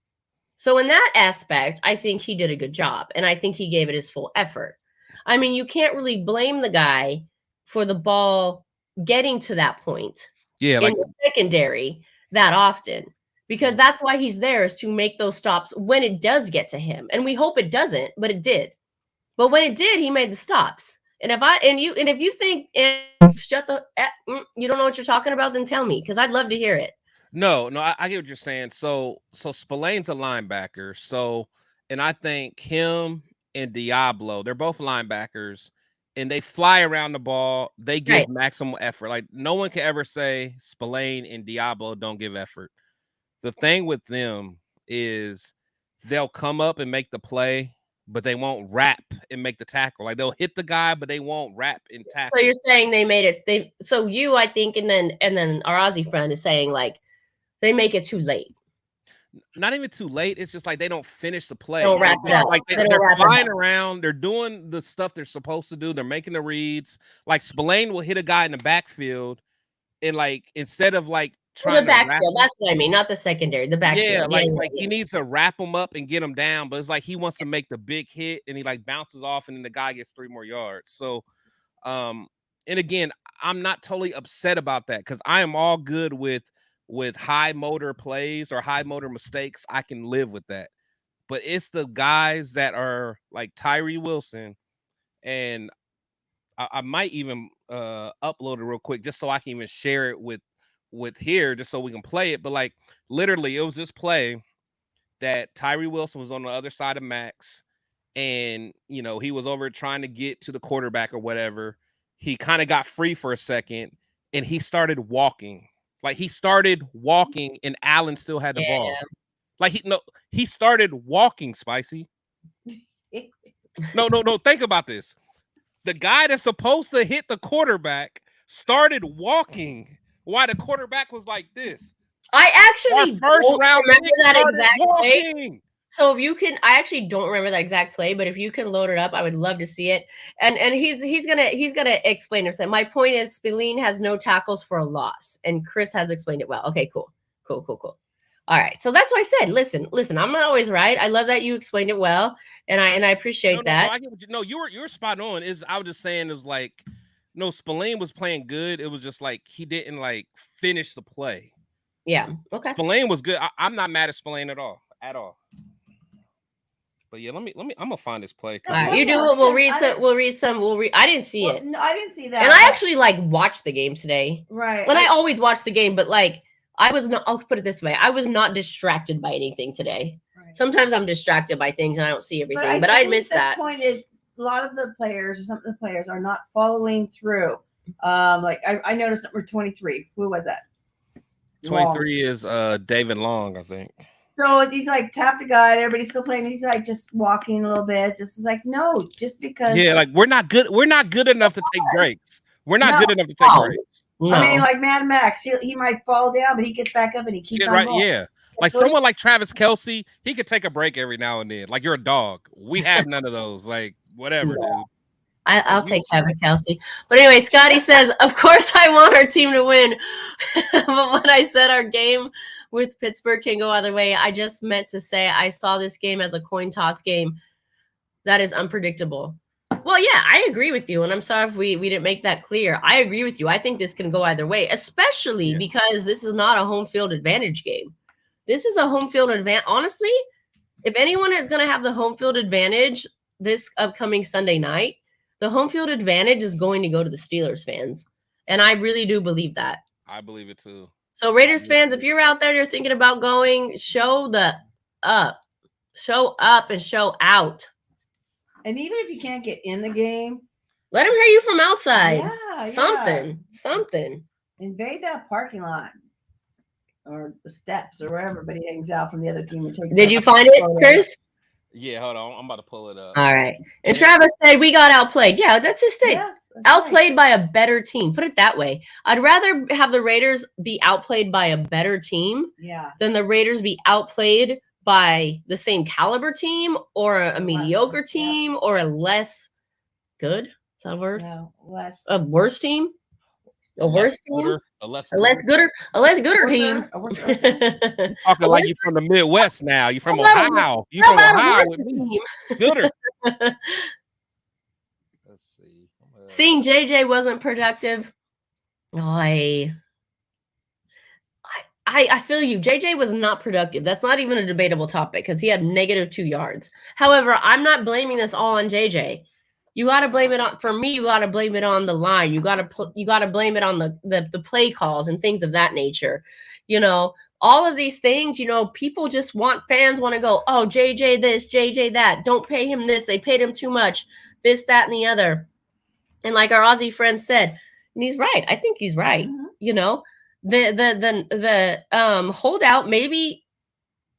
So in that aspect, I think he did a good job, and I think he gave it his full effort. I mean, you can't really blame the guy for the ball getting to that point in the secondary that often, because that's why he's there, is to make those stops when it does get to him. And we hope it doesn't, but it did. But when it did, he made the stops. And if you think you don't know what you're talking about, then tell me, because I'd love to hear it. No, I get what you're saying. So Spillane's a linebacker. So, and I think him and Diablo, they're both linebackers, and they fly around the ball. They give maximum effort. Like, no one can ever say Spillane and Diablo don't give effort. The thing with them is they'll come up and make the play, but they won't wrap and make the tackle. Like, they'll hit the guy, but they won't wrap and tackle. So you're saying they made it. So you, I think, and then our Aussie friend is saying, like, they make it too late. Not even too late. It's just like they don't finish the play. They don't wrap it up. Like, they're flying around. They're doing the stuff they're supposed to do. They're making the reads. Like, Spillane will hit a guy in the backfield, and like, instead of like trying the backfield, that's what I mean, not the secondary. The backfield. Yeah, like he needs to wrap him up and get him down, but it's like he wants to make the big hit, and he like bounces off, and then the guy gets 3 more yards. So, and again, I'm not totally upset about that, because I am all good with high motor plays or high motor mistakes. I can live with that. But it's the guys that are like Tyree Wilson, and I might even upload it real quick just so I can even share it with here, just so we can play it. But like, literally, it was this play that Tyree Wilson was on the other side of Max, and he was over trying to get to the quarterback or whatever. He kind of got free for a second, and he started walking. Like he started walking and Allen still had the ball. Yeah. Like he started walking, Spicy. No. Think about this. The guy that's supposed to hit the quarterback started walking while the quarterback was like this. I actually first round remember that exact walking. play. So if you can, I actually don't remember that exact play, but if you can load it up, I would love to see it. And he's gonna explain himself. My point is, Spillane has no tackles for a loss, and Chris has explained it well. Okay, cool. All right, so that's what I said. Listen. I'm not always right. I love that you explained it well, and I appreciate that. No, I get what you were spot on. I was just saying it was like, no, Spillane was playing good. It was just like he didn't like finish the play. Yeah. Okay. Spillane was good. I'm not mad at Spillane at all. But yeah, let me. I'm gonna find this play. All right, you do it. We'll read some. I didn't see it. No, I didn't see that. And I actually like watched the game today. Right. When I always watch the game, but like I was not. I'll put it this way: I was not distracted by anything today. Right. Sometimes I'm distracted by things and I don't see everything. But I missed that. The point is, a lot of the players or some of the players are not following through. Like I noticed number 23. Who was that? 23 is David Long, I think. So he's like tap the guy, everybody's still playing. He's like just walking a little bit. Just like no, just because. Yeah, like we're not good enough to take breaks. We're not good enough to take breaks. No. I mean, like Mad Max, he might fall down, but he gets back up and he keeps on going. Yeah, like someone like Travis Kelce, he could take a break every now and then. Like you're a dog. We have none of those. Like whatever, dude. I'll take Travis Kelce. But anyway, Scotty says, of course I want our team to win. But when I said our game with Pittsburgh can go either way, I just meant to say I saw this game as a coin toss game that is unpredictable. Well, yeah, I agree with you. And I'm sorry if we didn't make that clear. I agree with you. I think this can go either way, especially because this is not a home field advantage game. This is a home field advantage. Honestly, if anyone is going to have the home field advantage this upcoming Sunday night, the home field advantage is going to go to the Steelers fans. And I really do believe that. I believe it too. So Raiders fans, if you're out there, you're thinking about going, show up and show out. And even if you can't get in the game, let them hear you from outside. Yeah. Something. Invade that parking lot or the steps or where everybody hangs out from the other team. Did you find it, Chris? Yeah, hold on. I'm about to pull it up. All right. And Travis said we got outplayed. Yeah, that's his thing. Yeah, outplayed by a better team. Put it that way. I'd rather have the Raiders be outplayed by a better team than the Raiders be outplayed by the same caliber team or a mediocre team or a less good. Is that a word? No, less. A worse team? A worse team? A less gooder team. Talking like you from the Midwest now. You from Ohio. You from Ohio with me. Gooder. Let's see. Seeing JJ wasn't productive. I feel you. JJ was not productive. That's not even a debatable topic because he had -2 yards. However, I'm not blaming this all on JJ. You got to blame it on, for me, you got to blame it on the line. You got to blame it on the play calls and things of that nature. You know, all of these things, you know, fans want to go, oh, JJ this, JJ that. Don't pay him this. They paid him too much. This, that, and the other. And like our Aussie friend said, and he's right. I think he's right. Mm-hmm. You know, the holdout maybe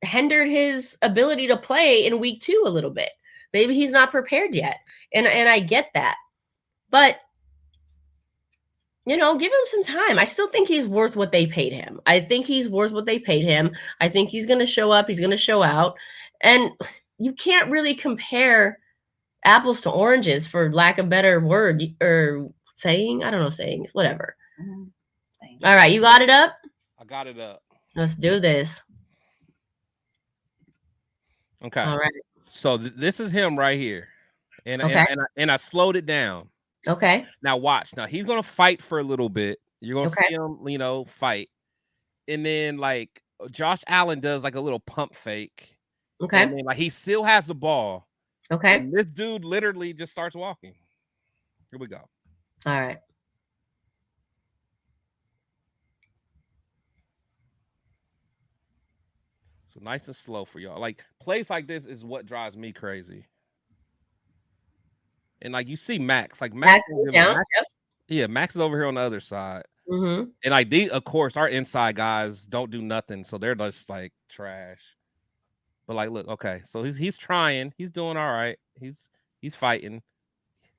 hindered his ability to play in week 2 a little bit. Maybe he's not prepared yet. And I get that. But, you know, give him some time. I still think he's worth what they paid him. I think he's worth what they paid him. I think he's going to show up. He's going to show out. And you can't really compare apples to oranges, for lack of a better word or saying. I don't know, sayings, whatever. Mm-hmm. All right. You got it up? I got it up. Let's do this. Okay. All right. So this is him right here. And I slowed it down. Okay. Now watch. Now he's gonna fight for a little bit. You're gonna see him, you know, fight. And then like Josh Allen does like a little pump fake. Okay. And then like he still has the ball. Okay. And this dude literally just starts walking. Here we go. All right. So nice and slow for y'all. Like plays like this is what drives me crazy. And like you see Max, like Max is down. Yeah, Max is over here on the other side. Mm-hmm. And like of course, our inside guys don't do nothing, so they're just like trash. But like, look, okay, so he's trying, he's doing all right, he's fighting.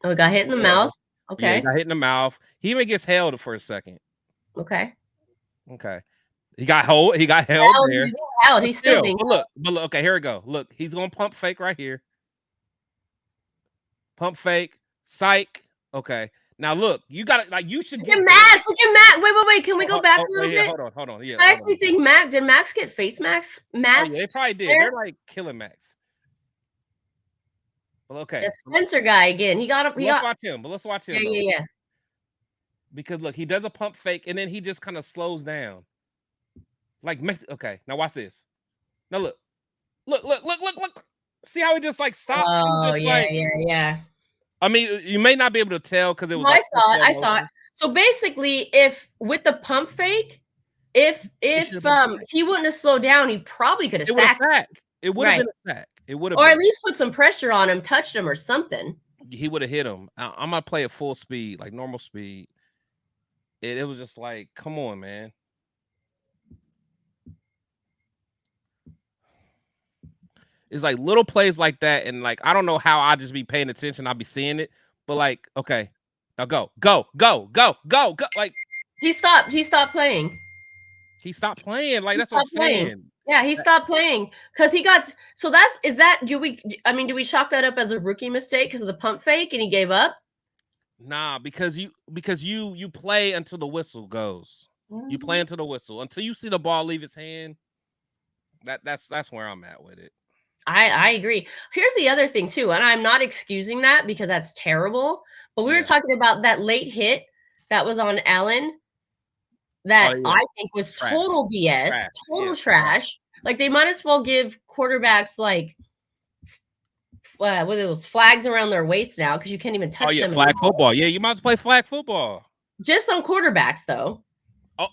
Oh, got hit in the mouth. Yeah, he Okay. got hit in the mouth. He even gets held for a second. Okay. Okay, he got held there. Held. He's still being. But look, okay, here we go. Look, he's gonna pump fake right here. Pump fake, psych. Okay, now look, you got it. Like you should get Max. Look at Max. Wait. Can we go back a little bit? Hold on. Yeah, I actually think did Max get face mask? Oh, yeah, they probably did. They're like killing Max. Well, okay. That Spencer guy again. He got up. Let's watch him. But let's watch him. Yeah. Because look, he does a pump fake and then he just kind of slows down. Like, okay, now watch this. Now look. See how he just like stopped? Oh, just, yeah. I mean, you may not be able to tell because it was. I saw it. So basically, if with the pump fake, if he wouldn't have slowed down, he probably could have sacked. It would have been a sack. It would have, or at least put some pressure on him, touched him or something. He would have hit him. I'm gonna play at full speed, like normal speed. It was just like, come on, man. It's like little plays like that, and like I don't know how I just be paying attention. I'll be seeing it, but like, okay, now go. Like he stopped playing. He stopped playing. Like that's what I'm saying. Yeah, he stopped playing because he got. So do we chalk that up as a rookie mistake because of the pump fake and he gave up? Nah, because you play until the whistle goes. You play until the whistle until you see the ball leave his hand. That's where I'm at with it. I agree. Here's the other thing too, and I'm not excusing that because that's terrible. But we were talking about that late hit that was on Allen that I think was total BS, total trash. Like they might as well give quarterbacks like what are those flags around their waists now because you can't even touch them. Flag football. Yeah, you might as well play flag football. Just on quarterbacks though.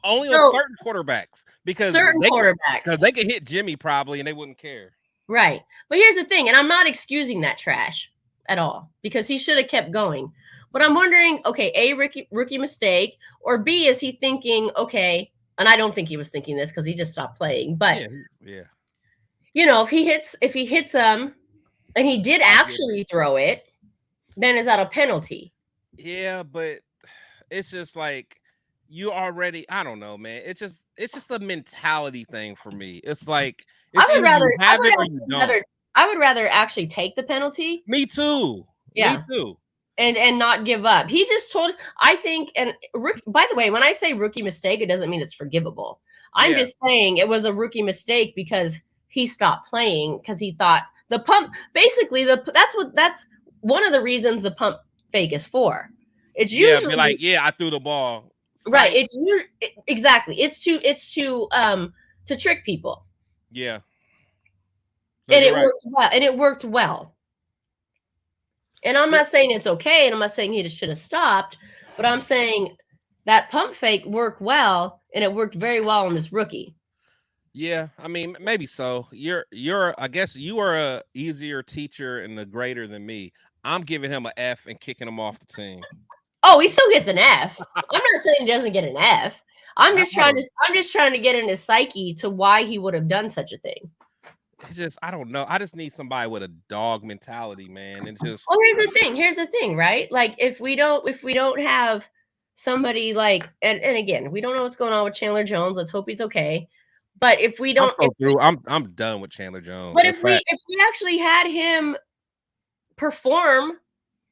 Only on certain quarterbacks because they could hit Jimmy probably and they wouldn't care. Right. But here's the thing, and I'm not excusing that trash at all because he should have kept going. But I'm wondering, okay, A, rookie mistake, or B, is he thinking, okay, and I don't think he was thinking this because he just stopped playing. But yeah. You know, if he hits him and he did actually throw it, then is that a penalty? Yeah, but it's just like you already, I don't know, man. It's just a mentality thing for me. It's like I would rather actually take the penalty. Me too. Yeah. Me too. And not give up. He just told, I think, and by the way, when I say rookie mistake, it doesn't mean it's forgivable. I'm just saying it was a rookie mistake because he stopped playing because he thought the pump, basically that's one of the reasons the pump fake is for. It's usually like, I threw the ball. Right. It's exactly. It's to trick people. Yeah. So and it worked well. And I'm not saying it's okay, and I'm not saying he just should have stopped, but I'm saying that pump fake worked well, and it worked very well on this rookie. Yeah, I mean, maybe so. I guess you are a easier teacher and a grader than me. I'm giving him an F and kicking him off the team. Oh, he still gets an F. I'm not saying he doesn't get an F. I'm just trying to get in his psyche to why he would have done such a thing. It's just, I don't know. I just need somebody with a dog mentality, man. And just here's the thing, right? Like if we don't have somebody like and again, we don't know what's going on with Chandler Jones. Let's hope he's okay. But if we don't I'm done with Chandler Jones. But if we actually had him perform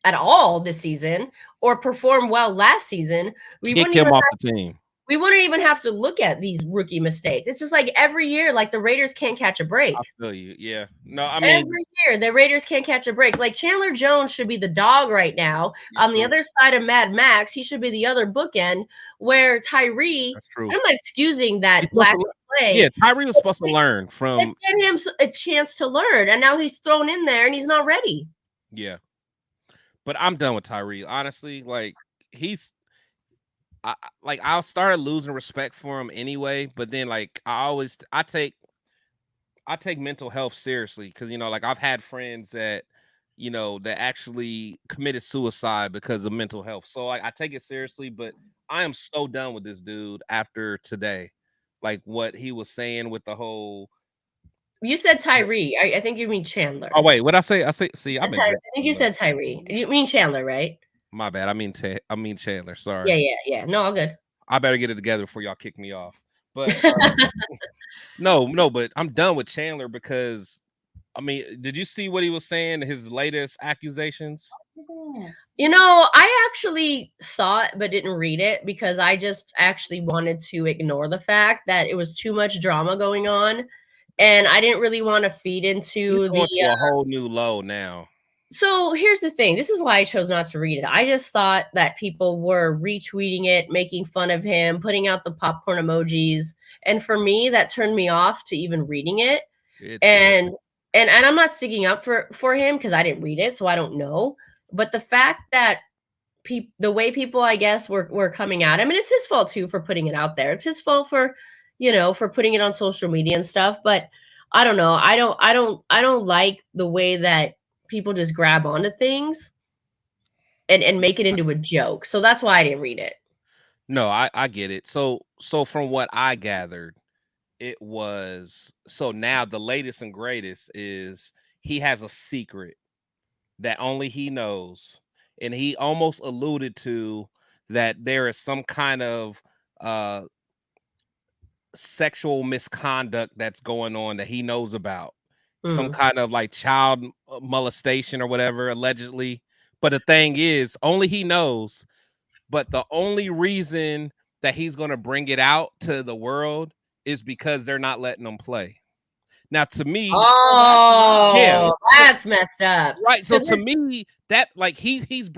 at all this season or perform well last season, we wouldn't even off the team. We wouldn't even have to look at these rookie mistakes. It's just like every year, like the Raiders can't catch a break. I feel you. Yeah. No, I mean every year the Raiders can't catch a break. Like Chandler Jones should be the dog right now. On the other side of Mad Max, he should be the other bookend where Tyree. I'm not excusing that lack of play. Yeah, Tyree was supposed to learn from. Let's get him a chance to learn, and now he's thrown in there and he's not ready. Yeah, but I'm done with Tyree. Honestly, like I started losing respect for him anyway, but then like I take mental health seriously because like I've had friends that you know, that actually committed suicide because of mental health. So I take it seriously, but I am so done with this dude after today. Like what he was saying with the whole. You said Tyree. I think you mean Chandler. Oh wait, what I say? See, I think you said Tyree. You mean Chandler, right? My bad. I mean Chandler. Sorry. Yeah. No, all good. I better get it together before y'all kick me off. But no, but I'm done with Chandler because I mean, did you see what he was saying? His latest accusations? You know, I actually saw it but didn't read it because I just actually wanted to ignore the fact that it was too much drama going on, and I didn't really want to feed into to a whole new low now. So here's the thing. This is why I chose not to read it. I just thought that people were retweeting it, making fun of him, putting out the popcorn emojis, and for me, that turned me off to even reading it. And I'm not sticking up for him because I didn't read it, so I don't know. But the fact that the way people, I guess, were coming at him, and it's his fault too for putting it out there. It's his fault for, for putting it on social media and stuff. But I don't know. I don't like the way that people just grab onto things and make it into a joke. So that's why I didn't read it. No, I get it. So from what I gathered, it was so now the latest and greatest is he has a secret that only he knows. And he almost alluded to that there is some kind of sexual misconduct that's going on that he knows about. Some kind of like child molestation or whatever, allegedly. But the thing is, only he knows. But the only reason that he's going to bring it out to the world is because they're not letting him play. Now, to me, that's messed up, right? So to me, that like he's he's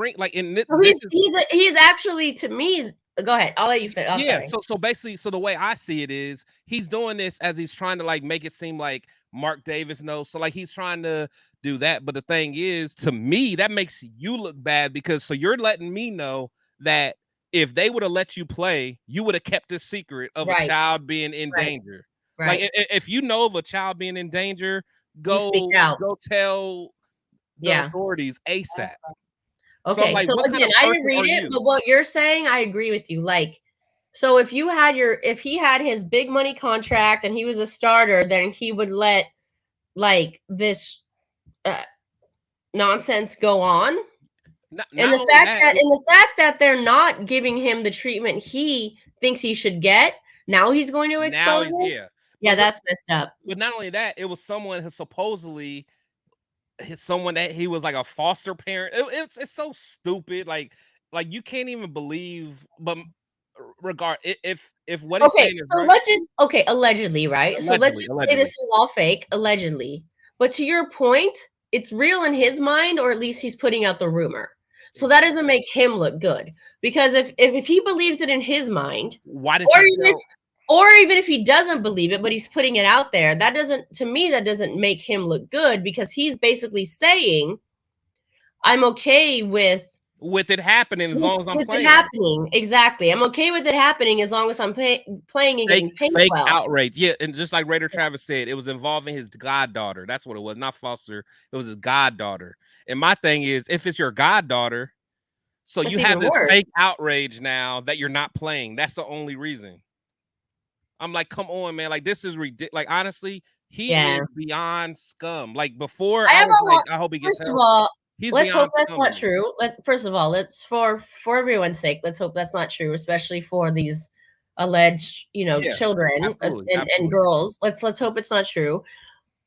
actually, to me. Go ahead. I'll let you finish. Yeah. So basically, the way I see it is he's doing this as he's trying to like make it seem like Mark Davis knows. So like he's trying to do that. But the thing is, to me, that makes you look bad because so you're letting me know that if they would have let you play, you would have kept this secret of a child being in danger. Right. Like if you know of a child being in danger, go tell the authorities ASAP. Okay, so again, I didn't read it, but what you're saying, I agree with you. Like, so if he had his big money contract and he was a starter, then he would let like this nonsense go on. And the fact that they're not giving him the treatment he thinks he should get, now he's going to expose it. Yeah, that's messed up. But not only that, it was someone who supposedly someone that he was like a foster parent. It's so stupid. Like you can't even believe. But if what he's saying is right. Allegedly, right? Allegedly, so let's just say this is all fake, allegedly. But to your point, it's real in his mind, or at least he's putting out the rumor. So that doesn't make him look good, because if he believes it in his mind, why did or even if he doesn't believe it, but he's putting it out there, that doesn't make him look good, because he's basically saying, I'm okay with it happening as long as I'm playing. It happening. Exactly. I'm okay with it happening as long as I'm playing and getting paid fake outrage. Yeah, and just like Raider Travis said, it was involving his goddaughter. That's what it was, not foster. It was his goddaughter. And my thing is, if it's your goddaughter, so you have this fake outrage now that you're not playing. That's the only reason. I'm like, come on, man. Like, this is ridiculous. Like, honestly, he is beyond scum. Like, before, I hope he gets help. Let's hope that's not true. First of all, let's for everyone's sake, let's hope that's not true, especially for these alleged, children and girls. Let's hope it's not true.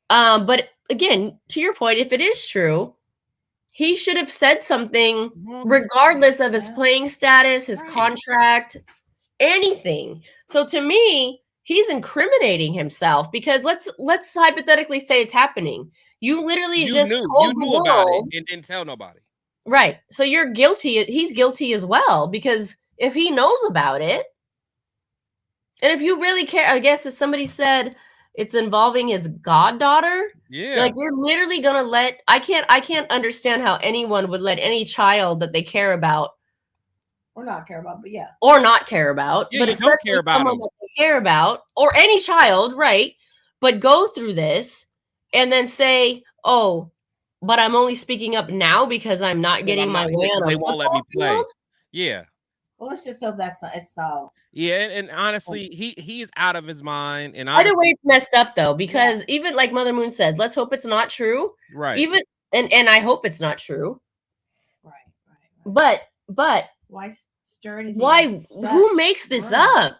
But again, to your point, if it is true, he should have said something regardless of his playing status, his contract, anything. So to me, he's incriminating himself, because let's hypothetically say it's happening. You literally told the world about it and didn't tell nobody. Right. So you're guilty. He's guilty as well, because if he knows about it, and if you really care, I guess if somebody said it's involving his goddaughter, like, you're literally gonna let. I can't understand how anyone would let any child that they care about, or not care about, but especially someone that they care about, or any child, right? But go through this and then say, oh, but I'm only speaking up now because I'm not getting my way on they a won't let me football play. field. Yeah. Well, let's just hope it's not. Yeah, and honestly, he's out of his mind. And Either way, it's messed up though, because even like Mother Moon says, let's hope it's not true. Right. Even and I hope it's not true. Right. But why stir anything? Why? Like Who makes this up?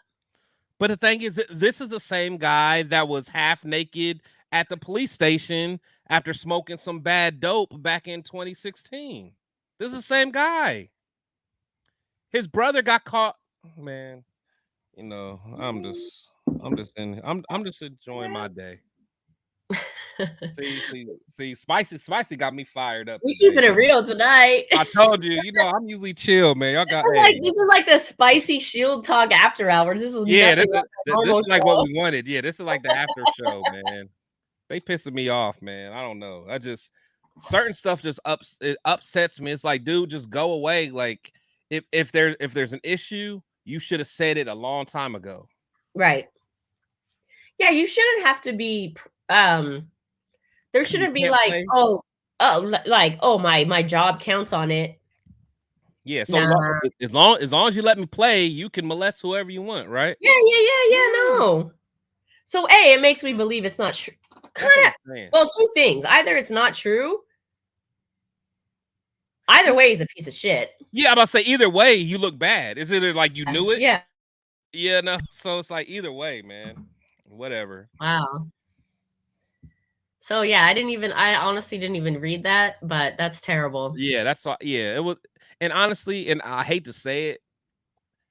But the thing is, this is the same guy that was half naked at the police station after smoking some bad dope back in 2016. This is the same guy. His brother got caught. Man, you know, I'm just enjoying my day. see, spicy got me fired up. We today, keeping it real tonight. I told you, I'm usually chill, man. Y'all got this is like the spicy shield talk after hours. This is this is like what we wanted. Yeah, this is like the after show, man. They pissing me off, man. I don't know. I just certain stuff just upsets me. It's like, dude, just go away. Like if there's an issue, you should have said it a long time ago. Right. Yeah, you shouldn't have to be there shouldn't be like play. my job counts on it. Yeah, so as long as you let me play, you can molest whoever you want, right? Yeah, no. So it makes me believe it's not true. Well, two things. Either it's not true. Either way is a piece of shit. Yeah, I'm about to say either way, you look bad. It's either like you knew it. Yeah. Yeah, no. So it's like either way, man. Whatever. Wow. So yeah, I honestly didn't even read that, but that's terrible. Yeah, that's all. Yeah, it was. And honestly, and I hate to say it,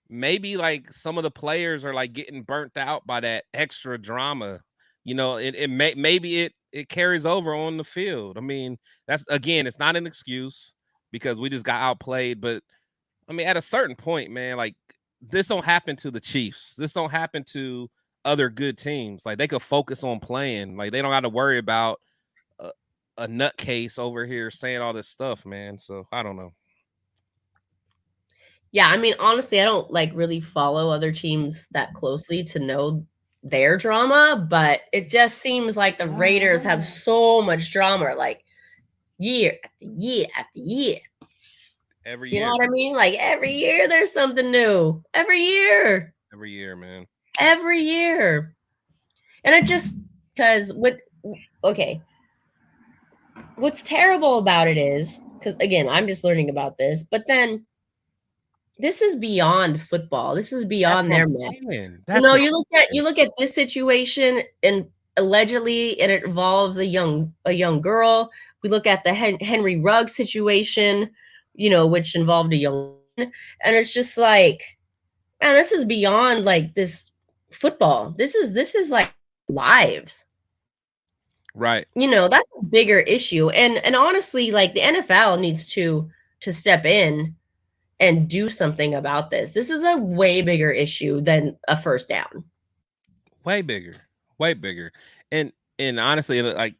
maybe like some of the players are like getting burnt out by that extra drama. You know, maybe it carries over on the field. I mean, that's again, it's not an excuse because we just got outplayed. But I mean, at a certain point, man, like this don't happen to the Chiefs. This don't happen to other good teams. Like they could focus on playing. Like they don't got to worry about a nutcase over here saying all this stuff, man. So I don't know. Yeah, I mean, honestly, I don't like really follow other teams that closely to know their drama, but it just seems like the Raiders have so much drama, like year after year after year. Every year. You know what I mean? Like every year there's something new. Every year. Every year, man. Every year. And it just because what's terrible about it is, because again, I'm just learning about this, but then this is beyond football. This is beyond their mess. You look at this situation, and allegedly, and it involves a young girl. We look at the Henry Ruggs situation, which involved a young man, and it's just like, man, this is beyond like this football. This is like lives. Right. That's a bigger issue. And honestly, like the NFL needs to step in and do something about this. This is a way bigger issue than a first down. Way bigger. And honestly, like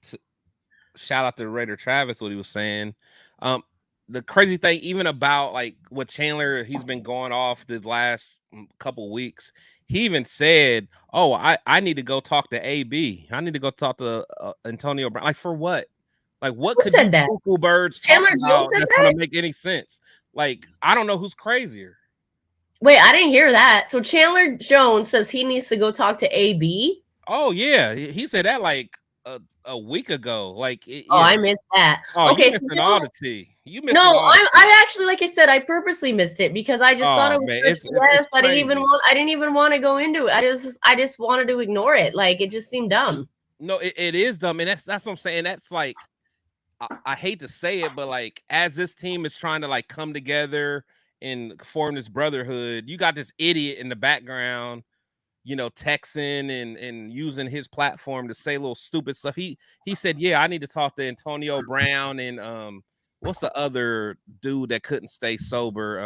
shout out to Raider Travis, what he was saying. The crazy thing, even about like what Chandler, he's been going off the last couple weeks. He even said, "Oh, I need to go talk to AB. I need to go talk to Antonio Brown." Like for what? Like what Who could said that? Cuckoo Birds Chandler talk about that's gonna make any sense? Like I don't know who's crazier. Wait, I didn't hear that. So Chandler Jones says he needs to go talk to AB. Oh yeah, he said that like a week ago. Like I missed that. Oh, okay, you missed all the tea. You missed. No, I actually, like I said, I purposely missed it because I just thought it was such mess. I didn't even want to go into it. I just wanted to ignore it. Like it just seemed dumb. No, it is dumb, and that's what I'm saying. That's like I hate to say it, but like as this team is trying to like come together and form this brotherhood, you got this idiot in the background, texting and using his platform to say little stupid stuff. He said, "Yeah, I need to talk to Antonio Brown and what's the other dude that couldn't stay sober?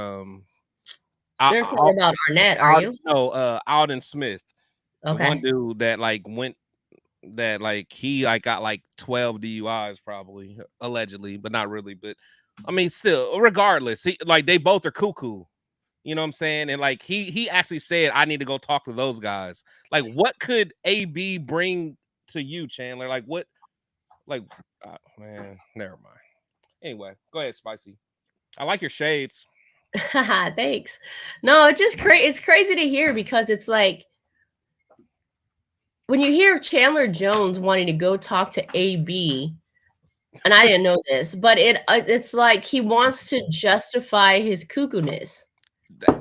You're talking about Arnett, are you? No, Alden Smith. Okay. The one dude that like went." That like he like got like 12 DUIs probably allegedly, but not really. But I mean, still, regardless, like they both are cuckoo. You know what I'm saying? And like he actually said, I need to go talk to those guys. Like, what could AB bring to you, Chandler? Like, what Like, man, never mind. Anyway, go ahead, Spicy. I like your shades. Thanks. No, it's just it's crazy to hear because it's like when you hear Chandler Jones wanting to go talk to AB, and I didn't know this, but it's like he wants to justify his cuckoo-ness.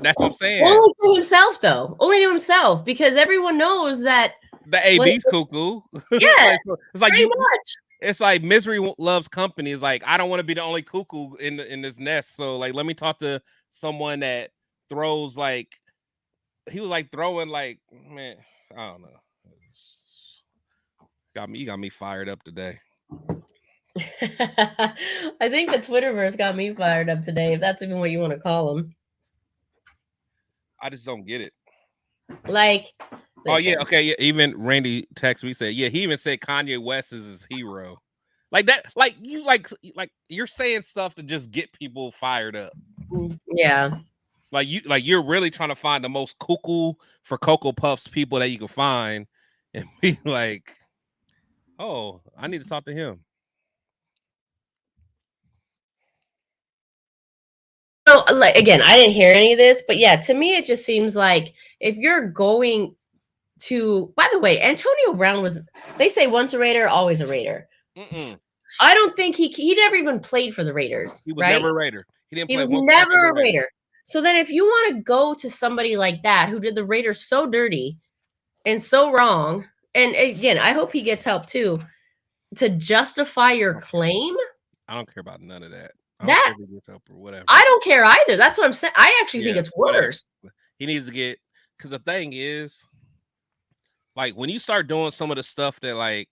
That's what I'm saying. Only to himself, though. Only to himself, because everyone knows that the AB's cuckoo. Yeah, it's like pretty much. It's like misery loves company. It's like I don't want to be the only cuckoo in this nest. So like, let me talk to someone that throws like he was like throwing like man. I don't know. You got me fired up today. I think the Twitterverse got me fired up today, if that's even what you want to call them. I just don't get it. Like, listen. Oh yeah, okay, yeah. Even Randy texted me, said, yeah, he even said Kanye West is his hero. Like that, like you like you're saying stuff to just get people fired up. Yeah. Like you're really trying to find the most cuckoo for Cocoa Puffs people that you can find and be like, oh, I need to talk to him. So, like, again, I didn't hear any of this, but yeah, to me, it just seems like if you're going to, by the way, Antonio Brown was, they say once a Raider, always a Raider. I don't think he never even played for the Raiders. He was right? never a Raider. He was never a Raider. So then if you want to go to somebody like that who did the Raiders so dirty and so wrong, and again, I hope he gets help too, to justify your claim. I don't care about none of that. I don't care if he gets help or whatever. I don't care either. That's what I'm saying. I actually think it's worse. Whatever. He needs to get, because the thing is, like when you start doing some of the stuff that like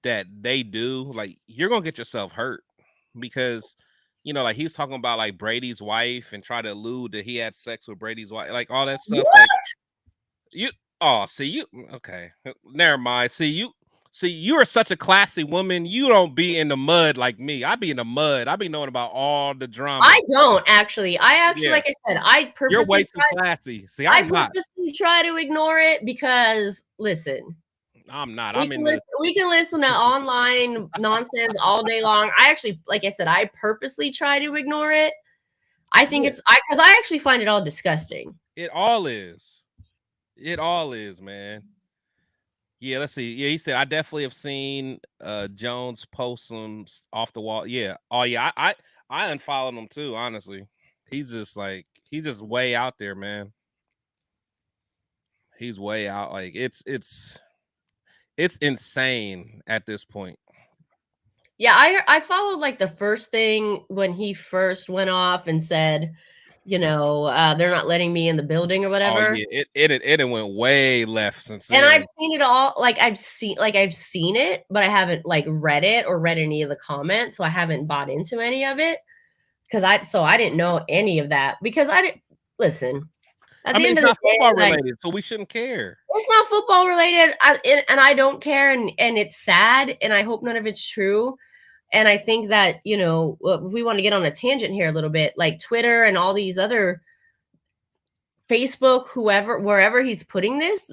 that they do, like you're gonna get yourself hurt because you know, like he's talking about like Brady's wife and try to allude that he had sex with Brady's wife, like all that stuff. Like okay, never mind. See, you are such a classy woman. You don't be in the mud like me. I be in the mud. I be knowing about all the drama. I don't actually. Like I said, I purposely. You're way too classy. See, I purposely try to ignore it because listen. I'm not. We can listen to online nonsense all day long. I actually, like I said, I purposely try to ignore it. I think because I actually find it all disgusting. It all is. It all is, man. Yeah, let's see. Yeah, he said I definitely have seen Jones post some off the wall. Yeah. Oh yeah, I unfollowed him too, honestly. He's just way out there, man. He's way out. Like it's insane at this point. Yeah, I followed like the first thing when he first went off and said, you know, they're not letting me in the building or whatever. Oh, yeah, it went way left since and then. I've seen it all. Like I've seen it, but I haven't like read it or read any of the comments, so I haven't bought into any of it because I didn't know any of that because I didn't listen. At the end of the day, it's not football related, so we shouldn't care. It's not football related, and I don't care, and it's sad, and I hope none of it's true. And I think that, you know, we want to get on a tangent here a little bit, like Twitter and all these other Facebook, wherever he's putting this,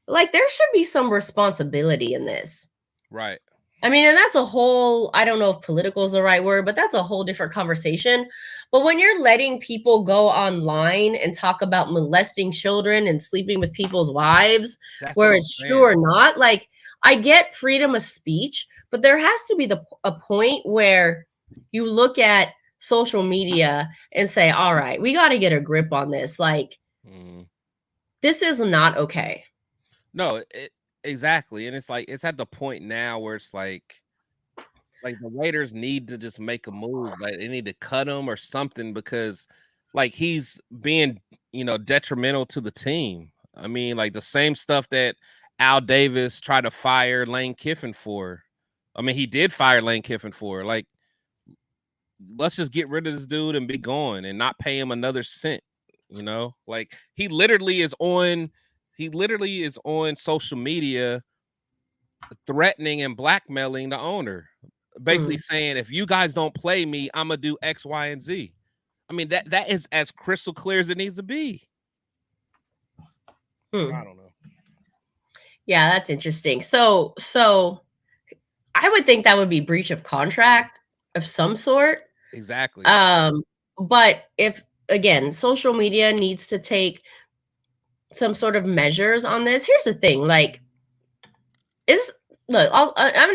like there should be some responsibility in this. Right. I mean, and that's a whole, I don't know if political is the right word, but that's a whole different conversation. But when you're letting people go online and talk about molesting children and sleeping with people's wives, where it's true or not, like I get freedom of speech, but there has to be a point where you look at social media and say, all right, we got to get a grip on this. Like, this is not okay. No, exactly. And it's like, it's at the point now where it's like the Raiders need to just make a move. Like they need to cut him or something because like he's being, you know, detrimental to the team. I mean, like the same stuff that Al Davis tried to fire Lane Kiffin for. I mean, he did fire Lane Kiffin for. Like, let's just get rid of this dude and be gone and not pay him another cent. You know, like he literally is on social media threatening and blackmailing the owner, basically saying, if you guys don't play me, I'm gonna do X, Y, and Z. I mean, that is as crystal clear as it needs to be. I don't know. Yeah, that's interesting. So I would think that would be breach of contract of some sort. Exactly. But if, again, social media needs to take some sort of measures on this. Here's the thing, like, I'm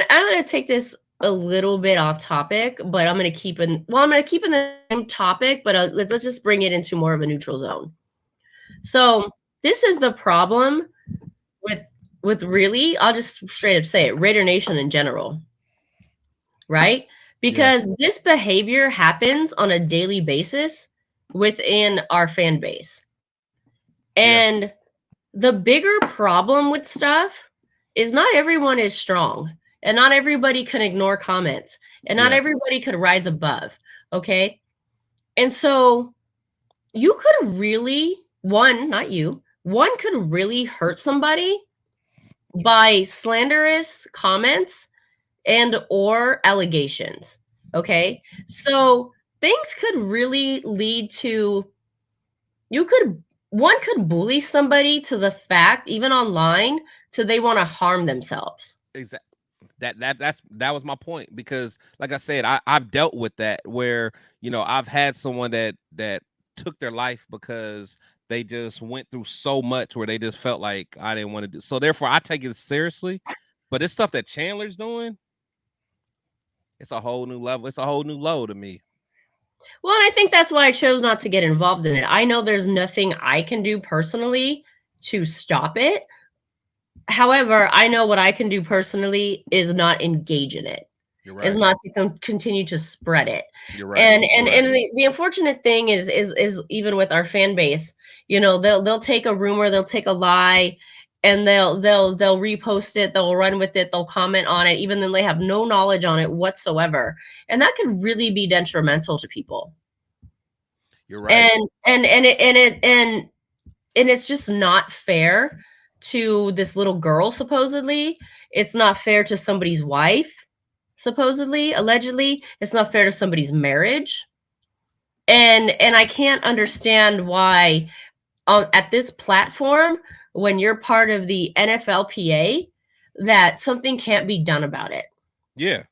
gonna take this a little bit off topic, but I'm gonna keep in the same topic, but let's just bring it into more of a neutral zone. So this is the problem with really, I'll just straight up say it, Raider Nation in general, right? Because this behavior happens on a daily basis within our fan base. And the bigger problem with stuff is not everyone is strong, and not everybody can ignore comments, and not everybody could rise above. Okay. And so you could really, one could really hurt somebody by slanderous comments and or allegations. Okay. So things could really lead to, one could bully somebody to the fact, even online, to they want to harm themselves. Exactly. That was my point, because like I said, I've dealt with that where, you know, I've had someone that took their life because they just went through so much where they just felt like I didn't want to do. So therefore I take it seriously. But it's stuff that Chandler's doing, it's a whole new level. It's a whole new low to me. Well, and I think that's why I chose not to get involved in it. I know there's nothing I can do personally to stop it. However, I know what I can do personally is not engage in it. You're right. Is not to continue to spread it. You're right. And the unfortunate thing is even with our fan base, you know, they'll take a rumor, they'll take a lie, and they'll repost it, they'll run with it, they'll comment on it, even though they have no knowledge on it whatsoever. And that could really be detrimental to people. You're right. And it's just not fair to this little girl, supposedly. It's not fair to somebody's wife, supposedly, allegedly. It's not fair to somebody's marriage. And I can't understand why at this platform, when you're part of the NFLPA, that something can't be done about it. Yeah.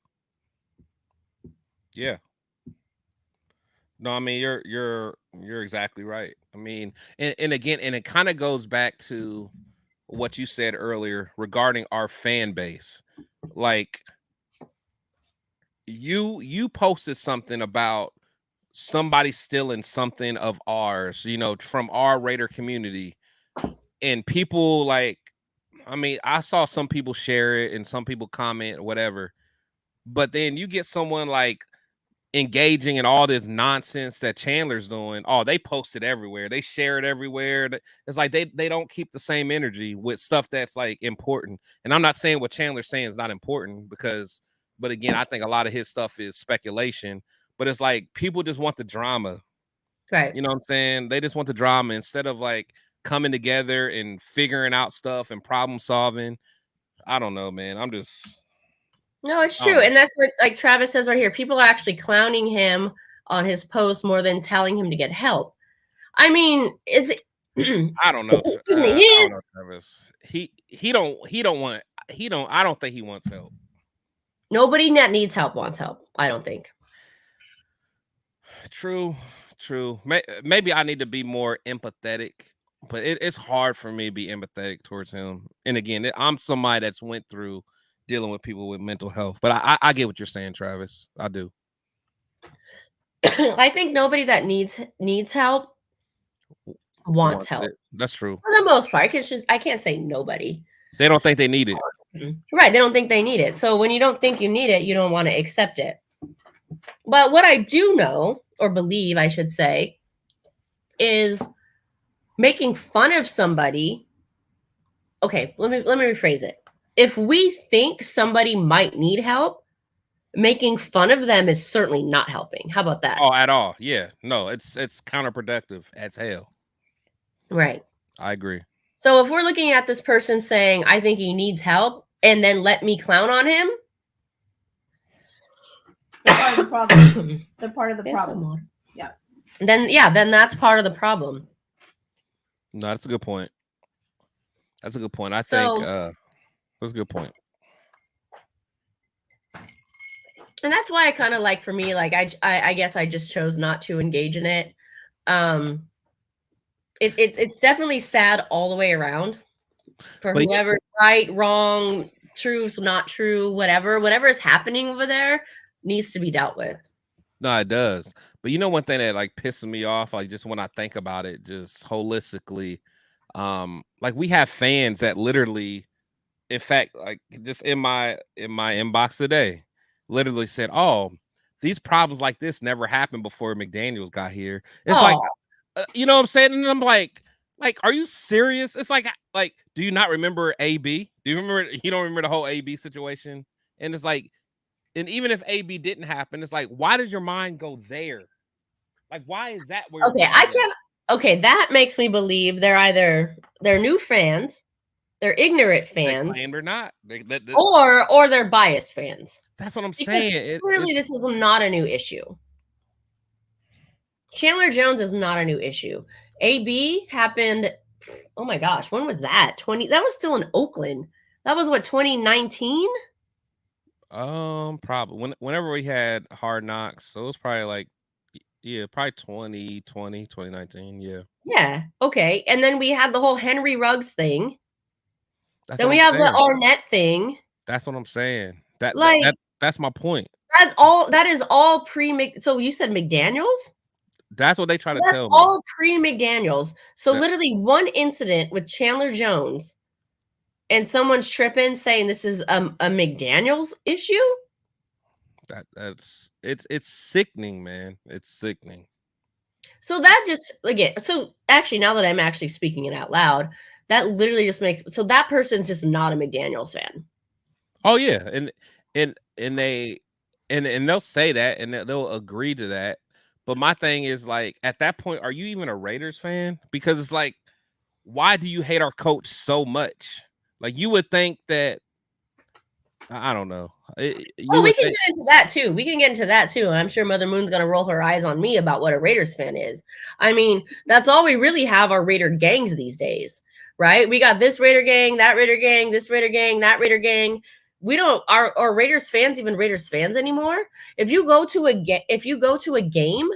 No, I mean, you're exactly right. I mean, and again, and it kind of goes back to what you said earlier regarding our fan base. Like, you posted something about somebody stealing something of ours, you know, from our Raider community, and people, like, I mean, I saw some people share it and some people comment or whatever, but then you get someone like engaging in all this nonsense that Chandler's doing. Oh, they post it everywhere. They share it everywhere. It's like they don't keep the same energy with stuff that's like important. And I'm not saying what Chandler's saying is not important, but again, I think a lot of his stuff is speculation. But it's like people just want the drama. Right. You know what I'm saying? They just want the drama instead of like coming together and figuring out stuff and problem solving. I don't know, man. No, it's true. And that's what, like Travis says right here, people are actually clowning him on his post more than telling him to get help. I mean, is it I don't know. Excuse me. I don't know, Travis. I don't think he wants help. Nobody that needs help wants help, I don't think. True. Maybe I need to be more empathetic, but it's hard for me to be empathetic towards him. And again, I'm somebody that's went through dealing with people with mental health. But I get what you're saying, Travis. I do. I think nobody that needs help wants help. That's true. For the most part, I can't say nobody. They don't think they need it. Right. They don't think they need it. So when you don't think you need it, you don't want to accept it. But what I do know, or believe, I should say, is making fun of somebody. Okay, let me rephrase it. If we think somebody might need help, making fun of them is certainly not helping. How about that? Oh, at all. Yeah. No, it's counterproductive as hell. Right. I agree. So if we're looking at this person saying, I think he needs help, and then let me clown on him. They're part of the problem. They're part of the problem. Yeah. Then that's part of the problem. No, that's a good point. I think that's a good point. And that's why I kind of like, for me, like I guess I just chose not to engage in it. It's definitely sad all the way around for But whoever's right, wrong, truth, not true, whatever is happening over there needs to be dealt with. No, it does. But you know, one thing that like pisses me off, like just when I think about it, just holistically, like we have fans that literally, in fact, like just in my inbox today, literally said, "Oh, these problems like this never happened before McDaniels got here." It's like, you know what I'm saying? And I'm like, are you serious? It's like, do you not remember AB? Do you remember? You don't remember the whole AB situation? And it's like, and even if AB didn't happen, it's like, why does your mind go there? Like, why is that where? Okay, I can't. Okay, that makes me believe they're new fans, they're ignorant fans, they claimed or not, or they're biased fans. That's what I'm saying. Clearly, this is not a new issue. Chandler Jones is not a new issue. AB happened. Oh my gosh, when was that? That was still in Oakland. That was what, 2019? Probably whenever we had Hard Knocks, so it was probably like, yeah, probably 2020, 2019, yeah. Yeah, okay. And then we had the whole Henry Ruggs thing. Then we have saying. the Arnett thing. That's what I'm saying. That's my point. That is all pre. So you said McDaniels? That's what they try to tell me. That's all pre-McDaniels. So literally one incident with Chandler Jones and someone's tripping saying this is a McDaniels issue? It's sickening, man. It's sickening. So that just, again, so actually now that I'm actually speaking it out loud, that literally just makes, so that person's just not a McDaniels fan. Oh yeah, and they'll say that and they'll agree to that. But my thing is, like, at that point, are you even a Raiders fan? Because it's like, why do you hate our coach so much? Like, you would think that, I don't know. We can get into that too. We can get into that too. And I'm sure Mother Moon's going to roll her eyes on me about what a Raiders fan is. I mean, that's all we really have are Raider gangs these days, right? We got this Raider gang, that Raider gang, this Raider gang, that Raider gang. We don't are Raiders fans even Raiders fans anymore. If you go to a game,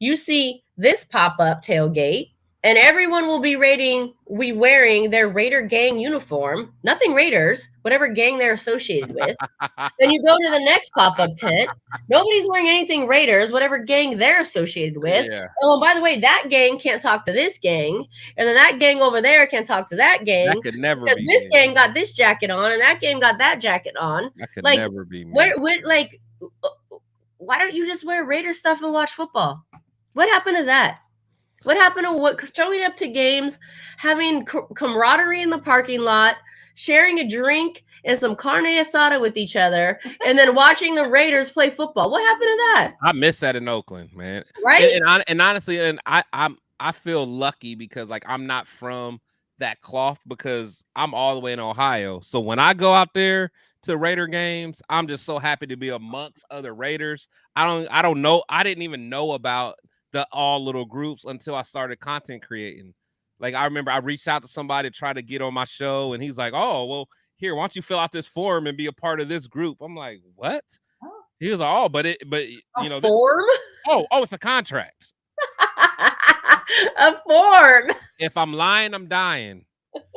you see this pop-up tailgate, and everyone will be wearing their Raider gang uniform. Nothing Raiders, whatever gang they're associated with. Then you go to the next pop-up tent. Nobody's wearing anything Raiders, whatever gang they're associated with. Yeah. Oh, by the way, that gang can't talk to this gang, and then that gang over there can't talk to that gang. That could never be. This gang got this jacket on, and that gang got that jacket on. That could never be me. Why don't you just wear Raider stuff and watch football? What happened to that? What happened to showing up to games, having camaraderie in the parking lot, sharing a drink and some carne asada with each other, and then watching the Raiders play football? What happened to that? I miss that in Oakland, man. Right? And honestly, I feel lucky because, like, I'm not from that cloth because I'm all the way in Ohio. So when I go out there to Raider games, I'm just so happy to be amongst other Raiders. I don't know. I didn't even know about the all little groups until I started content creating. Like, I remember I reached out to somebody to try to get on my show, and he's like, "Oh, well, here, why don't you fill out this form and be a part of this group?" I'm like, "What?" He was like, "Oh, but you know, form? It's a contract." A form. If I'm lying, I'm dying.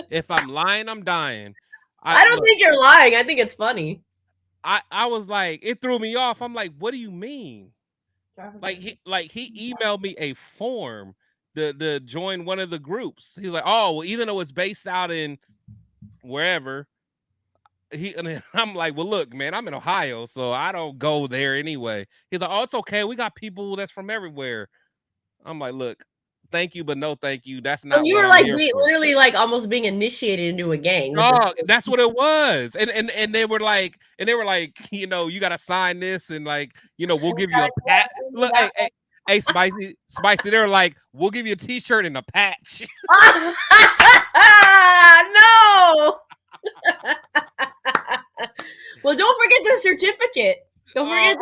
If I'm lying, I'm dying. I don't think you're lying. I think it's funny. I was like, it threw me off. I'm like, what do you mean? He emailed me a form to join one of the groups. He's like, "Oh, well, even though it's based out in wherever." And I'm like, "Well, look, man, I'm in Ohio, so I don't go there anyway." He's like, "Oh, it's okay. We got people that's from everywhere." I'm like, "Look, thank you, but no thank you. That's not." So you were like literally like almost being initiated into a gang. Oh, that's what it was. And they were like, you know, you gotta sign this, and like, you know, we'll give you a pat. Look, hey, spicy. They were like, we'll give you a t-shirt and a patch. No. Well, don't forget the certificate. Don't forget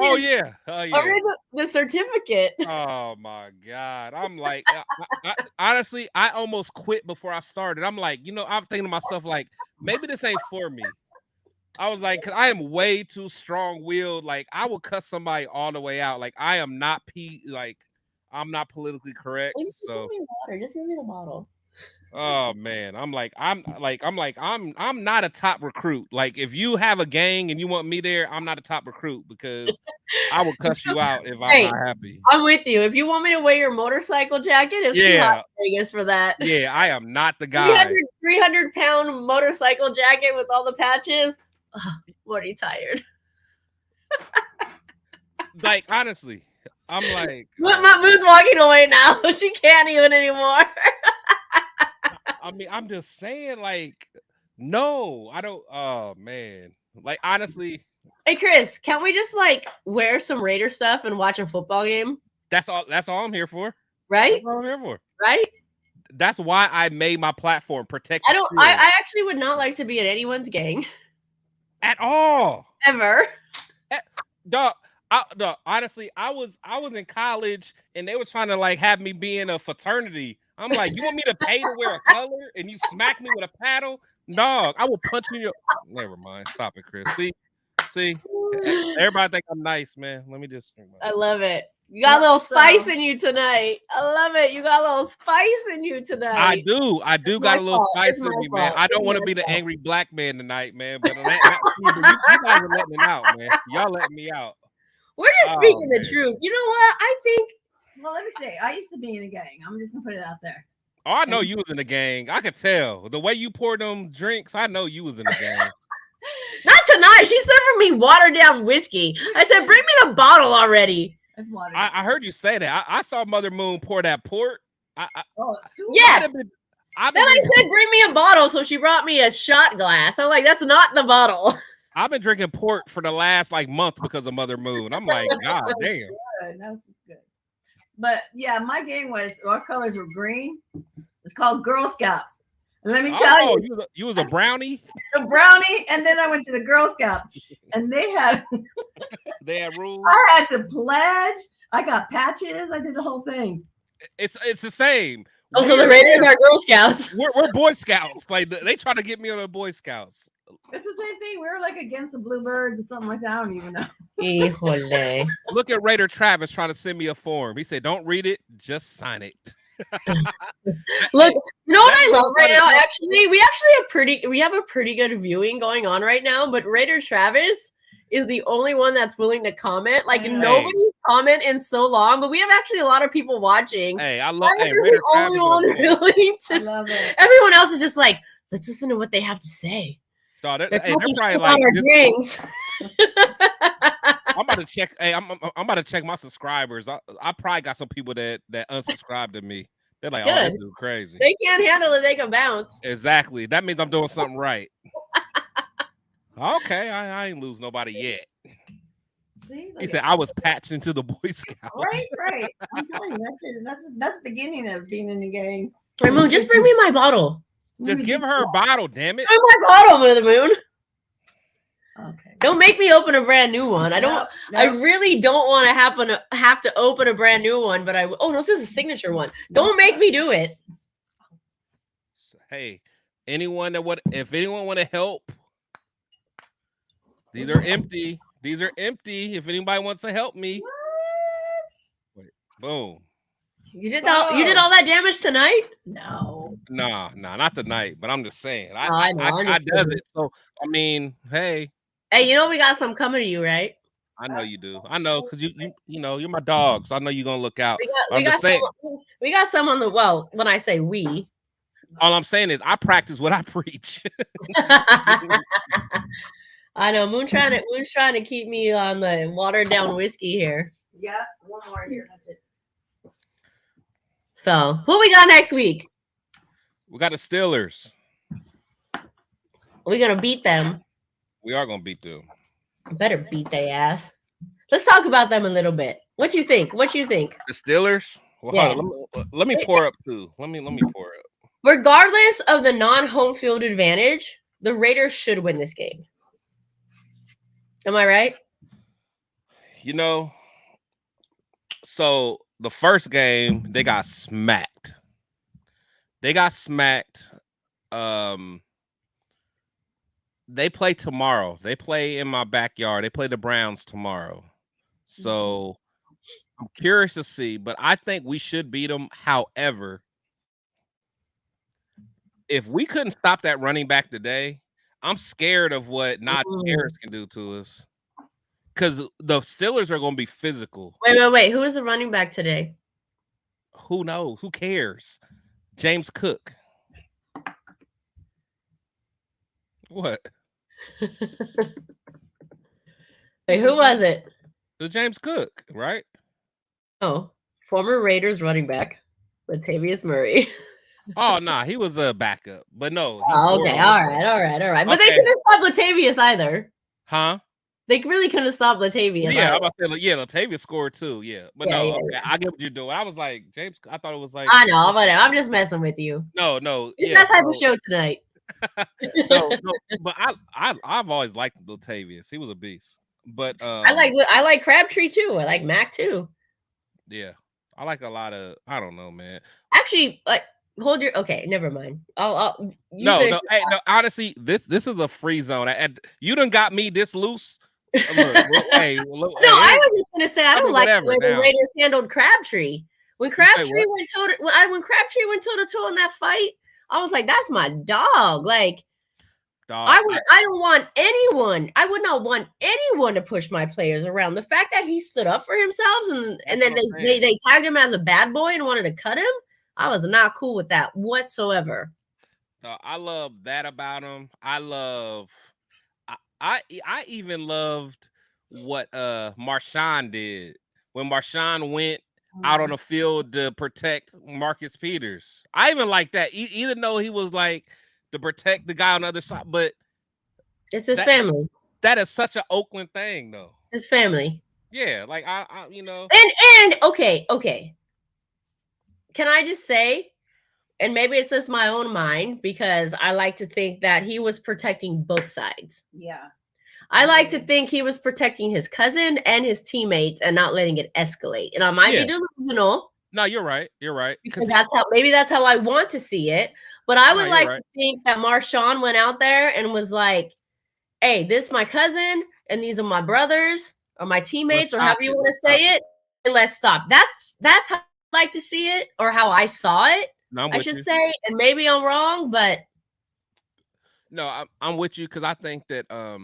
the certificate. Oh my God. I'm like, honestly, I almost quit before I started. I'm like, you know, I'm thinking to myself, like, maybe this ain't for me. I was like, cause I am way too strong-willed. Like, I will cuss somebody all the way out. Like, I am not I'm not politically correct. So, Give me water. Just give me the bottle. oh man, I'm not a top recruit. Like, if you have a gang and you want me there, I'm not a top recruit because I will cuss you out if I'm not happy. I'm with you. If you want me to wear your motorcycle jacket, it's too hot in Vegas for that. Yeah, I am not the guy. 300-pound motorcycle jacket with all the patches. What are you tired? Like, honestly, I'm like, my moon's walking away now. She can't even anymore. I mean, I'm just saying, like, no, I don't. Oh man, like, honestly. Hey Chris, can't we just like wear some Raider stuff and watch a football game? That's all I'm here for. Right? That's all I'm here for. Right? That's why I made my platform. Protect. I actually would not like to be in anyone's gang. At all. Ever. Dog, honestly, I was in college and they were trying to like have me be in a fraternity. I'm like, you want me to pay to wear a color and you smack me with a paddle? Dog, I will punch you in your. Never mind. Stop it, Chris. See, everybody think I'm nice, man. Let me just. I love it. You got a little spice in you tonight. I love it. You got a little spice in you tonight. I do got a little spice in me, man. I don't want to be the angry black man tonight, man. But you guys are letting me out, man. Y'all letting me out. We're just speaking the truth. You know what? I think. Well, let me say, I used to be in a gang. I'm just gonna put it out there. Oh, I know you was in the gang. I could tell the way you poured them drinks. I know you was in the gang. Not tonight. She's serving me watered down whiskey. I said, bring me the bottle already. That's water. I heard you say that. I saw Mother Moon pour that port. Yeah. Then I said, bring me a bottle. So she brought me a shot glass. I'm like, that's not the bottle. I've been drinking port for the last like month because of Mother Moon. I'm like, God damn. That's good. But yeah, my gang was, our colors were green. It's called Girl Scouts. And let me tell you was a brownie? A brownie, and then I went to the Girl Scouts. And they had rules. I had to pledge. I got patches. I did the whole thing. It's the same. Oh, so the Raiders are Girl Scouts. We're Boy Scouts. Like they try to get me on the Boy Scouts. It's the same thing. We were like against the Bluebirds or something like that. I don't even know. Híjole. Look at Raider Travis trying to send me a form. He said, "Don't read it, just sign it." Look, you know what I love right now? Actually, we have a pretty good viewing going on right now. But Raider Travis is the only one that's willing to comment. Like nobody's commented in so long, but we have actually a lot of people watching. Hey, I love Raider Travis. Willing to, I love it. Everyone else is just like, let's listen to what they have to say. No, they're probably like, I'm about to check. Hey, I'm about to check my subscribers. I probably got some people that unsubscribe to me. They're like, oh, this dude crazy. They can't handle it. They can bounce. Exactly. That means I'm doing something right. Okay, I ain't lose nobody yet. See, he said I was patched into the Boy Scouts. Right. I'm telling you, that's the beginning of being in the gang. Moon, just bring me my bottle. Just give her a bottle, damn it. Bring my bottle, Mother Moon. Okay. Don't make me open a brand new one. No. I really don't want to have to open a brand new one, but oh no, this is a signature one. Don't make me do it. Hey, if anyone want to help, these are empty. These are empty. If anybody wants to help me. Wait, boom. You did all that damage tonight? No. Nah, not tonight. But I'm just saying. I does it. So I mean, hey. Hey, you know we got some coming to you, right? I know you do. I know because you know you're my dog, so I know you're gonna look out. We got some on the when I say we. All I'm saying is I practice what I preach. I know Moon's trying to keep me on the watered down whiskey here. Yeah, one more here. That's it. So, who we got next week? We got the Steelers. We're gonna beat them. We are gonna beat them. Better beat their ass. Let's talk about them a little bit. What you think? The Steelers? Well, yeah. Let me pour up too. Let me pour up. Regardless of the non-home field advantage, the Raiders should win this game. Am I right? You know, so the first game they got smacked. They play tomorrow. They play in my backyard. They play the Browns tomorrow. So I'm curious to see, but I think we should beat them. However, if we couldn't stop that running back today, I'm scared of what Najee Harris can do to us. Because the Steelers are going to be physical. Wait. Who is the running back today? Who knows? Who cares? James Cook. What? Wait, who was it? It was James Cook, right? Oh, former Raiders running back, Latavius Murray. Oh, nah, he was a backup. But no. Okay, all right. But they couldn't stop Latavius either. Huh? They really couldn't have stopped Latavius. Yeah, I'm about to say, Latavius scored too. Yeah, but I get what you're doing. I was like, James, I thought it was like. I know, but I'm just messing with you. No. It's that type of show tonight. no, but I've always liked Latavius. He was a beast. But I like Crabtree too. I like Mac too. Yeah, I like a lot of. I don't know, man. Actually, like. Hold your okay. Never mind. No. Honestly, this is a free zone. You done got me this loose. Look, I was just gonna say I don't like the way the Raiders handled Crabtree. When Crabtree went toe to toe in that fight, I was like, "That's my dog." Like, I don't want anyone. I would not want anyone to push my players around. The fact that he stood up for himself and then they tagged him as a bad boy and wanted to cut him. I was not cool with that whatsoever. I love that about him. I even loved what Marshawn did when Marshawn went out on the field to protect Marcus Peters. I even like that, even though he was like to protect the guy on the other side. But it's his family. That is such an Oakland thing, though. His family. Yeah, like I And okay. Can I just say, and maybe it's just my own mind, because I like to think that he was protecting both sides. Yeah. I like to think he was protecting his cousin and his teammates and not letting it escalate. And I might be delusional. No, you're right. You're right. Because that's how I want to see it. But I would like to think that Marshawn went out there and was like, hey, this is my cousin and these are my brothers or my teammates or however you want to say it. And let's stop. That's how like to see it, or how I saw it, I should say, and maybe I'm wrong, but no, I'm with you because I think that at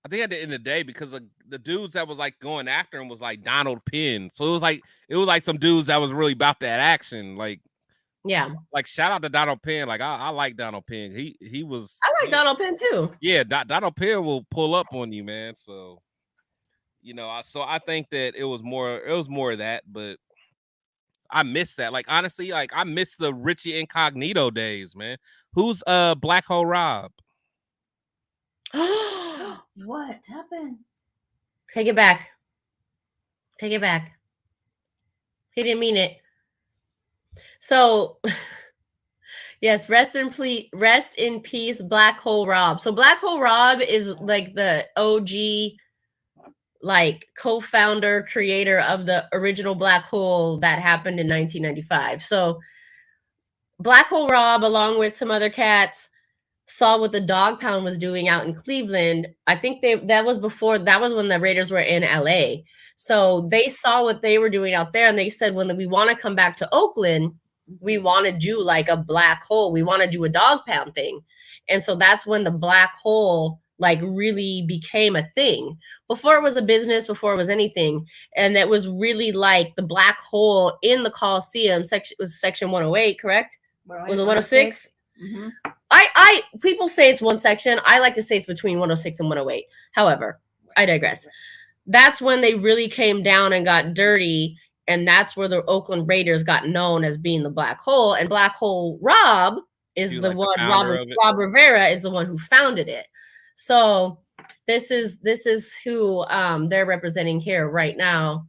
the end of the day, because the dudes that was like going after him was like Donald Penn, so it was like some dudes that was really about that action, like like shout out to Donald Penn, like I like Donald Penn, he was. I like Donald Penn too. Yeah, Donald Penn will pull up on you, man. So so I think that it was more of that, but. I miss that. Like, honestly, like I miss the Richie Incognito days, man. Who's Black Hole Rob? What happened? Take it back. He didn't mean it. So yes, rest in peace, Black Hole Rob. So Black Hole Rob is like the OG like co-founder, creator of the original Black Hole that happened in 1995. So Black Hole Rob, along with some other cats, saw what the Dog Pound was doing out in Cleveland. I think that was when the Raiders were in LA. So they saw what they were doing out there and they said, when we want to come back to Oakland, we want to do like a Black Hole. We want to do a Dog Pound thing. And so that's when the Black Hole like really became a thing. Before it was a business, before it was anything. And that was really like the Black Hole in the Coliseum was section 108, correct? Was it 106? Mm-hmm. I people say it's one section. I like to say it's between 106 and 108. However, I digress. That's when they really came down and got dirty. And that's where the Oakland Raiders got known as being the Black Hole. And Black Hole Rob is the one, Rob Rivera is the one who founded it. So this is who they're representing here right now.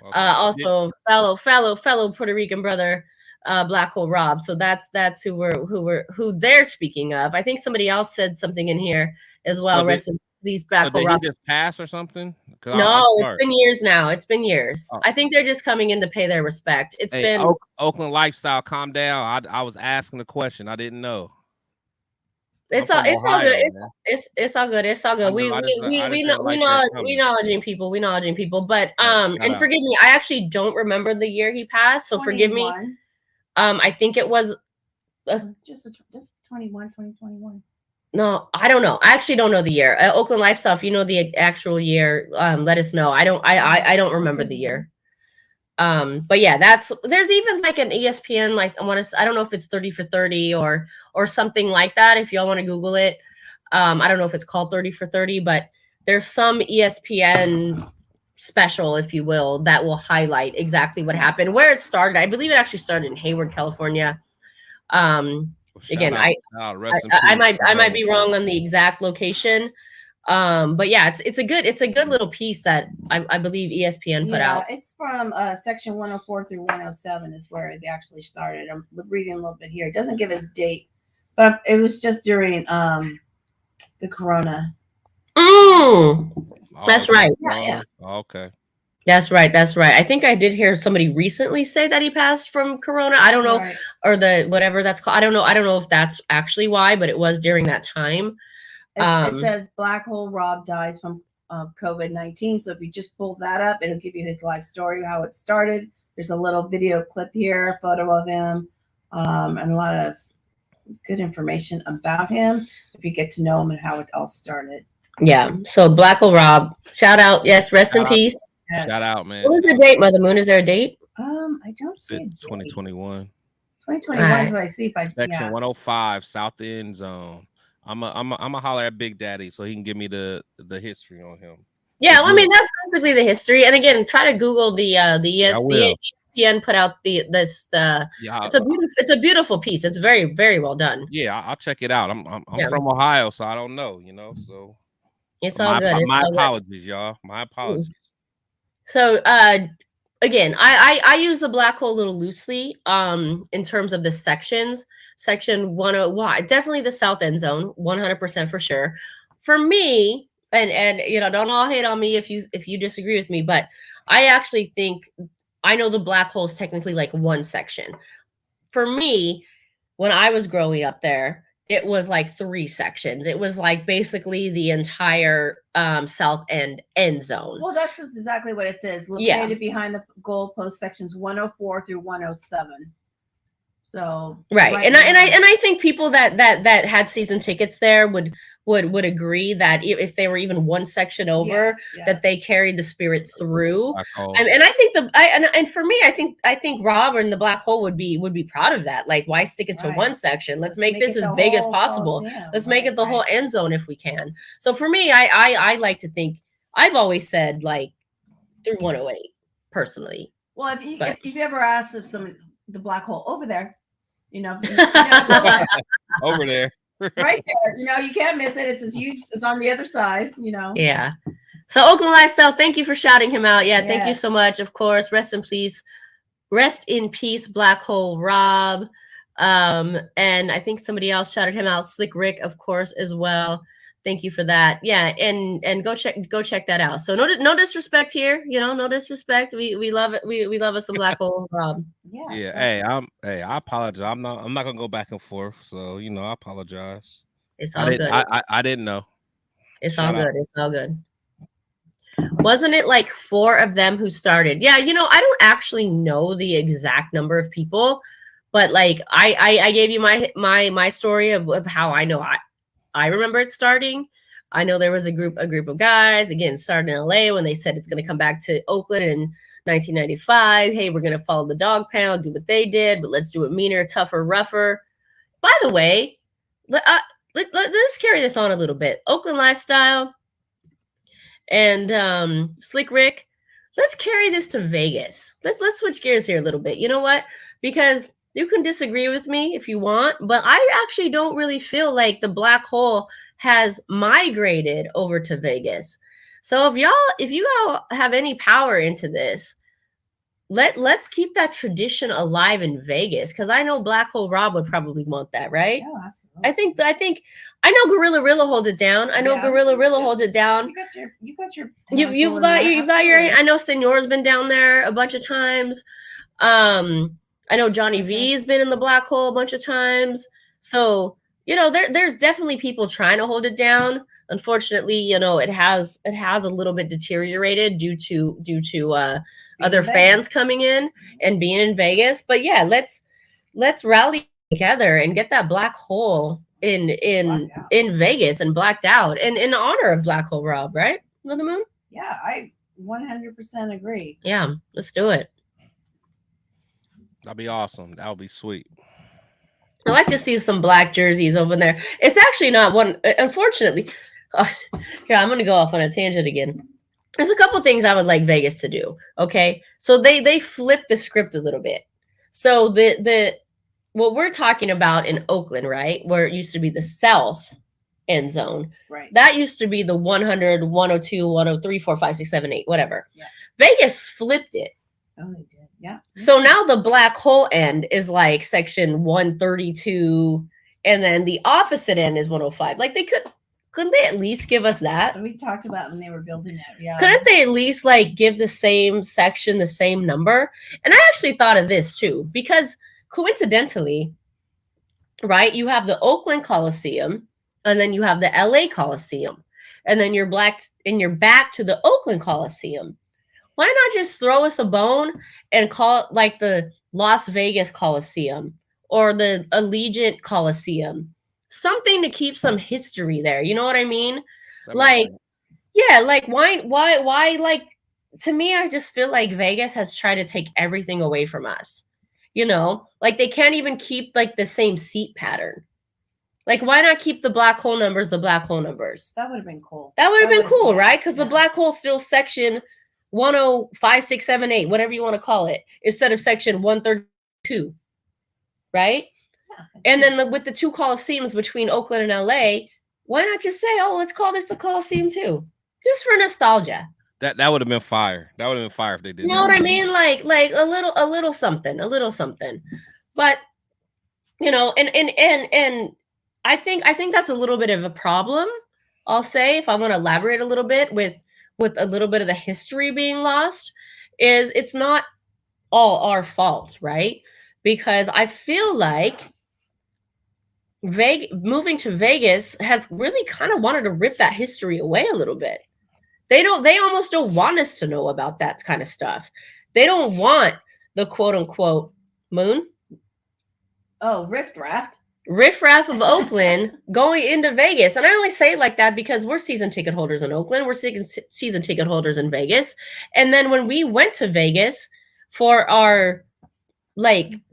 Okay. Also fellow Puerto Rican brother, Black Hole Rob. So that's who they're speaking of. I think somebody else said something in here as well. Rest in these Black Hole Rob. Did he just pass or something? No, it's been years now. It's been years. Oh. I think they're just coming in to pay their respect. It's been Oakland lifestyle. Calm down. I was asking the question. I didn't know. It's I'm all from it's all good. Ohio, man. It's all good. It's all I good. We know. I we just we we know didn't we like that know we coming. acknowledging people. We acknowledging people. But Shout and out. forgive me, I actually don't remember the year he passed. So forgive me. 21. I think it was Just 21, 2021. no, I don't know. I actually don't know the year. Oakland Lifestyle, if you know the actual year, let us know. I don't remember the year. But yeah, there's even like an ESPN, like I don't know if it's 30 for 30 or something like that. If y'all want to Google it. I don't know if it's called 30 for 30, but there's some ESPN special, if you will, that will highlight exactly what happened, where it started. I believe it actually started in Hayward, California. Again, I might be wrong on the exact location. But yeah, it's a good little piece that I believe ESPN put out. It's from section 104 through 107 is where they actually started. I'm reading a little bit here. It doesn't give us date, but it was just during the corona. That's right. Yeah. Okay. That's right. I think I did hear somebody recently say that he passed from corona. I don't know, or the whatever that's called. I don't know if that's actually why, but it was during that time. It says Black Hole Rob dies from COVID-19. So if you just pull that up, it'll give you his life story, how it started. There's a little video clip here, a photo of him, and a lot of good information about him if you get to know him and how it all started. Yeah. So Black Hole Rob, shout out. Yes, rest in peace. Yes. Shout out, man. What was the date, Mother Moon? Is there a date? I don't see 2021. 2021 is what I see. Section 105, South End Zone. I'm a holler at Big Daddy so he can give me the history on him. Yeah, well, I mean that's basically the history. And again, try to Google the ESPN put out it's a beautiful piece. It's very, very well done. Yeah, I'll check it out. I'm from Ohio, so I don't know, so it's all good. My apologies, y'all. My apologies. So again, I use the black hole a little loosely in terms of the sections. Section 101, definitely the south end zone, 100% for sure. For me, and don't all hate on me if you disagree with me, but I actually think I know the black hole is technically like one section. For me, when I was growing up there, it was like 3 sections. It was like basically the entire south end zone. Well, that's just exactly what it says. Located behind the goalpost, sections 104 through 107. So right, and I think people that had season tickets there would agree that if they were even one section over, that they carried the spirit through. And I think and for me, I think Rob and the black hole would be proud of that. Like, why stick it to one section? Let's make this as big as possible. Let's make it the whole end zone if we can. So for me, I like to think, I've always said like through 108 personally. Well, if you ever asked if the black hole over there, it's over there. Right there, you can't miss it. It's as huge. It's on the other side, Yeah. So Oakland Lifestyle, thank you for shouting him out. Yeah, thank you so much. Of course, rest in peace, Black Hole Rob. And I think somebody else shouted him out, Slick Rick, of course, as well. Thank you for that. Yeah, and go check that out. So no disrespect here, no disrespect. We love it. We love us some Black Hole Rob. Yeah. Hey, I apologize. I'm not gonna go back and forth. So I apologize. It's all good. I didn't know. It's all good. It's all good. Wasn't it like 4 of them who started? Yeah, I don't actually know the exact number of people, but like I gave you my story of how I know I remember it starting. I know there was a group of guys, again, started in LA when they said it's going to come back to Oakland in 1995. Hey, we're going to follow the dog pound, do what they did, but let's do it meaner, tougher, rougher. By the way, let's carry this on a little bit. Oakland Lifestyle and Slick Rick, let's carry this to Vegas. Let's switch gears here a little bit. You know what? Because you can disagree with me if you want, but I actually don't really feel like the black hole has migrated over to Vegas. So if you all have any power into this, let's keep that tradition alive in Vegas, because I know Black Hole Rob would probably want that, right? Yeah, absolutely. I think I know Gorilla Rilla holds it down. I know Gorilla Rilla holds it down. You've got your. I know Senor's been down there a bunch of times. I know Johnny V's been in the black hole a bunch of times. So there's definitely people trying to hold it down. Unfortunately, it has a little bit deteriorated due to other fans coming in and being in Vegas. But yeah, let's rally together and get that black hole in Vegas and blacked out, and in honor of Black Hole Rob, right? On the moon. Yeah, I 100% agree. Yeah, let's do it. That'd be awesome. That would be sweet. I like to see some black jerseys over there. It's actually not one, unfortunately. Here, I'm going to go off on a tangent again. There's a couple things I would like Vegas to do. Okay, so they flipped the script a little bit. So the what we're talking about in Oakland, right, where it used to be the south end zone, right? That used to be the 100, 102, 103, 4, 5, 6, 7, 8, whatever. Yeah. Vegas flipped it. Oh, they did. Yeah. So now the black hole end is like section 132, and then the opposite end is 105. Like couldn't they at least give us that? We talked about when they were building that. Yeah. Couldn't they at least like give the same section the same number? And I actually thought of this too, because coincidentally, right, you have the Oakland Coliseum, and then you have the LA Coliseum, and then you're back to the Oakland Coliseum. Why not just throw us a bone and call it like the Las Vegas Coliseum or the Allegiant Coliseum? Something to keep some history there. You know what I mean? Like, yeah, like why, like, to me, I just feel like Vegas has tried to take everything away from us. Like they can't even keep like the same seat pattern. Like, why not keep the black hole numbers? That would have been cool. That would have been cool, right? Because the black hole still section 105, 6, 7, 8, whatever you want to call it, instead of section 132, right? Yeah. And then with the two Coliseums between Oakland and LA, why not just say, oh, let's call this the Coliseum too, just for nostalgia? That would have been fire. That would have been fire if they did. You know what I mean? Like a little something. But and I think that's a little bit of a problem. I'll say, if I want to elaborate a little bit with a little bit of the history being lost, is it's not all our fault, right? Because I feel like moving to Vegas has really kind of wanted to rip that history away a little bit. They almost don't want us to know about that kind of stuff. They don't want the quote unquote moon. Oh, riffraff of Oakland going into Vegas. And I only say it like that because we're season ticket holders in Oakland. We're season ticket holders in Vegas. And then when we went to Vegas for our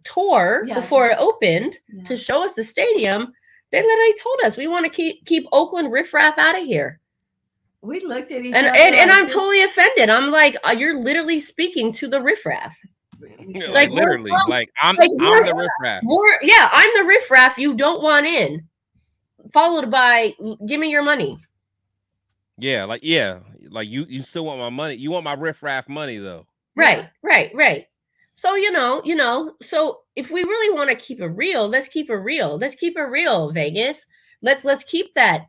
tour before it opened to show us the stadium, they literally told us, we want to keep Oakland riffraff out of here. We looked at each other. And I'm totally offended. I'm like, you're literally speaking to the riffraff. Like literally, I'm the riffraff. I'm the riffraff you don't want in. Followed by, give me your money. Yeah, you still want my money. You want my riffraff money though. Right. So so if we really want to keep it real, let's keep it real. Let's keep it real, Vegas. Let's keep that.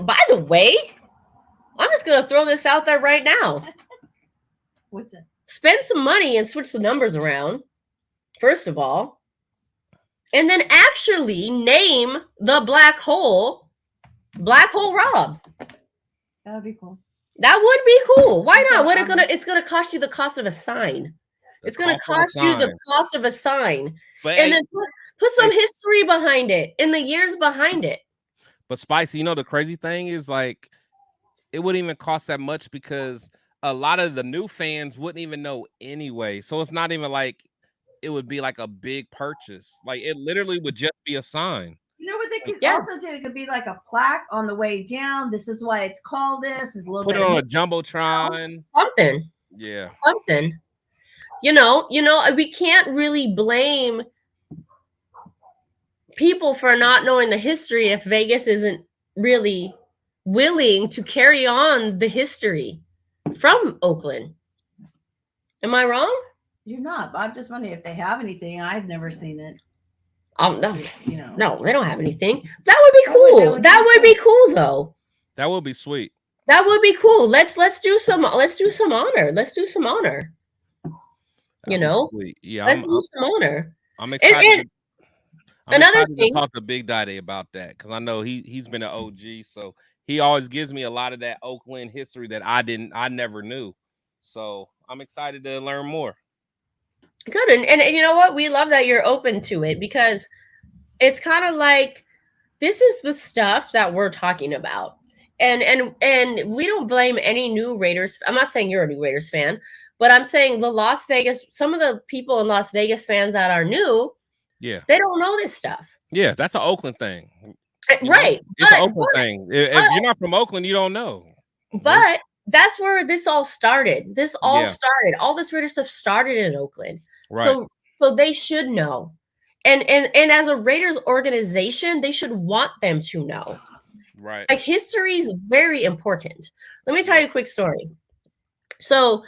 By the way, I'm just gonna throw this out there right now. What's it? Spend some money and switch the numbers around, first of all, and then actually name the black hole Rob. That would be cool. That would be cool. Why not? It's gonna cost you the cost of a sign. It's gonna cost you the cost of a sign, and then put some history behind it and the years behind it. But Spicy, the crazy thing is it wouldn't even cost that much because a lot of the new fans wouldn't even know anyway. So it's not even like it would be like a big purchase. Like it literally would just be a sign. You know what they could also do? It could be like a plaque on the way down. This is why it's called this. Is a little put it on a jumbotron. Something. Yeah. Something. We can't really blame people for not knowing the history if Vegas isn't really willing to carry on the history from Oakland. Am I wrong? You're not. I'm just wondering if they have anything. I've never seen it. No, no, they don't have anything. That would be cool. That would be cool, though. That would be sweet. That would be cool. Let's do some honor. Let's do some honor. Yeah, let's do some honor. I'm excited. I'm Another excited thing, to talk to Big Daddy about that because I know he's been an OG, so he always gives me a lot of that Oakland history that I never knew. So I'm excited to learn more. good, and you know what? We love that you're open to it because it's kind of like this is the stuff that we're talking about. And we don't blame any new Raiders. I'm not saying you're a new Raiders fan, but I'm saying the Las Vegas, some of the people in Las Vegas fans that are new, Yeah. they don't know this stuff. Yeah, that's an Oakland thing. Right. It's an Oakland thing. If you're not from Oakland, you don't know. But that's where this all started. This all Yeah. started. All this Raider stuff started in Oakland. Right. So they should know. And as a Raiders organization, they should want them to know. Right. Like history is very important. Let me tell you a quick story. So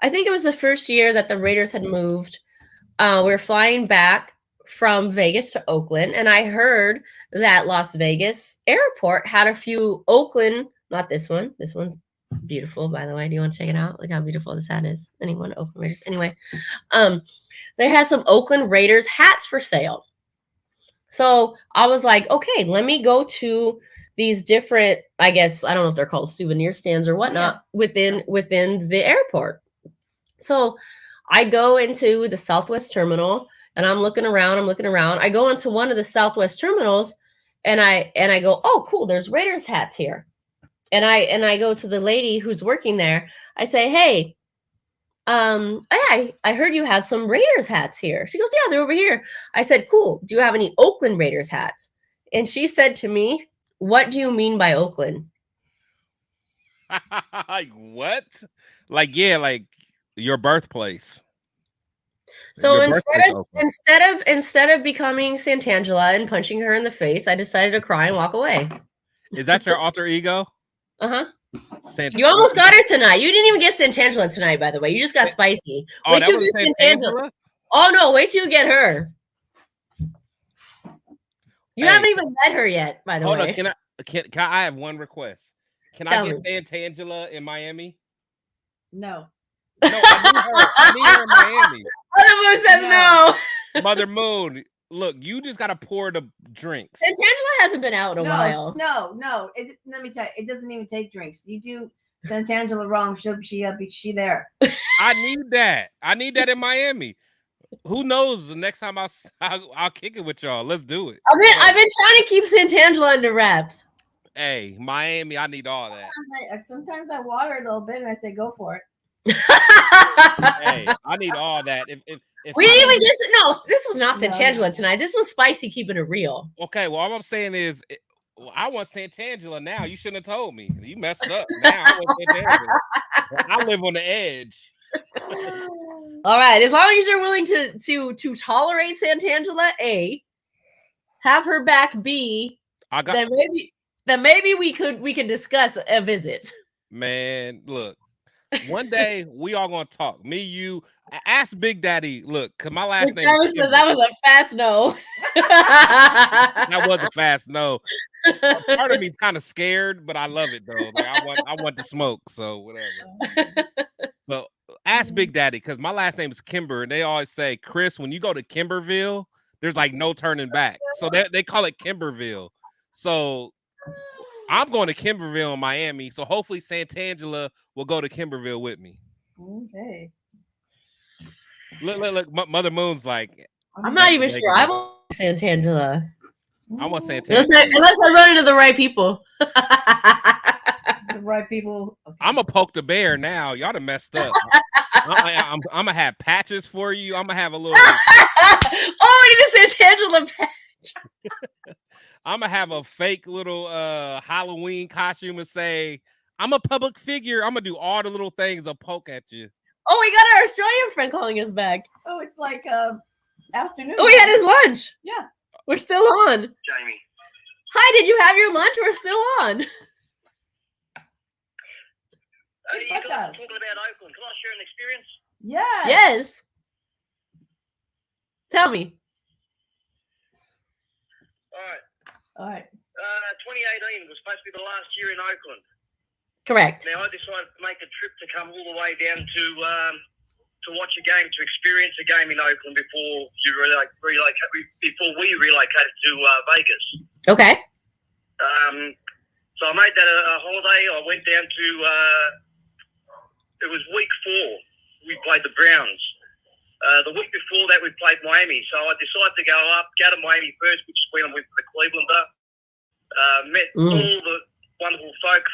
I think it was the first year that the Raiders had moved. We were flying back from Vegas to Oakland, and I heard that Las Vegas airport had a few Oakland, not this one. This one's beautiful, by the way. Do you want to check it out? Look how beautiful this hat is. Anyone, Oakland Raiders. Anyway, they had some Oakland Raiders hats for sale. So I was like, okay, let me go to these different, I guess, I don't know if they're called souvenir stands or whatnot within the airport. So I go into the Southwest terminal and I'm looking around. I go into one of the Southwest terminals and I go, oh, cool, there's Raiders hats here. And I go to the lady who's working there. I say, hey, I heard you had some Raiders hats here. She goes, yeah, they're over here. I said, cool. Do you have any Oakland Raiders hats? And she said to me, what do you mean by Oakland? Like what? Like, yeah, like your birthplace. So Your birthplace instead of becoming Santangela and punching her in the face, I decided to cry and walk away. Is that your alter ego? Uh-huh. You almost got her tonight. You didn't even get Santangela tonight, by the way. You just got Spicy. Oh, that was Santangela? Oh no, wait till you get her. You haven't even met her yet, by the way. Hold on, can I have one request? Can I get Santangela in Miami? No. No, I need her in Miami. Mother Moon says no. Mother Moon, look, you just gotta pour the drinks. Santangela hasn't been out in a while. No. Let me tell you, it doesn't even take drinks. You do Santangela wrong, she there. I need that. I need that in Miami. Who knows? The next time I'll kick it with y'all. Let's do it. I've been trying to keep Santangela under wraps. Hey, Miami, I need all that. Sometimes I water a little bit and I say, go for it. Hey, I need all that. If we didn't even get no, this was not Santangela tonight. This was Spicy keeping it real. Okay, well, all I'm saying is I want Santangela now. You shouldn't have told me. You messed up. Now I want Santangela. I live on the edge. All right, as long as you're willing to tolerate Santangela, A, have her back, B, then maybe we can discuss a visit. Man, look. One day we all gonna talk. Me, you, ask Big Daddy. Look, cause my last name is says that was a fast no. That was a fast no. Part of me's kind of scared, but I love it though. Like, I want to smoke, so whatever. But ask Big Daddy because my last name is Kimber, and they always say, Chris, when you go to Kimberville, there's like no turning back. So they call it Kimberville. So I'm going to Kimberville in Miami, so hopefully Santangela will go to Kimberville with me. Okay. Look, Mother Moon's like, I'm not even sure. I want Santangela. I want Santangela. Unless I run into the right people. The right people. Okay. I'm gonna poke the bear now. Y'all done messed up. I'm gonna have patches for you. I'm gonna have a little. Oh, we need a Santangela patch. I'm gonna have a fake little Halloween costume and say, I'm a public figure. I'm gonna do all the little things I'll poke at you. Oh, we got our Australian friend calling us back. Oh, it's like afternoon. Oh, we had his lunch. Yeah. We're still on. Jamie. Hi, did you have your lunch? We're still on. You guys talking about Oakland. Can I share an experience? Yeah. Yes. Tell me. All right. 2018 was supposed to be the last year in Oakland. Correct. Now, I decided to make a trip to come all the way down to to watch a game, to experience a game in Oakland before before we relocated to Vegas. Okay. So I made that a holiday. I went down to it was week 4. We played the Browns. The week before that, we played Miami. So I decided to go to Miami first, which is when I went to the Clevelander. Met all the wonderful folk,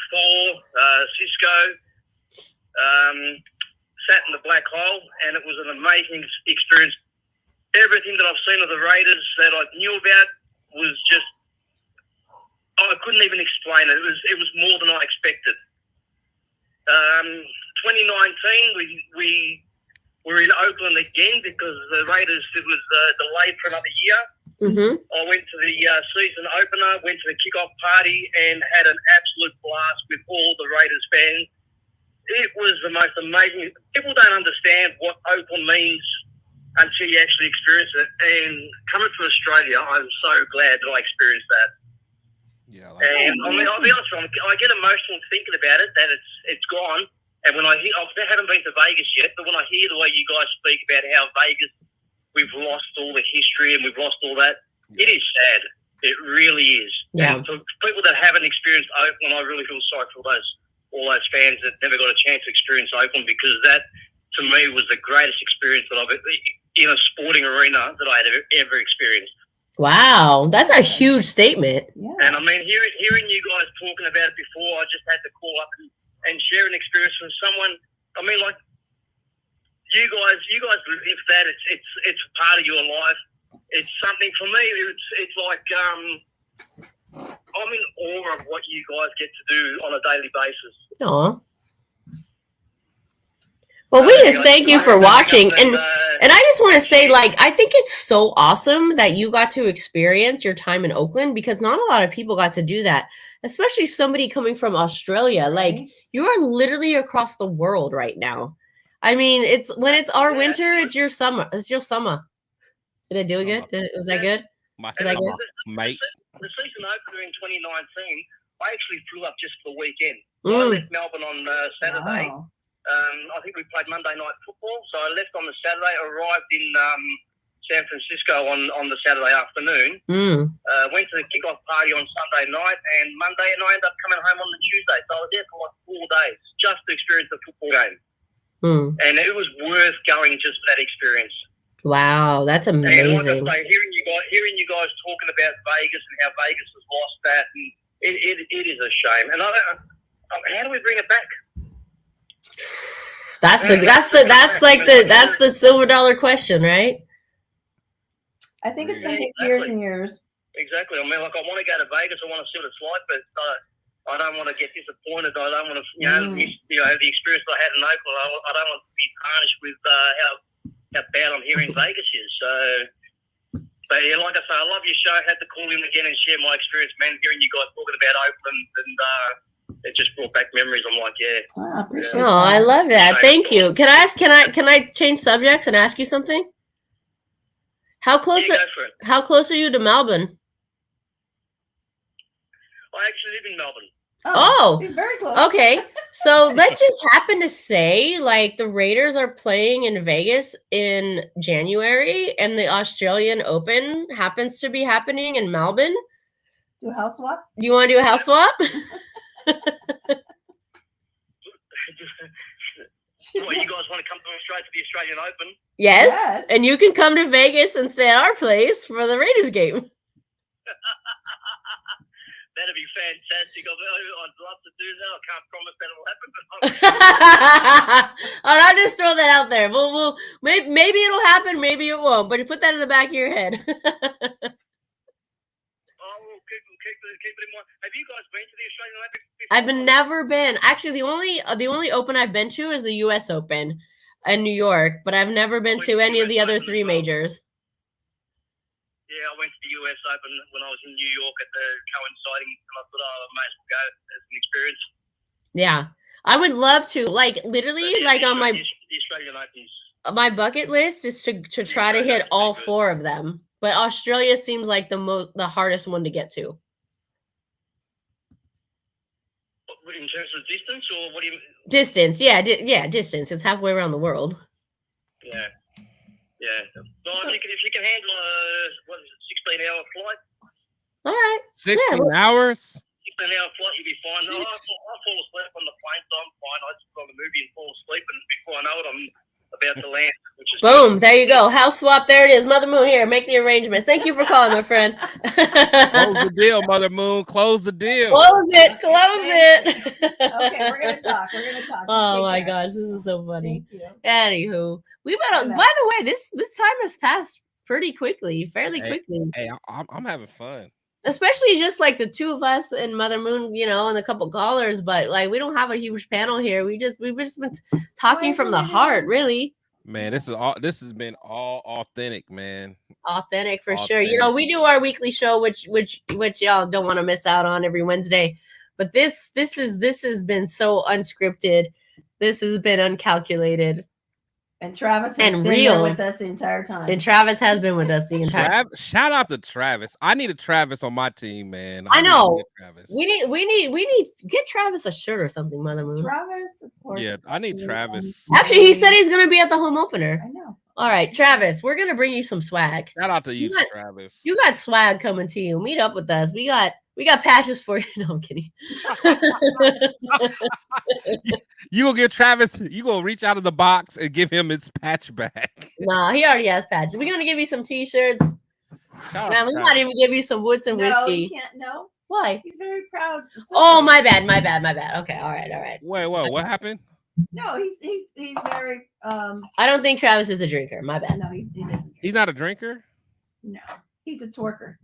Cisco. Sat in the black hole, and it was an amazing experience. Everything that I've seen of the Raiders that I knew about was just, I couldn't even explain it. It was more than I expected. 2019, we were in Oakland again because the Raiders, it was delayed for another year. Mm-hmm. I went to the season opener, went to the kickoff party, and had an absolute blast with all the Raiders fans. It was the most amazing. People don't understand what Oakland means until you actually experience it. And coming to Australia, I'm so glad that I experienced that. Yeah. And I mean, I'll be honest with you, I get emotional thinking about it, that it's gone. And when I haven't been to Vegas yet, but when I hear the way you guys speak about how Vegas, we've lost all the history and we've lost all that, it is sad. It really is. Yeah. And for people that haven't experienced Oakland, I really feel sorry for all those fans that never got a chance to experience Oakland, because that, to me, was the greatest experience that I've in a sporting arena that I had ever experienced. Wow, that's a huge statement. Yeah. And I mean, hearing you guys talking about it before, I just had to call up and share an experience from someone. I mean, like you guys live that. It's a part of your life. It's something for me. It's like I'm in awe of what you guys get to do on a daily basis. Aw. Well, we just thank you for watching. And I just want to say, like, I think it's so awesome that you got to experience your time in Oakland, because not a lot of people got to do that, especially somebody coming from Australia. Like, you are literally across the world right now. I mean, when it's our winter, it's your summer. It's your summer. Did I do it good? Was that good? My Was that summer, good? mate. The season opener in 2019, I actually flew up just for the weekend. I left Melbourne on Saturday. Wow. I think we played Monday night football, so I left on the Saturday, arrived in San Francisco on the Saturday afternoon, went to the kickoff party on Sunday night and Monday, and I ended up coming home on the Tuesday. So I was there for like 4 days just to experience the football game. And it was worth going just for that experience. Wow, that's amazing. And like I say, hearing you guys talking about Vegas and how Vegas has lost that, and it is a shame. And how do we bring it back? That's the silver dollar question, right? I think it's going to take years and years. Exactly. I mean, like, I want to go to Vegas. I want to see what it's like, but I don't want to get disappointed. I don't want to, miss, the experience I had in Oakland. I don't want to be tarnished with how bad I'm hearing Vegas is. So, but yeah, like I say, I love your show. I had to call in again and share my experience, man. Hearing you guys talking about Oakland, and it just brought back memories. I'm like, yeah. I appreciate Oh, I love that. Thank you. Can I change subjects and ask you something? How close are you to Melbourne? I actually live in Melbourne. Oh, he's very close. Okay. So let's just happen to say, like, the Raiders are playing in Vegas in January, and the Australian Open happens to be happening in Melbourne. Do a house swap? Do you want to do a house swap? Well, you guys want to come to Australia to the Australian Open? Yes. And you can come to Vegas and stay at our place for the Raiders game. That'd be fantastic. I'd love to do that. I can't promise that'll happen. I'll just throw that out there. We'll maybe it'll happen, maybe it won't. But you put that in the back of your head. Keep it in mind. Have you guys been to the Australian Olympics before? I've never been. Actually, the only Open I've been to is the U.S. Open in New York, but I've never been to any of the other 3 majors. Yeah, I went to the US Open when I was in New York at the coinciding, and I thought, I might as well go as an experience. Yeah, I would love to. Like, literally, on my the Australian Opens. My bucket list is to try to hit all 4 of them. But Australia seems like the hardest one to get to. In terms of distance, or what do you? Distance, yeah, distance. It's halfway around the world. Yeah. No, I mean, if you can handle a 16-hour flight. All right. 16 hours? 16-hour flight, you'll be fine. No, I fall asleep on the plane, so I'm fine. I just go on the movie and fall asleep, and before I know it, I'm about to land. Boom, there you go. House swap, there it is. Mother Moon here. Make the arrangements. Thank you for calling, my friend. Close the deal, Mother Moon. Close the deal. Close it. Okay, we're gonna talk. Oh my gosh, this is so funny. Thank you. Anywho, we better. By the way, this time has passed pretty quickly, fairly quickly. Hey, I'm having fun. Especially just like the two of us and Mother Moon, and a couple callers, but like we don't have a huge panel here. We've just been talking from the heart, really. Man, this has been all authentic, man. Authentic for sure. We do our weekly show, which y'all don't want to miss out on every Wednesday. But this has been so unscripted. This has been uncalculated. And Travis has been there with us the entire time. And Travis has been with us the entire time. Shout out to Travis. I need a Travis on my team, man. I know. We need get Travis a shirt or something, Mother Moon. Travis, of course. Yeah, I need Travis. Actually, he said he's gonna be at the home opener. I know. All right, Travis, we're gonna bring you some swag. Shout out to you, Travis. You got swag coming to you. Meet up with us. We got patches for you. No, I'm kidding. You gonna give Travis? You gonna reach out of the box and give him his patch back? Nah, he already has patches. We're gonna give you some T-shirts. Man, we might even give you some Woods and whiskey. No, you can't. No. Why? He's very proud. Oh, my bad. Okay, all right. Wait, what happened? No, he's very. I don't think Travis is a drinker. My bad. No, he doesn't drink. He's not a drinker. No, he's a twerker.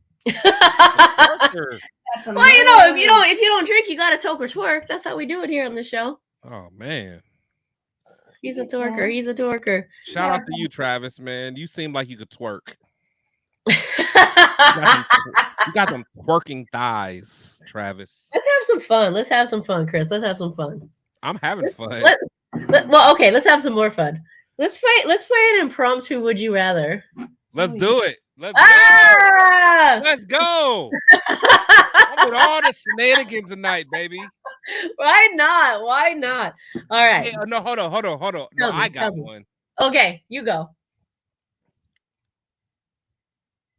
Well, if you don't drink, you gotta toke or twerk. That's how we do it here on the show. Oh man, he's a twerker. He's a twerker. Shout out to you, Travis. Man, you seem like you could twerk. You got them twerking thighs, Travis. Let's have some fun, Chris. Let's have some fun. I'm having fun. Well, okay. Let's have some more fun. Let's play an impromptu. Would you rather? Let's do it. Let's go. I'm with all the shenanigans tonight, baby. Why not? All right. Hey, no, hold on. No, I got one. Okay, you go.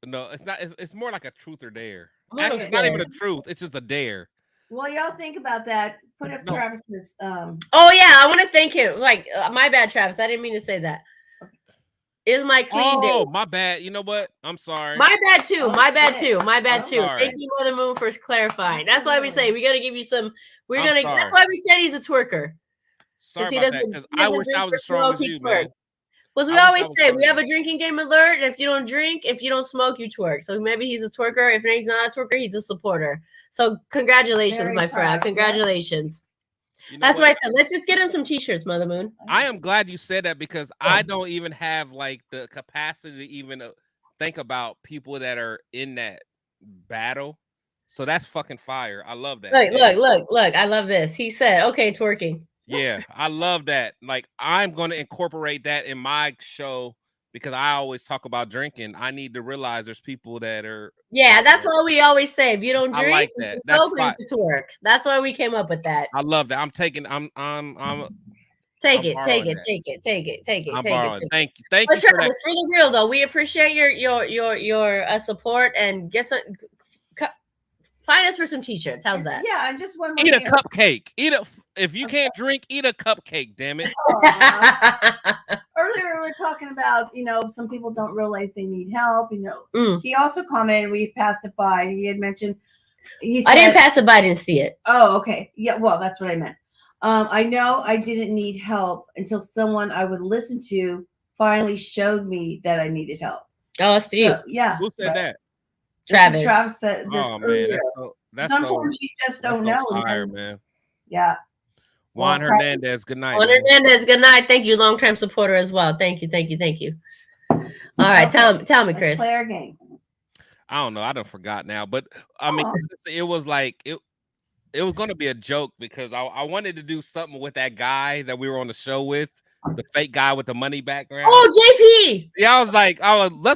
No, it's not. It's more like a truth or dare. Actually, it's not even a truth. It's just a dare. Well, y'all think about that. Put up Travis's. Oh yeah, I want to thank him. Like my bad, Travis. I didn't mean to say that. Is my clean day. Oh, my bad. You know what? I'm sorry. My bad too. My bad too. Thank you, Mother Moon, for clarifying. That's why we say we got to give you some. That's why we said he's a twerker. Sorry about that. Because I wish I was as strong as you, man. Because we always say we have a drinking game alert. If you don't drink, if you don't smoke, you twerk. So maybe he's a twerker. If he's not a twerker, he's a supporter. So congratulations, my friend. Congratulations. That's why I said let's just get him some T-shirts, Mother Moon. I am glad you said that because I don't even have like the capacity to even think about people that are in that battle. So that's fucking fire. I love that. Look. I love this. He said, "Okay, twerking." Yeah, I love that. Like I'm going to incorporate that in my show because I always talk about drinking. I need to realize there's people that are. Yeah, that's why we always say if you don't drink, I like that. That's fine. To work. That's why we came up with that. I love that. I'm taking. Take it. Thank you. But Travis, for the real though, we appreciate your support and find us for some T-shirts. How's that? Yeah, and just one more. Eat a cupcake. If you can't drink, eat a cupcake. Damn it. Earlier we were talking about some people don't realize they need help. He also commented. We passed it by. He had mentioned. I didn't pass it by. I didn't see it. Oh, okay. Yeah. Well, that's what I meant. I know I didn't need help until someone I would listen to finally showed me that I needed help. Oh, I see. So, yeah. Who said that? Travis. Travis said this. Oh man, sometimes you just don't know. Tired, man. Yeah. Juan Hernandez, good night. Juan Hernandez, good night. Thank you, long-term supporter as well. Thank you. All right, tell me, Chris. Let's play our game. I don't know. I don't forgot now, but I mean, it was like it was going to be a joke because I wanted to do something with that guy that we were on the show with, the fake guy with the money background. Oh, JP. Yeah, I was like,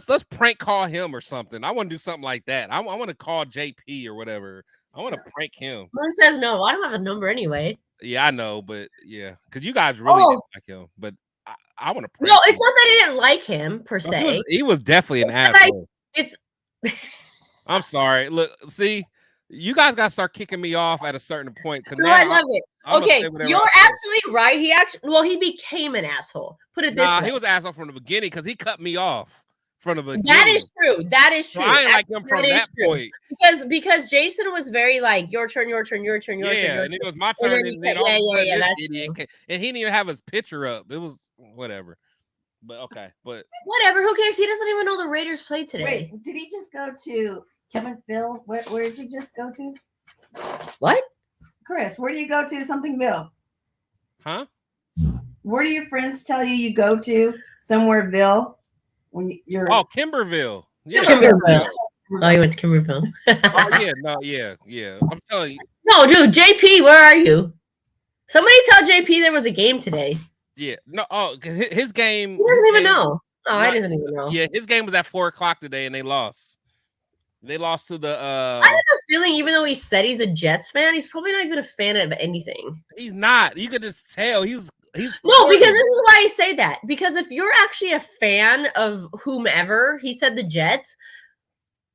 let's prank call him or something. I want to do something like that. I want to call JP or whatever. I want to prank him. Moon says no. I don't have a number anyway. Yeah, I know, but yeah, because you guys really didn't like him. But I want to pray. No, it's not that I didn't like him per se. He was definitely an asshole. It's. I'm sorry. Look, see, you guys got to start kicking me off at a certain point. No, I love it. Okay, you're absolutely right. He became an asshole. Put it this way. He was an asshole from the beginning because he cut me off from the beginning. That is true. That is true. So I ain't like him from that point. Because Jason was very like, your turn, your turn, your turn, your turn. Yeah, and it was my turn. And then this idiot came, and he didn't even have his picture up. It was whatever. But okay, but whatever. Who cares? He doesn't even know the Raiders played today. Wait, did he just go to Kevinville? Where did you just go to? What? Chris, where do you go to? Somethingville. Huh? Where do your friends tell you go to? Somewhereville? When you're Kimberville. Yeah. Kimberville. Oh, you went to Kimberville. Yeah. I'm telling you. No, dude, JP, where are you? Somebody tell JP there was a game today. Yeah. No. Oh, because his game. He doesn't even know. Oh, I doesn't even know. Yeah, his game was at 4:00 today, and they lost. They lost to the. I have a feeling, even though he said he's a Jets fan, he's probably not even a fan of anything. He's not. You could just tell he's. No, because this is why I say that. Because if you're actually a fan of whomever, he said the Jets,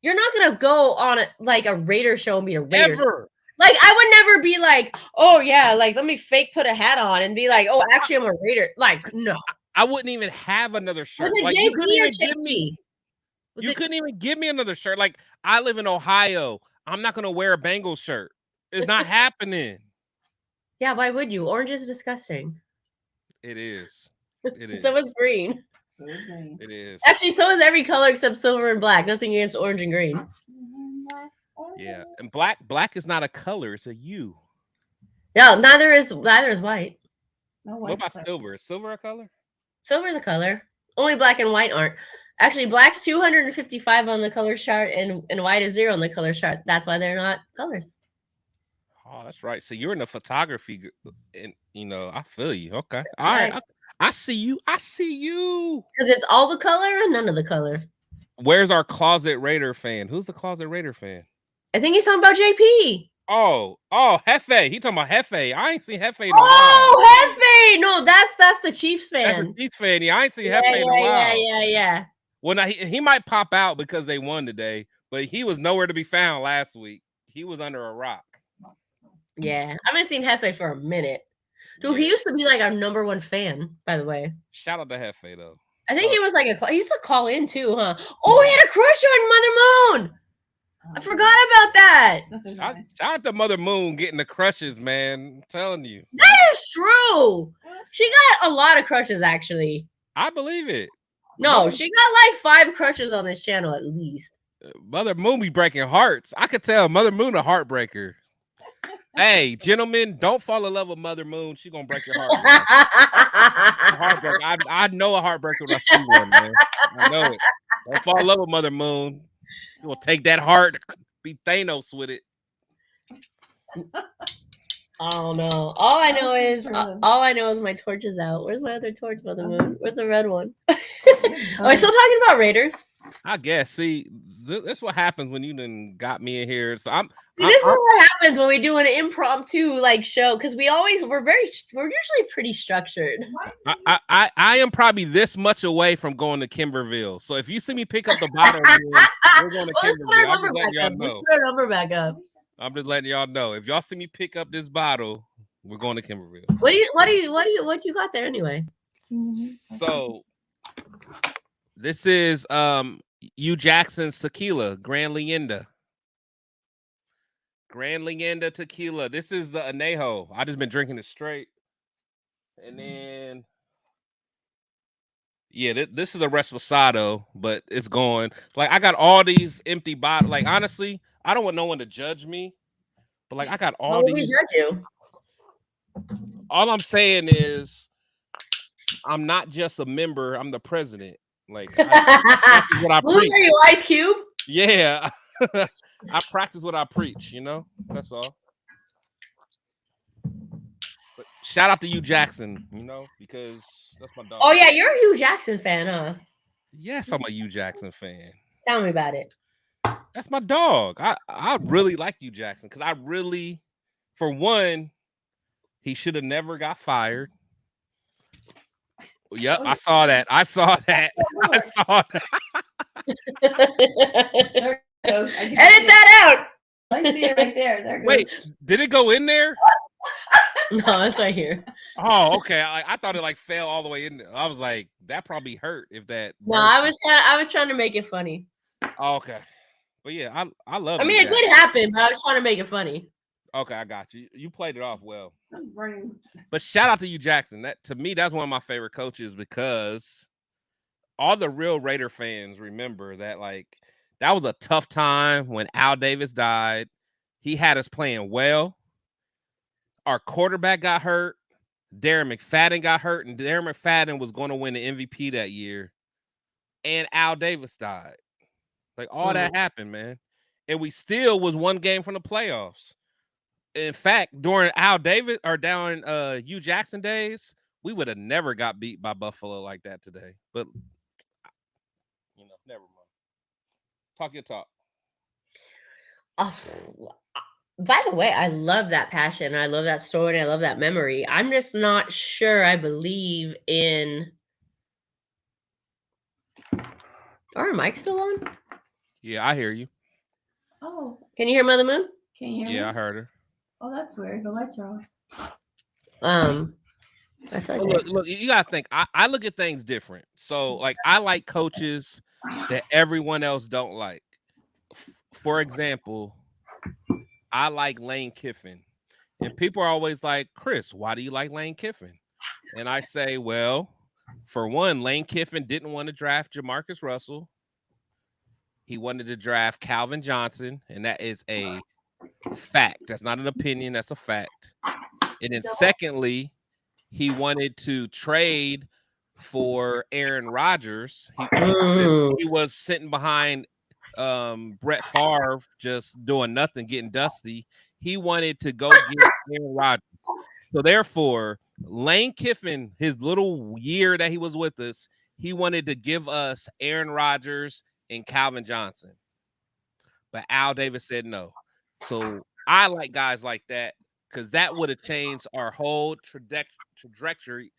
you're not gonna go on a Raider show and be a Raiders. Ever. Like, I would never be like, oh yeah, like let me fake put a hat on and be like, oh, actually I'm a Raider. Like, no. I wouldn't even have another shirt. Was it like JP you couldn't even or give me. Couldn't even give me another shirt. Like, I live in Ohio. I'm not gonna wear a Bengals shirt. It's not happening. Yeah, why would you? Orange is disgusting. It is. It is. So is green. It is. Actually, so is every color except silver and black. Nothing against orange and green. Yeah, and black is not a color; it's a hue. No, neither is white. No, what about silver? Is silver a color? Silver is a color. Only black and white aren't. Actually, black's 255 on the color chart, and white is 0 on the color chart. That's why they're not colors. Oh, that's right. So you're in the photography, and I feel you. Okay, all right. I see you. I see you. Because it's all the color and none of the color. Where's our closet Raider fan? Who's the closet Raider fan? I think he's talking about JP. Oh, Hefe. He talking about Hefe. I ain't seen Hefe in a while. Oh, Hefe. No, that's the Chiefs fan. That's the Chiefs fan. Yeah, I ain't seen Hefe in a while. Yeah. Well, now he might pop out because they won today, but he was nowhere to be found last week. He was under a rock. Yeah, I haven't seen Hefe for a minute. Dude, he used to be like our #1 fan, by the way. Shout out to Hefe, though. I think he was like he used to call in too, huh? Oh, he had a crush on Mother Moon. I forgot about that. Shout out to Mother Moon getting the crushes, man. I'm telling you. That is true. She got a lot of crushes, actually. I believe it. No, she got like 5 crushes on this channel at least. Mother Moon be breaking hearts. I could tell Mother Moon a heartbreaker. Hey, gentlemen, don't fall in love with Mother Moon. She's gonna break your heart. Heartbreaker. I know a heartbreaker when I see one, man. I know it. Don't fall in love with Mother Moon. You will take that heart, be Thanos with it. Oh no! All I know is my torch is out. Where's my other torch, Mother Moon? Where's the red one? Are we still talking about Raiders? I guess. See, that's what happens when you done got me in here. So this is what happens when we do an impromptu show, because we're usually pretty structured. I am probably this much away from going to Kimberville. So if you see me pick up the bottle, we're going to Kimberville. I'm just letting y'all know. Put our number back up. I'm just letting y'all know. If y'all see me pick up this bottle, we're going to Kimberville. What you got there anyway? So this is Hugh Jackson's tequila, Grand Leyenda tequila. This is the Anejo. I just been drinking it straight. And then this is the Reposado, but it's going. Like, I got all these empty bottles. Like, honestly, I don't want no one to judge me, but I got all these. Judge you? All I'm saying is, I'm not just a member. I'm the president. Like, I what I preach. Are you, Ice Cube? Yeah, I practice what I preach. That's all. But shout out to Hugh Jackson. Because that's my dog. Oh yeah, you're a Hugh Jackson fan, huh? Yes, I'm a Hugh Jackson fan. Tell me about it. That's my dog. I really like Hugh Jackson because for one, he should have never got fired. Yep, Oh, I saw that. I saw that. I saw that. There it goes. I can Edit see it. that out. I see it right there. There it goes. Wait, did it go in there? No, it's right here. Oh, okay. I thought it like fell all the way in there. I was like, that probably hurt if that. No, I was trying to make it funny. Oh, okay. But yeah, I love. I mean, it did happen, but I was trying to make it funny. Okay, I got you. You played it off well. I'm burning. But shout out to you, Jackson. That to me, that's one of my favorite coaches because all the real Raider fans remember that like that was a tough time when Al Davis died. He had us playing well. Our quarterback got hurt. Darren McFadden got hurt, and Darren McFadden was going to win the MVP that year. And Al Davis died. Like all that happened, man. And we still was one game from the playoffs. In fact, during Al Davis or down Hugh Jackson days, we would have never got beat by Buffalo like that today. But never mind. Talk your talk. Oh, by the way, I love that passion. I love that story. I love that memory. I'm just not sure I believe in. Are mics still on? Yeah, I hear you. Oh, Can you hear Mother Moon? can you hear me? Yeah, I heard her. Oh, that's weird. The lights are on. I feel But like look, you gotta think. I look at things different. So, like, I like coaches that everyone else don't like. For example, I like Lane Kiffin, and people are always like, "Chris, why do you like Lane Kiffin?" And I say, well, for one, Lane Kiffin didn't want to draft Jamarcus Russell. He wanted to draft Calvin Johnson, and that is a fact. That's not an opinion. That's a fact. And then secondly, he wanted to trade for Aaron Rodgers. He was sitting behind Brett Favre, just doing nothing, getting dusty. He wanted to go get Aaron Rodgers. So therefore, Lane Kiffin, his little year that he was with us, he wanted to give us Aaron Rodgers and Calvin Johnson. But Al Davis said no. So I like guys like that because that would have changed our whole trajectory.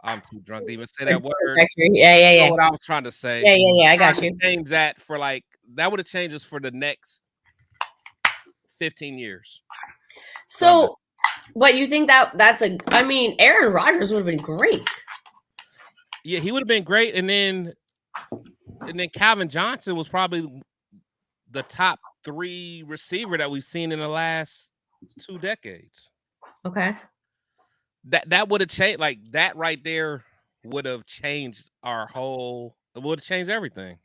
I'm too drunk to even say that word. Yeah. You know what I was trying to say. Yeah. I got you. Change that for like that would have changed us for the next 15 years. So, what you think that's a? I mean, Aaron Rodgers would have been great. Yeah, he would have been great, and then Calvin Johnson was probably the top 3 receiver that we've seen in the last 2 decades. Okay. That would have changed, like that right there would have changed our whole. It would have changed everything.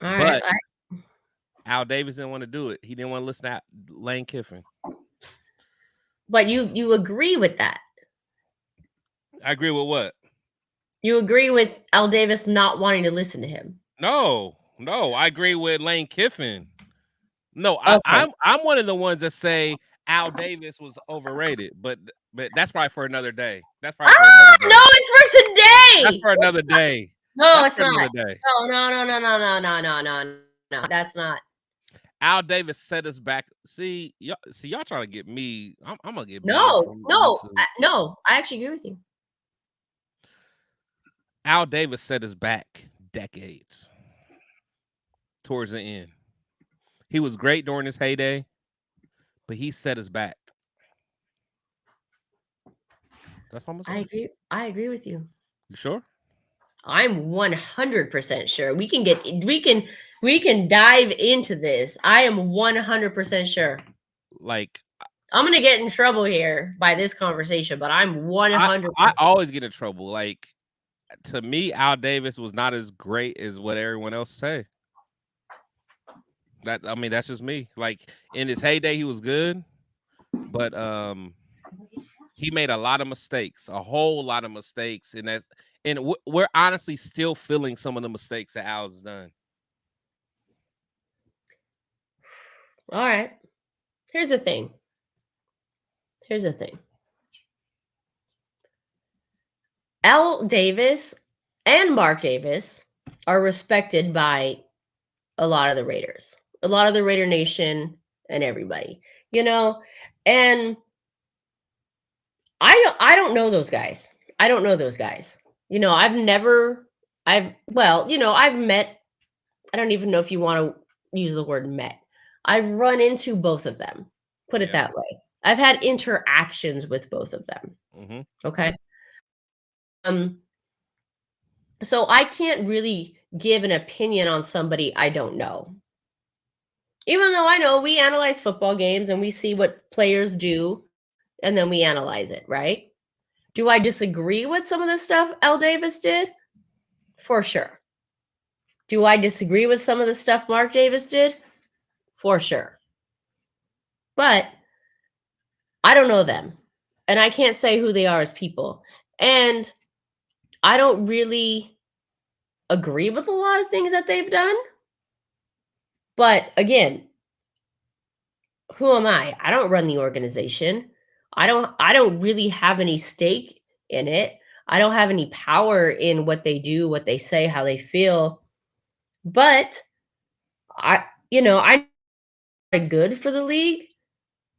All but right. Al Davis didn't want to do it. He didn't want to listen to Lane Kiffin. But you agree with that? I agree with what? You agree with Al Davis not wanting to listen to him? No, I agree with Lane Kiffin. No, Okay. I'm one of the ones that say Al Davis was overrated, but that's probably for another day. That's probably for another day. No, it's for today. That's for another day. No, That's it's for not. another day. No, that's not. Al Davis set us back. See, y'all trying to get me. I'm gonna get No. I actually agree with you. Al Davis set us back decades towards the end. He was great during his heyday, but he set us back. That's almost. I agree with you. You sure? I'm 100% sure. We can dive into this. I am 100% sure. Like, I'm gonna get in trouble here by this conversation, but I'm 100%. I always get in trouble. Like, to me, Al Davis was not as great as what everyone else say. That's just me. Like, in his heyday, he was good, but he made a lot of mistakes, a whole lot of mistakes, and we're honestly still feeling some of the mistakes that Al's done. All right. Here's the thing. Al Davis and Mark Davis are respected by a lot of the Raiders, a lot of the Raider Nation, and everybody, and I don't know those guys. I don't know those guys. You know, I've met, I don't even know if you want to use the word met. I've run into both of them. Put it that way. I've had interactions with both of them. Mm-hmm. Okay. So I can't really give an opinion on somebody I don't know. Even though I know we analyze football games and we see what players do and then we analyze it, right? Do I disagree with some of the stuff Al Davis did? For sure. Do I disagree with some of the stuff Mark Davis did? For sure. But I don't know them. And I can't say who they are as people. And I don't really agree with a lot of things that they've done. But again, who am I? I don't run the organization. I don't really have any stake in it. I don't have any power in what they do, what they say, how they feel. But I'm good for the league,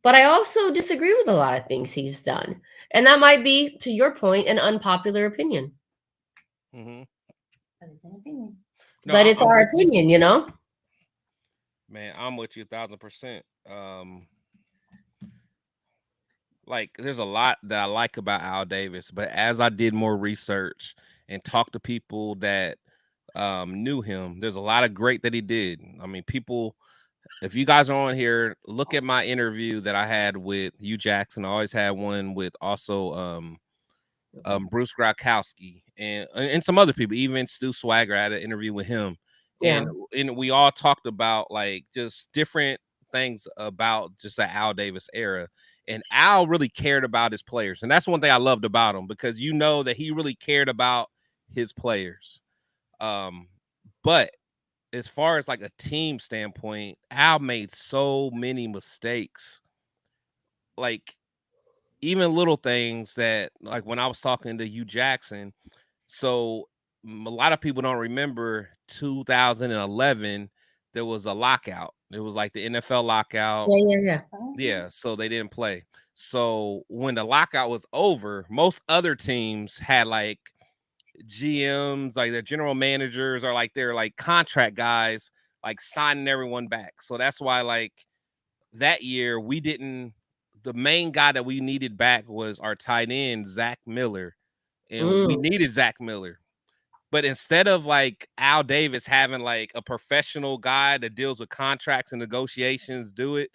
but I also disagree with a lot of things he's done. And that might be, to your point, an unpopular opinion. Mm-hmm. But it's an opinion. No, but it's our opinion, you know? Man, I'm with you 1,000%. Like, there's a lot that I like about Al Davis, but as I did more research and talked to people that knew him, there's a lot of great that he did. I mean, people, if you guys are on here, look at my interview that I had with Hugh Jackson. I always had one with also Bruce Gronkowski and some other people, even Stu Swagger. I had an interview with him. Yeah. And we all talked about like just different things about just the Al Davis era. And Al really cared about his players. And that's one thing I loved about him, because you know that he really cared about his players. But as far as like a team standpoint, Al made so many mistakes. Like even little things that, like when I was talking to Hugh Jackson, so a lot of people don't remember 2011, there was a lockout. It was like the NFL lockout. Yeah. Yeah, so they didn't play. So when the lockout was over, most other teams had like GMs, like their general managers or like their like contract guys, like signing everyone back. So that's why like that year the main guy that we needed back was our tight end, Zach Miller. And we needed Zach Miller. But instead of like Al Davis having like a professional guy that deals with contracts and negotiations do it,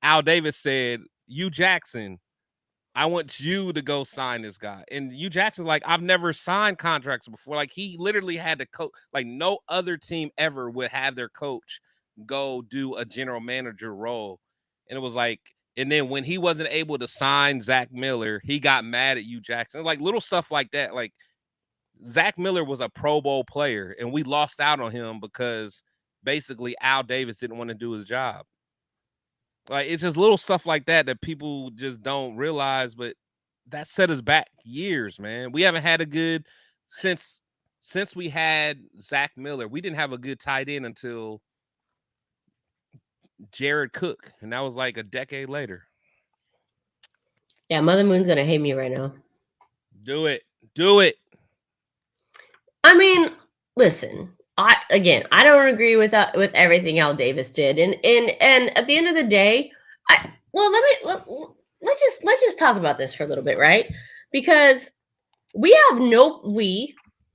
Al Davis said, "Hugh Jackson, I want you to go sign this guy." And Hugh Jackson's like, "I've never signed contracts before." Like he literally had to coach. Like no other team ever would have their coach go do a general manager role. And it was like, and then when he wasn't able to sign Zach Miller, he got mad at Hugh Jackson. Like little stuff like that. Like Zach Miller was a Pro Bowl player, and we lost out on him because basically Al Davis didn't want to do his job. Like it's just little stuff like that that people just don't realize, but that set us back years, man. We haven't had a good since we had Zach Miller. We didn't have a good tight end until Jared Cook, and that was like a decade later. Yeah, Mother Moon's gonna hate me right now. Do it. I mean, listen. I don't agree with everything Al Davis did, and at the end of the day, let's just talk about this for a little bit, right? Because we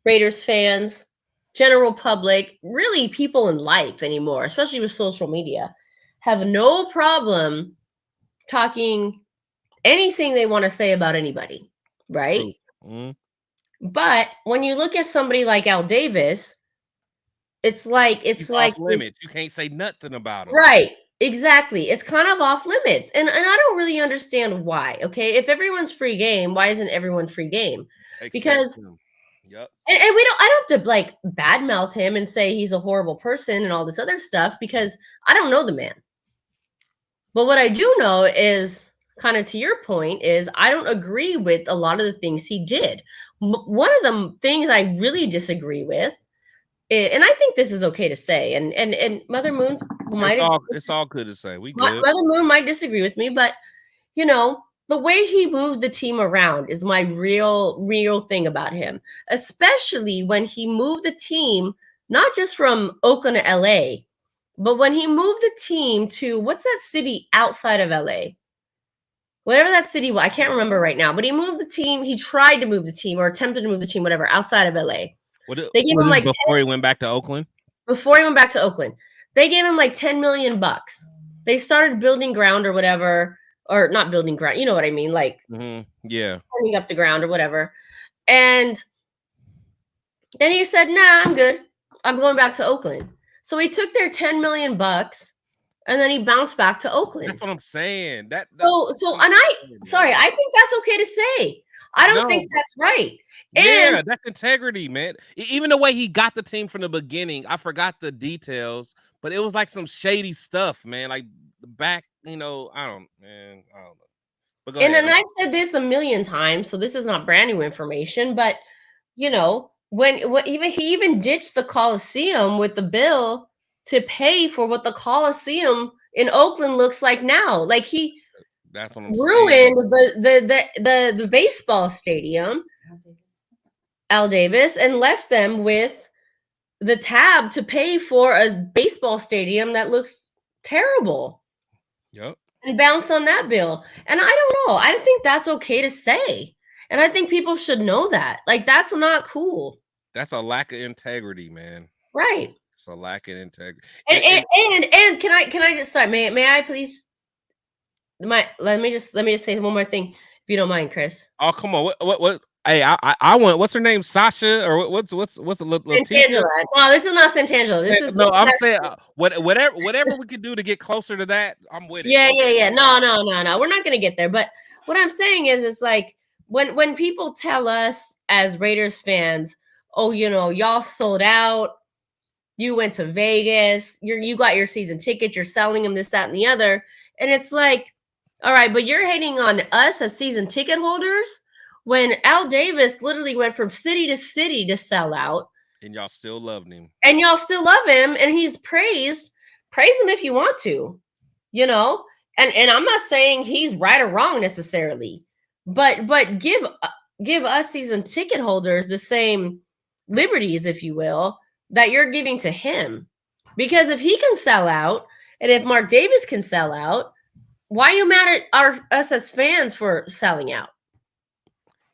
Raiders fans, general public, really people in life anymore, especially with social media, have no problem talking anything they want to say about anybody, right? Mm-hmm. But when you look at somebody like Al Davis, it's like off limits. You can't say nothing about him. Right. Exactly. It's kind of off limits. And I don't really understand why. Okay. If everyone's free game, why isn't everyone free game? Because yep. And I don't have to like badmouth him and say he's a horrible person and all this other stuff, because I don't know the man. But what I do know is, kind of to your point, is I don't agree with a lot of the things he did. One of the things I really disagree with, and I think this is okay to say, and Mother Moon might, it's all good to say. We good. Mother Moon might disagree with me, but you know, the way he moved the team around is my real thing about him, especially when he moved the team not just from Oakland to LA, but when he moved the team to what's that city outside of LA? Whatever that city was, I can't remember right now, but he moved the team. He tried to move the team or attempted to move the team, whatever, outside of LA. They gave him like before he went back to Oakland. Before he went back to Oakland, they gave him like $10 million. They started building ground or whatever, or not building ground. You know what I mean? Like, yeah, turning up the ground or whatever. And then he said, "Nah, I'm good. I'm going back to Oakland." So he took their $10 million, and then he bounced back to Oakland. That's what I'm saying. I think that's okay to say. I don't think that's right. Yeah, that's integrity, man. Even the way he got the team from the beginning, I forgot the details, but it was like some shady stuff, man. Like the back, I don't know. But go ahead. And I've said this a million times, so this is not brand new information, but when he even ditched the Coliseum with the bill to pay for what the Coliseum in Oakland looks like now. Like that's what I'm ruined the baseball stadium, Al Davis, and left them with the tab to pay for a baseball stadium that looks terrible. Yep. And bounced on that bill. And I don't know. I don't think that's okay to say. And I think people should know that. Like, that's not cool. That's a lack of integrity, man. Right. It's a lack of integrity. And can I just sorry, may I please let me just say one more thing, if you don't mind, Chris. Oh, come on. What hey, I want, what's her name? Sasha or what's the Santangela? No, this is not Santangela. This is I'm saying whatever we can do to get closer to that, I'm with it. Yeah. No. We're not gonna get there. But what I'm saying is, it's like when people tell us as Raiders fans, oh, y'all sold out, you went to Vegas, you got your season ticket, you're selling them this, that, and the other, and it's like, all right, but you're hating on us as season ticket holders when Al Davis literally went from city to city to sell out, and y'all still loved him, and he's praised. Praise him if you want to, and I'm not saying he's right or wrong necessarily, but give us season ticket holders the same liberties, if you will, that you're giving to him. Because if he can sell out, and if Mark Davis can sell out, why are you mad at us as fans for selling out?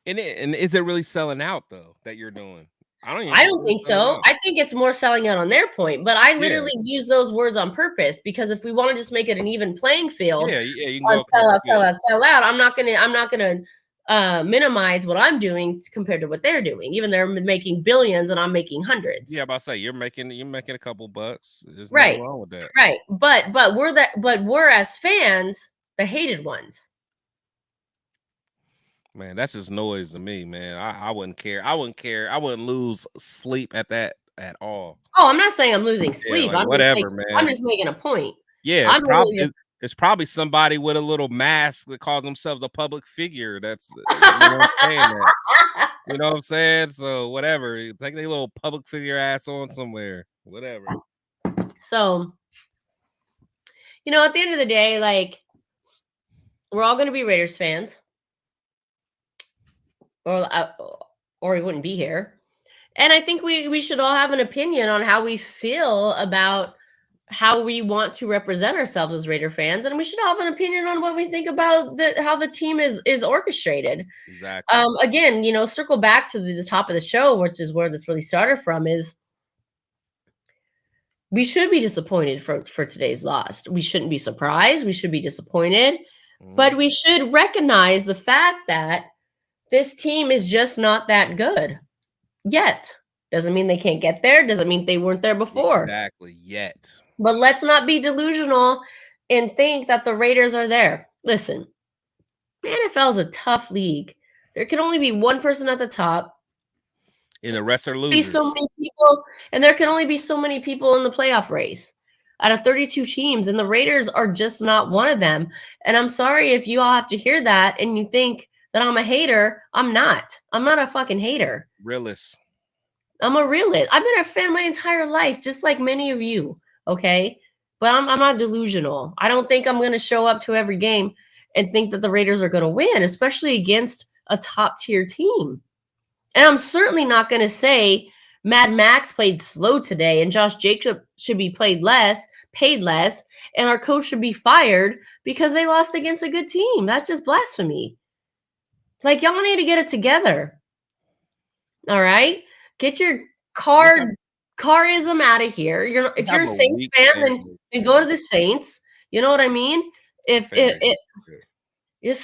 And is it really selling out though that you're doing? I don't think so. I think it's more selling out on their point. But I literally use those words on purpose, because if we want to just make it an even playing field, you can go sell out. I'm not gonna minimize what I'm doing compared to what they're doing. Even they're making billions and I'm making hundreds. Yeah, about to say you're making a couple bucks. There's right. nothing wrong with that. Right. But we're as fans the hated ones. Man, that's just noise to me, man. I wouldn't care. I wouldn't lose sleep at that at all. Oh, I'm not saying I'm losing sleep. Yeah, man. I'm just making a point. Yeah, it's probably somebody with a little mask that calls themselves a public figure. That's you know what I'm saying? So whatever. Take their little public figure ass on somewhere. Whatever. So, at the end of the day, like, we're all going to be Raiders fans. Or we wouldn't be here. And I think we should all have an opinion on how we feel about how we want to represent ourselves as Raider fans, and we should all have an opinion on what we think about how the team is orchestrated. Exactly. Again, circle back to the top of the show, which is where this really started from, is we should be disappointed for today's loss. We shouldn't be surprised. We should be disappointed, but we should recognize the fact that this team is just not that good yet. Doesn't mean they can't get there. Doesn't mean they weren't there before. Exactly, yet. But let's not be delusional and think that the Raiders are there. Listen, the NFL is a tough league. There can only be one person at the top. And the rest are losers. So many people, and there can only be so many people in the playoff race out of 32 teams, and the Raiders are just not one of them. And I'm sorry if you all have to hear that and you think that I'm a hater. I'm not. I'm not a fucking hater. Realist. I'm a realist. I've been a fan my entire life, just like many of you. Okay. But I'm not delusional. I don't think I'm going to show up to every game. and think that the Raiders are going to win, especially against a top tier team. And I'm certainly not going to say Mad Max played slow today and Josh Jacobs should be paid less, and our coach should be fired because they lost against a good team. That's just blasphemy. Like, y'all need to get it together. All right? Get your carism out of here. If you're a Saints fan, then go to the Saints. You know what I mean? It's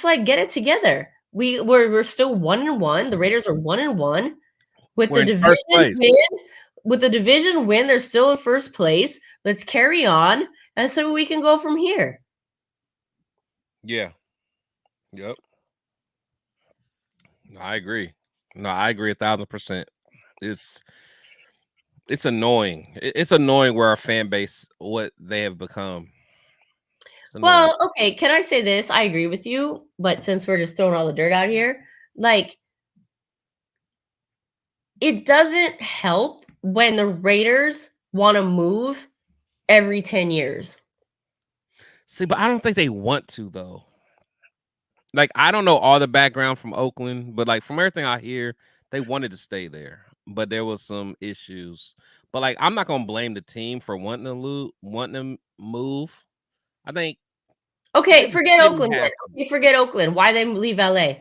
like, get it together. We're still 1-1. The Raiders are 1-1 with the division win. With the division win, they're still in first place. Let's carry on, and so we can go from here. Yeah. Yep. No, I agree. No, I agree 1,000%. It's annoying. It's annoying where our fan base, what they have become. Well, okay, can I say this? I agree with you, but since we're just throwing all the dirt out here, like, it doesn't help when the Raiders want to move every 10 years. See, but I don't think they want to, though. Like, I don't know all the background from Oakland, but like from everything I hear, they wanted to stay there, but there was some issues. But like, I'm not gonna blame the team for wanting to move. I think. Okay, forget Oakland. Forget Oakland. Why they leave LA?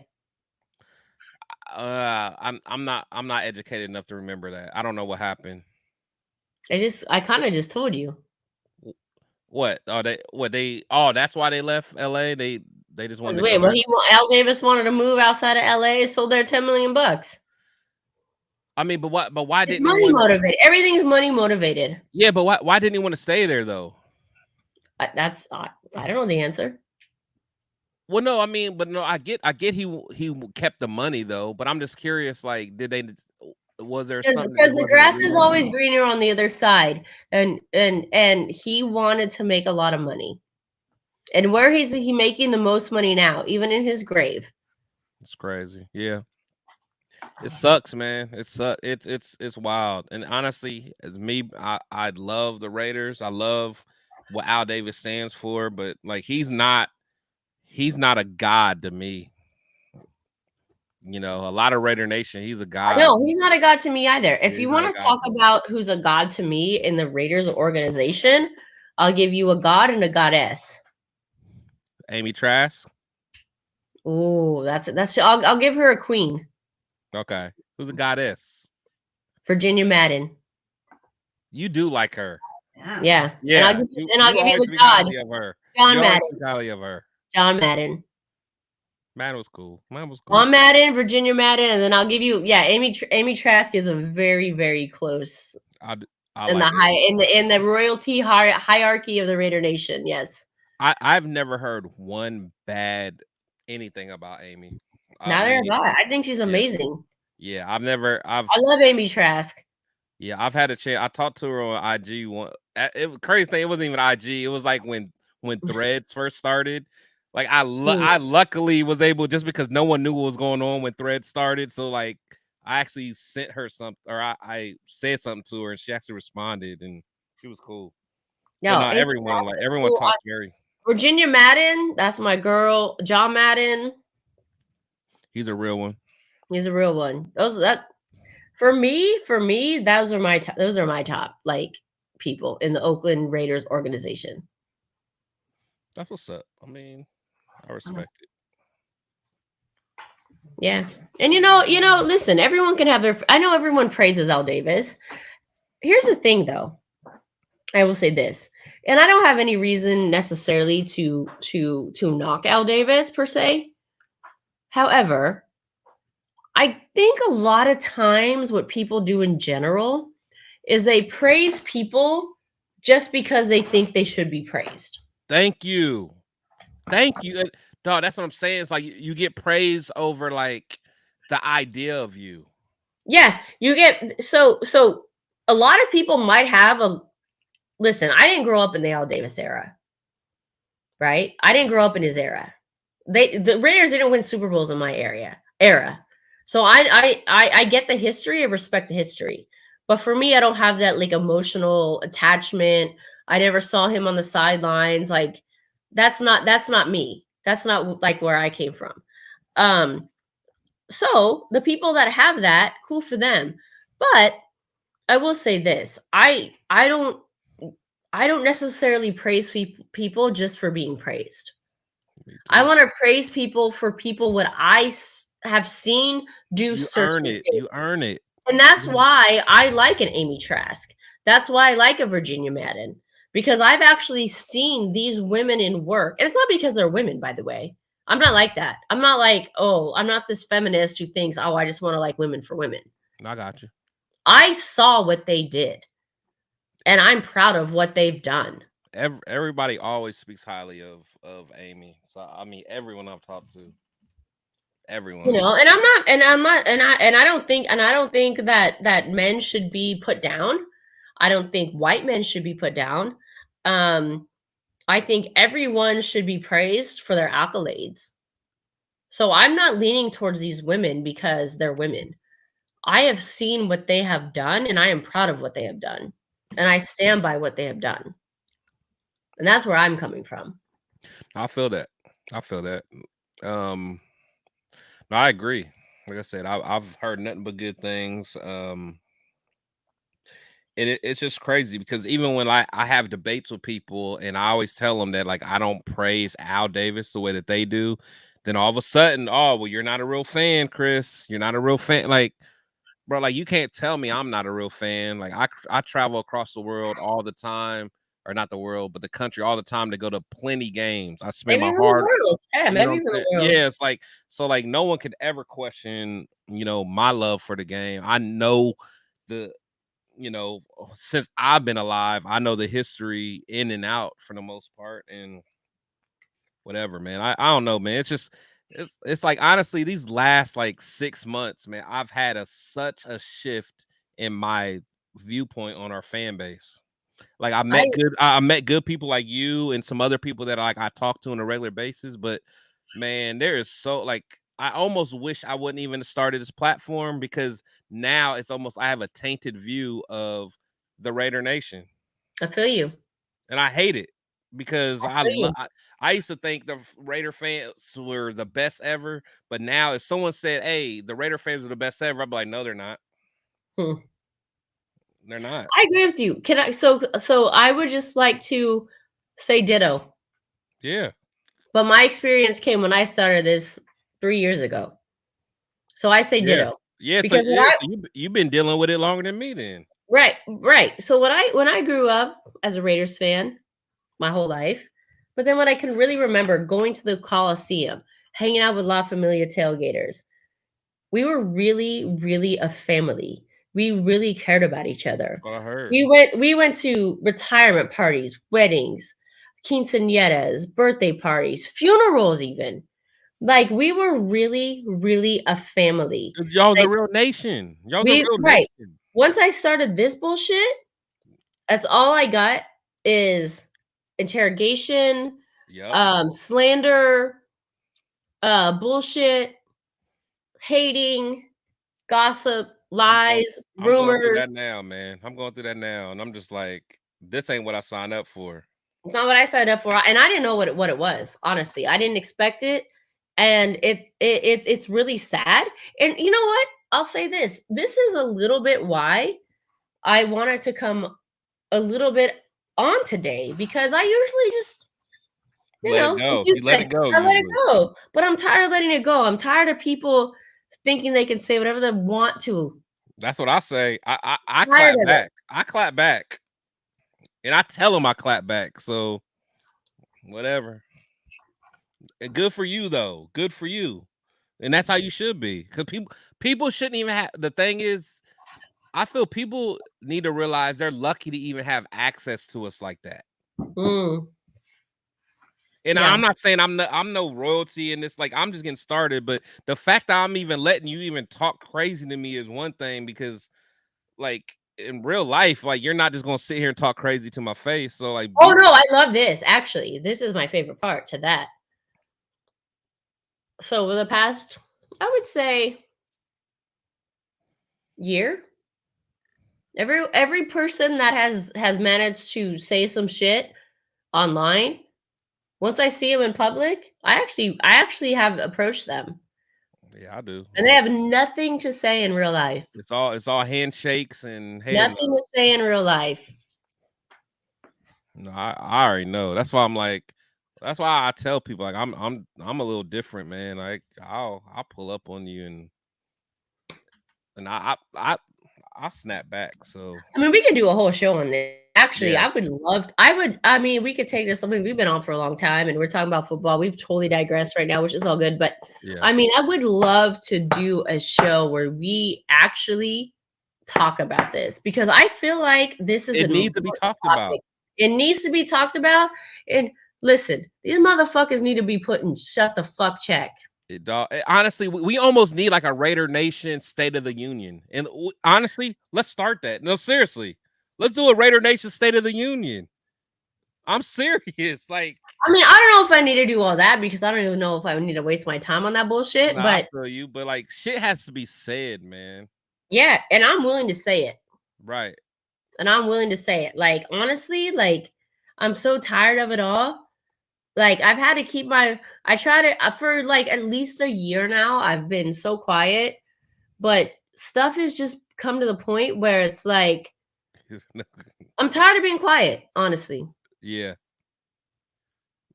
I'm not educated enough to remember that. I don't know what happened. I kind of just told you. What? That's why they left LA. They just wanted to go Al Davis wanted to move outside of LA, sold their $10 million. I mean, but why didn't money motivated? Everything's money motivated. Yeah, but why didn't he want to stay there though? I don't know the answer. Well, no, I mean, but no, I get he kept the money though, but I'm just curious, like, was there something? Because the grass is always greener on the other side, and he wanted to make a lot of money. And where is he making the most money now, even in his grave? It's crazy. Yeah. It sucks, man. It's wild. And honestly, as me, I love the Raiders. I love what Al Davis stands for, but like he's not a god to me. You know, a lot of Raider Nation, he's a god. No, he's not a god to me either. If you want to talk about who's a god to me in the Raiders organization, I'll give you a god and a goddess. Amy Trask. Oh, that's. I'll give her a queen. Okay, who's a goddess? Virginia Madden. You do like her. Yeah. Yeah. And I'll give you the god. John Madden. John Madden. Madden was cool. John Madden, Virginia Madden, and then I'll give you Amy Trask is a very, very close. In the royalty hierarchy of the Raider Nation. Yes. I've never heard one bad anything about Amy. Neither have I. I think she's amazing. Yeah, I love Amy Trask. Yeah, I've had a chance. I talked to her on IG. It was crazy thing. It wasn't even IG. It was like when Threads first started. Like I luckily was able, just because no one knew what was going on when Threads started. So like I actually sent her something, or I said something to her, and she actually responded, and she was cool. Yeah, everyone cool. Talks very. Virginia Madden, that's my girl. John Madden, he's a real one. He's a real one. For me, those are my top like people in the Oakland Raiders organization. That's what's up. I mean, I respect it. Yeah. And listen, everyone can have I know everyone praises Al Davis. Here's the thing though. I will say this, and I don't have any reason necessarily to knock Al Davis per se. However, I think a lot of times what people do in general is they praise people just because they think they should be praised. Thank you. Dog, that's what I'm saying. It's like you get praise over like the idea of you. Yeah, you get so a lot of people might have listen, I didn't grow up in the Al Davis era. Right? I didn't grow up in his era. The Raiders didn't win Super Bowls in my era. So I get the history, I respect the history. But for me, I don't have that like emotional attachment. I never saw him on the sidelines. Like that's not me. That's not like where I came from. So the people that have that, cool for them. But I will say this: I don't necessarily praise people just for being praised. I want to praise people for people what I have seen do You certain earn it. things. You earn it. And that's why I like an Amy Trask. That's why I like a Virginia Madden, because I've actually seen these women in work. And it's not because they're women, by the way. I'm not like that. I'm not like, oh, I'm not this feminist who thinks, oh, I just want to like women for women. I got you. I saw what they did, and I'm proud of what they've done. Everybody always speaks highly of Amy. So I mean, everyone I've talked to, everyone. You know, and I don't think that men should be put down. I don't think white men should be put down. I think everyone should be praised for their accolades. So I'm not leaning towards these women because they're women. I have seen what they have done, and I am proud of what they have done. And I stand by what they have done. And that's where I'm coming from. I feel that. No, I agree. Like I said, I've heard nothing but good things. It's just crazy because even when I have debates with people and I always tell them that like I don't praise Al Davis the way that they do, then all of a sudden, oh well, you're not a real fan, Chris. You're not a real fan. Like, bro, like you can't tell me I'm not a real fan. Like I travel across the world all the time, or not the world, but the country all the time to go to plenty games. I spend Maybe my from hard. the world. Yeah, You know maybe what I'm from the saying? world. Yeah, it's like so like no one could ever question, my love for the game. I know since I've been alive, I know the history in and out for the most part and whatever, man. I don't know, man. It's just it's like honestly, these last like 6 months, man, I've had such a shift in my viewpoint on our fan base. Like I met good people like you and some other people that like I talk to on a regular basis, but man, there is so like I almost wish I wouldn't even started this platform because now it's almost I have a tainted view of the Raider Nation. I feel you. And I hate it because I feel you. I used to think the Raider fans were the best ever, but now if someone said, "Hey, the Raider fans are the best ever," I'd be like, "No, they're not. They're not." I agree with you. Can I? So I would just like to say ditto. Yeah. But my experience came when I started this 3 years ago. So I say ditto. Yeah. Because So you've been dealing with it longer than me then. right. So when I grew up as a Raiders fan my whole life, but then when I can really remember going to the Coliseum, hanging out with La Familia tailgaters, we were really, really a family. We really cared about each other. That's what I heard. We went to retirement parties, weddings, quinceañeras, birthday parties, funerals even. Like we were really, really a family. Y'all the Like, real nation. Y'all the real right. nation. Once I started this bullshit, that's all I got is interrogation, slander, bullshit, hating, gossip, lies, I'm going through rumors. that now, man. I'm going through that now, and I'm just like, this ain't what I signed up for. It's not what I signed up for, and I didn't know what it was. Honestly, I didn't expect it, and it's really sad. And you know what? I'll say this: this is a little bit why I wanted to come a little bit on today because I usually just Let it go. You let it go. I let it go, but I'm tired of letting it go. I'm tired of people thinking they can say whatever they want to. That's what I say. I clap back. I clap back. And I tell them I clap back. So whatever. And good for you though. Good for you. And that's how you should be. Because people shouldn't even have the thing is, I feel people need to realize they're lucky to even have access to us like that. And I'm not saying I'm no royalty in this, like I'm just getting started, but the fact that I'm even letting you even talk crazy to me is one thing because like in real life, like you're not just gonna sit here and talk crazy to my face. So like oh no, I love this. Actually, this is my favorite part to that. So for the past, I would say year, every person that has managed to say some shit online, Once I see them in public, I actually have approached them. Yeah, I do. And they have nothing to say in real life. It's all handshakes and Nothing to say in real life. No, I already know. That's why I'm like, that's why I tell people like I'm a little different, man. Like I'll pull up on you and I snap back. So I mean, we could do a whole show on this. Actually, yeah. I mean, we could take this. I mean, we've been on for a long time and we're talking about football. We've totally digressed right now, which is all good. But Yeah. I mean, I would love to do a show where we actually talk about this because I feel like this is It needs to be talked about. It needs to be talked about. And listen, these motherfuckers need to be put in shut the fuck check. Honestly, we almost need like a Raider Nation State of the Union. And honestly, let's start that. No, seriously. Let's do a Raider Nation State of the Union. I'm serious. Like, I mean, I don't know if I need to do all that because I don't even know if I need to waste my time on that bullshit. nah, but I feel you, but like shit has to be said, man. Yeah, and I'm willing to say it. Right. And I'm willing to say it. Like, honestly, like, I'm so tired of it all. Like, I've had to keep I try to, for like at least a year now, I've been so quiet. But stuff has just come to the point where it's like, I'm tired of being quiet, honestly. Yeah.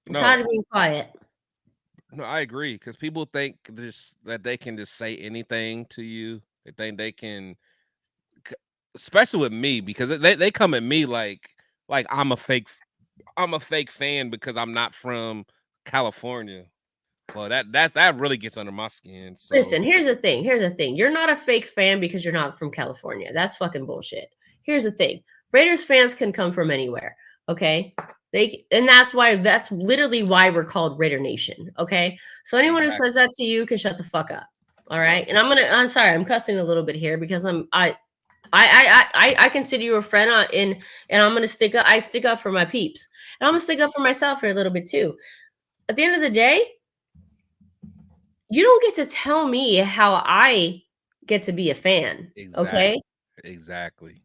I'm tired of being quiet. No, I agree. Because people think that they can just say anything to you. They think they can, especially with me, because they come at me like I'm a fake fan because I'm not from California. Well, that really gets under my skin. So. Listen, here's the thing. You're not a fake fan because you're not from California. That's fucking bullshit. Here's the thing. Raiders fans can come from anywhere. Okay. And that's literally why we're called Raider Nation. Okay. So anyone who says that to you can shut the fuck up. All right. And I'm sorry, I'm cussing a little bit here because I consider you a friend and I'm gonna stick up for my peeps. And I'm gonna stick up for myself here a little bit too. At the end of the day, you don't get to tell me how I get to be a fan. Exactly. Okay. Exactly.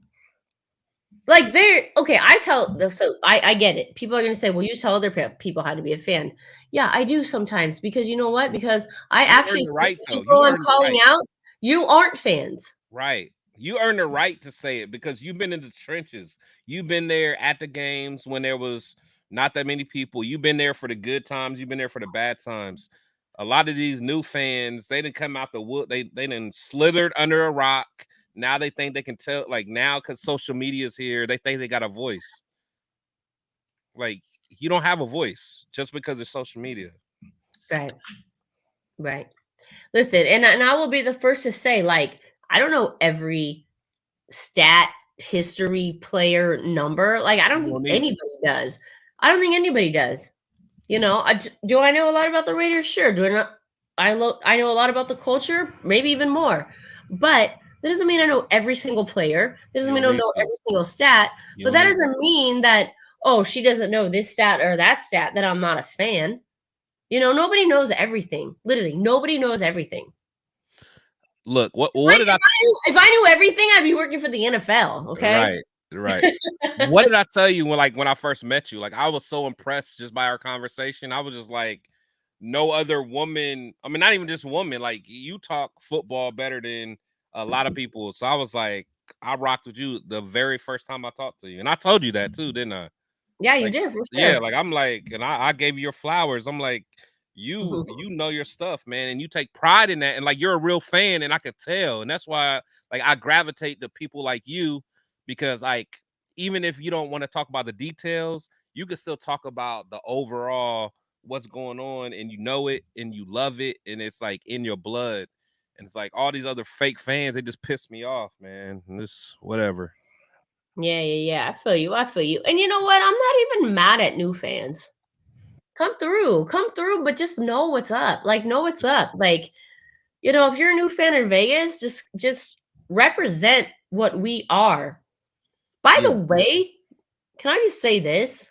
Like I get it. People are going to say, well, you tell other people how to be a fan. Yeah, I do sometimes because you know what? Because I actually people I'm calling out, you aren't fans. Right. You earn the right to say it because you've been in the trenches. You've been there at the games when there was not that many people. You've been there for the good times. You've been there for the bad times. A lot of these new fans, they didn't come out the wood. They didn't slithered under a rock. Now they think they can tell, like now because social media is here, they think they got a voice. Like you don't have a voice just because it's social media. Right. Listen, and I will be the first to say, like, I don't know every stat, history, player number. Like, I don't think anybody does. I don't think anybody does. You know, do I know a lot about the Raiders? Sure. Do I not? I know a lot about the culture, maybe even more. But that doesn't mean I know every single player. That doesn't mean I know every single stat. But that doesn't mean that, oh, she doesn't know this stat or that stat, that I'm not a fan. You know, nobody knows everything. Literally, nobody knows everything. Look, what did if I knew everything, I'd be working for the NFL. Okay. Right. What did I tell you when I first met you? Like, I was so impressed just by our conversation. I was just like, no other woman. I mean, not even just woman. Like, you talk football better than a lot of people. So I was like, I rocked with you the very first time I talked to you, and I told you that too, didn't I? Yeah, you did. For sure. Yeah, like I'm like, and I gave you your flowers. I'm like, you know your stuff, man, and you take pride in that, and like you're a real fan, and I could tell, and that's why like I gravitate to people like you, because like even if you don't want to talk about the details, you can still talk about the overall what's going on, and you know it, and you love it, and it's like in your blood, and it's like all these other fake fans, they just piss me off, man. And this whatever. Yeah. I feel you. And you know what? I'm not even mad at new fans. Come through, but just know what's up. Like, know what's up. Like, you know, if you're a new fan in Vegas, just represent what we are. By the way, can I just say this?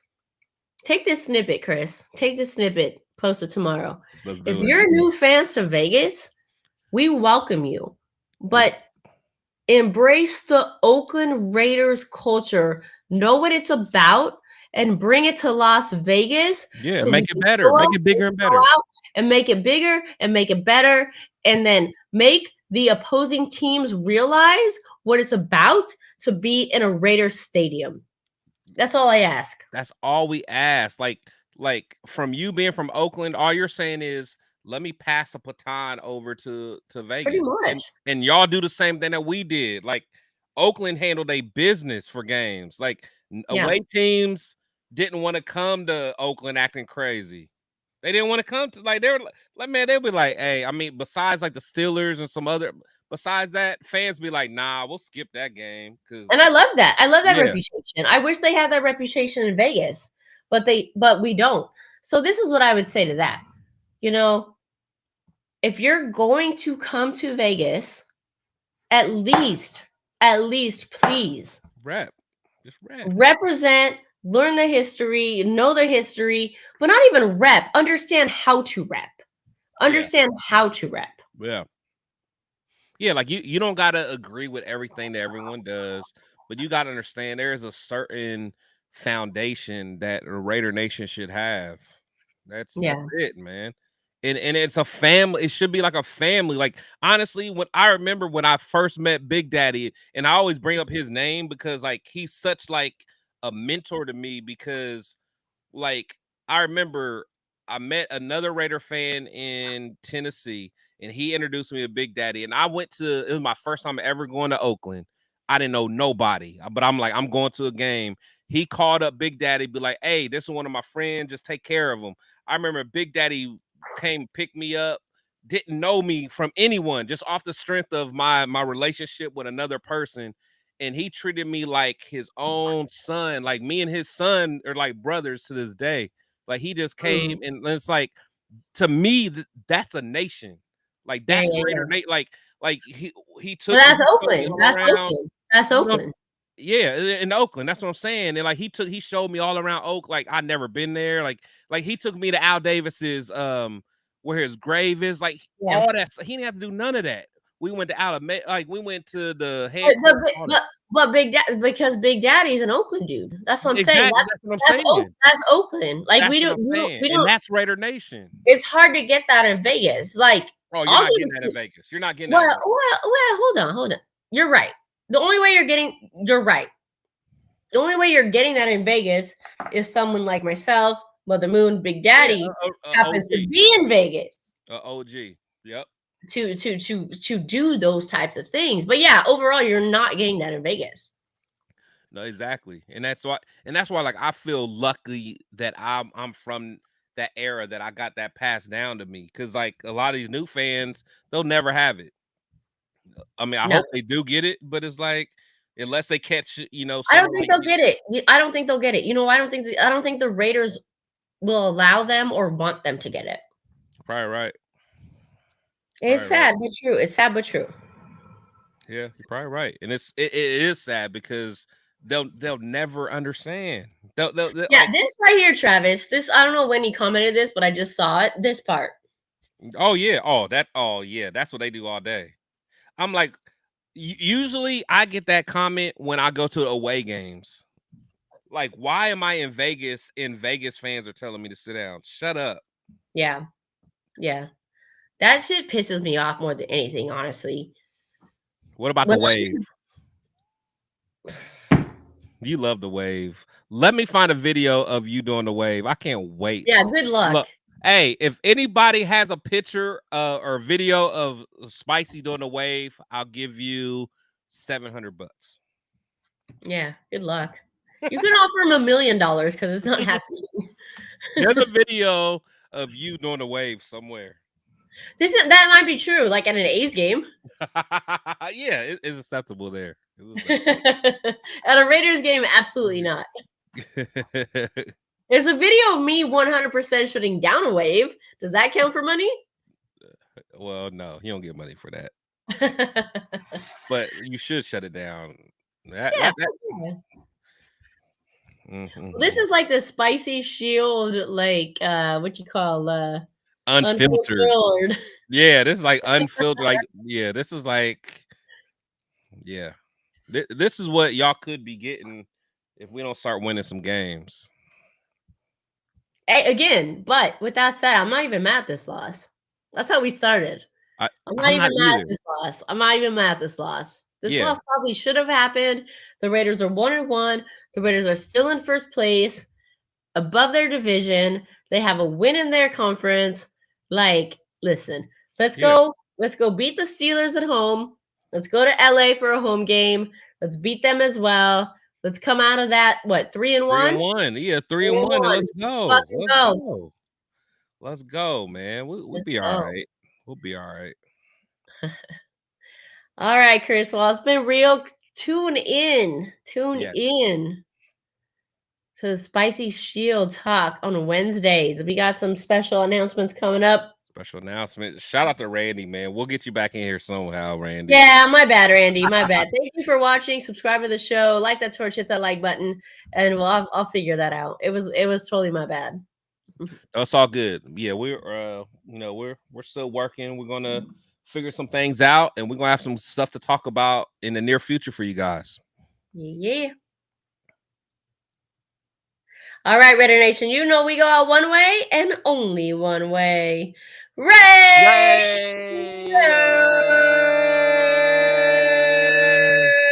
Take this snippet, Chris. Take this snippet. Post it tomorrow. If you're new fans to Vegas, we welcome you. But embrace the Oakland Raiders culture. Know what it's about and bring it to Las Vegas. Yeah, so make we it can better. go Make out it bigger and go better. out and make it bigger and make it better, and then make the opposing teams realize what it's about to be in a Raiders stadium. That's all I ask. That's all we ask. Like from you being from Oakland, all you're saying is let me pass a baton over to Vegas. Pretty much. And y'all do the same thing that we did. Like Oakland handled a business for games. Like away teams didn't want to come to Oakland acting crazy. They didn't want to come to, like, they were like, man, they'd be like, hey, I mean, besides like the Steelers and some other, besides that, fans be like, nah, we'll skip that game. And I love that. I love that Yeah. reputation. I wish they had that reputation in Vegas, but we don't. So this is what I would say to that. You know, if you're going to come to Vegas, at least please Just represent, learn the history, know the history, but not even rep. Understand how to rep. Understand how to rep. Yeah. Yeah, like you don't gotta agree with everything that everyone does, but you gotta understand there is a certain foundation that a Raider Nation should have. That's it, man. And it's a family. It should be like a family. Like honestly, when I remember when I first met Big Daddy, and I always bring up his name because like he's such like a mentor to me, because like I remember I met another Raider fan in Tennessee, and he introduced me to Big Daddy. And I went to, it was my first time ever going to Oakland. I didn't know nobody, but I'm like, I'm going to a game. He called up Big Daddy, be like, hey, this is one of my friends, just take care of him. I remember Big Daddy came pick me up, didn't know me from anyone, just off the strength of my relationship with another person. And he treated me like his own son. Like me and his son are like brothers to this day. Like he just came, and it's like, to me, that's a nation. Like that's Raider Nation. Like he took. Well, that's Oakland. That's Oakland. Yeah, in Oakland. That's what I'm saying. And like he showed me all around Oak. Like I'd never been there. Like he took me to Al Davis's where his grave is. Like all that. He didn't have to do none of that. We went to Alabama. Like we went to the head. But because Big Daddy's an Oakland dude. That's what I'm saying. That's what I'm saying. That's Oakland. Like that's we don't. And that's Raider Nation. It's hard to get that in Vegas. Like you're not getting that in Vegas. You're not getting that. Well, hold on. You're right. The only way you're right. The only way you're getting that in Vegas is someone like myself, Mother Moon, Big Daddy happens to be in Vegas. OG. Yep. To do those types of things. But yeah, overall, you're not getting that in Vegas. No, exactly. And that's why like I feel lucky that I'm from that era, that I got that passed down to me. Cause like a lot of these new fans, they'll never have it. I mean, I hope they do get it, but it's like, unless they catch, I don't think they'll get it. I don't think they'll get it. You know, I don't think the Raiders will allow them or want them to get it. Probably right. It's sad but true. It's sad but true. Yeah, you're probably right, and it is sad because they'll never understand. They'll this right here, Travis. This, I don't know when he commented this, but I just saw it. This part. Oh yeah. That's what they do all day. I'm like, usually I get that comment when I go to away games. Like, why am I in Vegas and Vegas fans are telling me to sit down? Shut up. Yeah. That shit pisses me off more than anything, honestly. What about the wave? You love the wave. Let me find a video of you doing the wave. I can't wait. Yeah, good luck. Look, hey, if anybody has a picture or video of Spicy doing the wave, I'll give you $700. Yeah, good luck. You can offer him $1 million because it's not happening. There's a video of you doing the wave somewhere. That might be true, like at an A's game. Yeah, it's acceptable there. At a Raiders game, absolutely not. There's a video of me 100% shutting down a wave. Does that count for money? Well, no, you don't get money for that. But you should shut it down. This is like the Spicy Shield, like what you call unfiltered. Yeah, this is like unfiltered. Like, yeah, this is like, yeah, this is what y'all could be getting if we don't start winning some games. Again, but with that said, I'm not even mad at this loss. That's how we started. I'm not even mad at this loss. I'm not even mad at this loss. This loss probably should have happened. The Raiders are 1-1. The Raiders are still in first place, above their division. They have a win in their conference. Like, listen, let's go. Let's go beat the Steelers at home. Let's go to LA for a home game. Let's beat them as well. Let's come out of that. What, 3-1? 3-1. Yeah, 3-1. And let's go. Let's go. Let's go, man. We'll be all right. We'll be all right. All right, Chris. Well, it's been real. Tune in to the Spicy Shield Talk on Wednesdays. We got some special announcements coming up. Special announcement. Shout out to Randy, man. We'll get you back in here somehow, Randy. Yeah, my bad, Randy. My bad. Thank you for watching. Subscribe to the show. Like that torch. Hit that like button, and I'll figure that out. It was totally my bad. It's all good. Yeah, we're we're still working. We're gonna figure some things out, and we're gonna have some stuff to talk about in the near future for you guys. Yeah. All right, Raider Nation. You know we go out one way and only one way. Raider!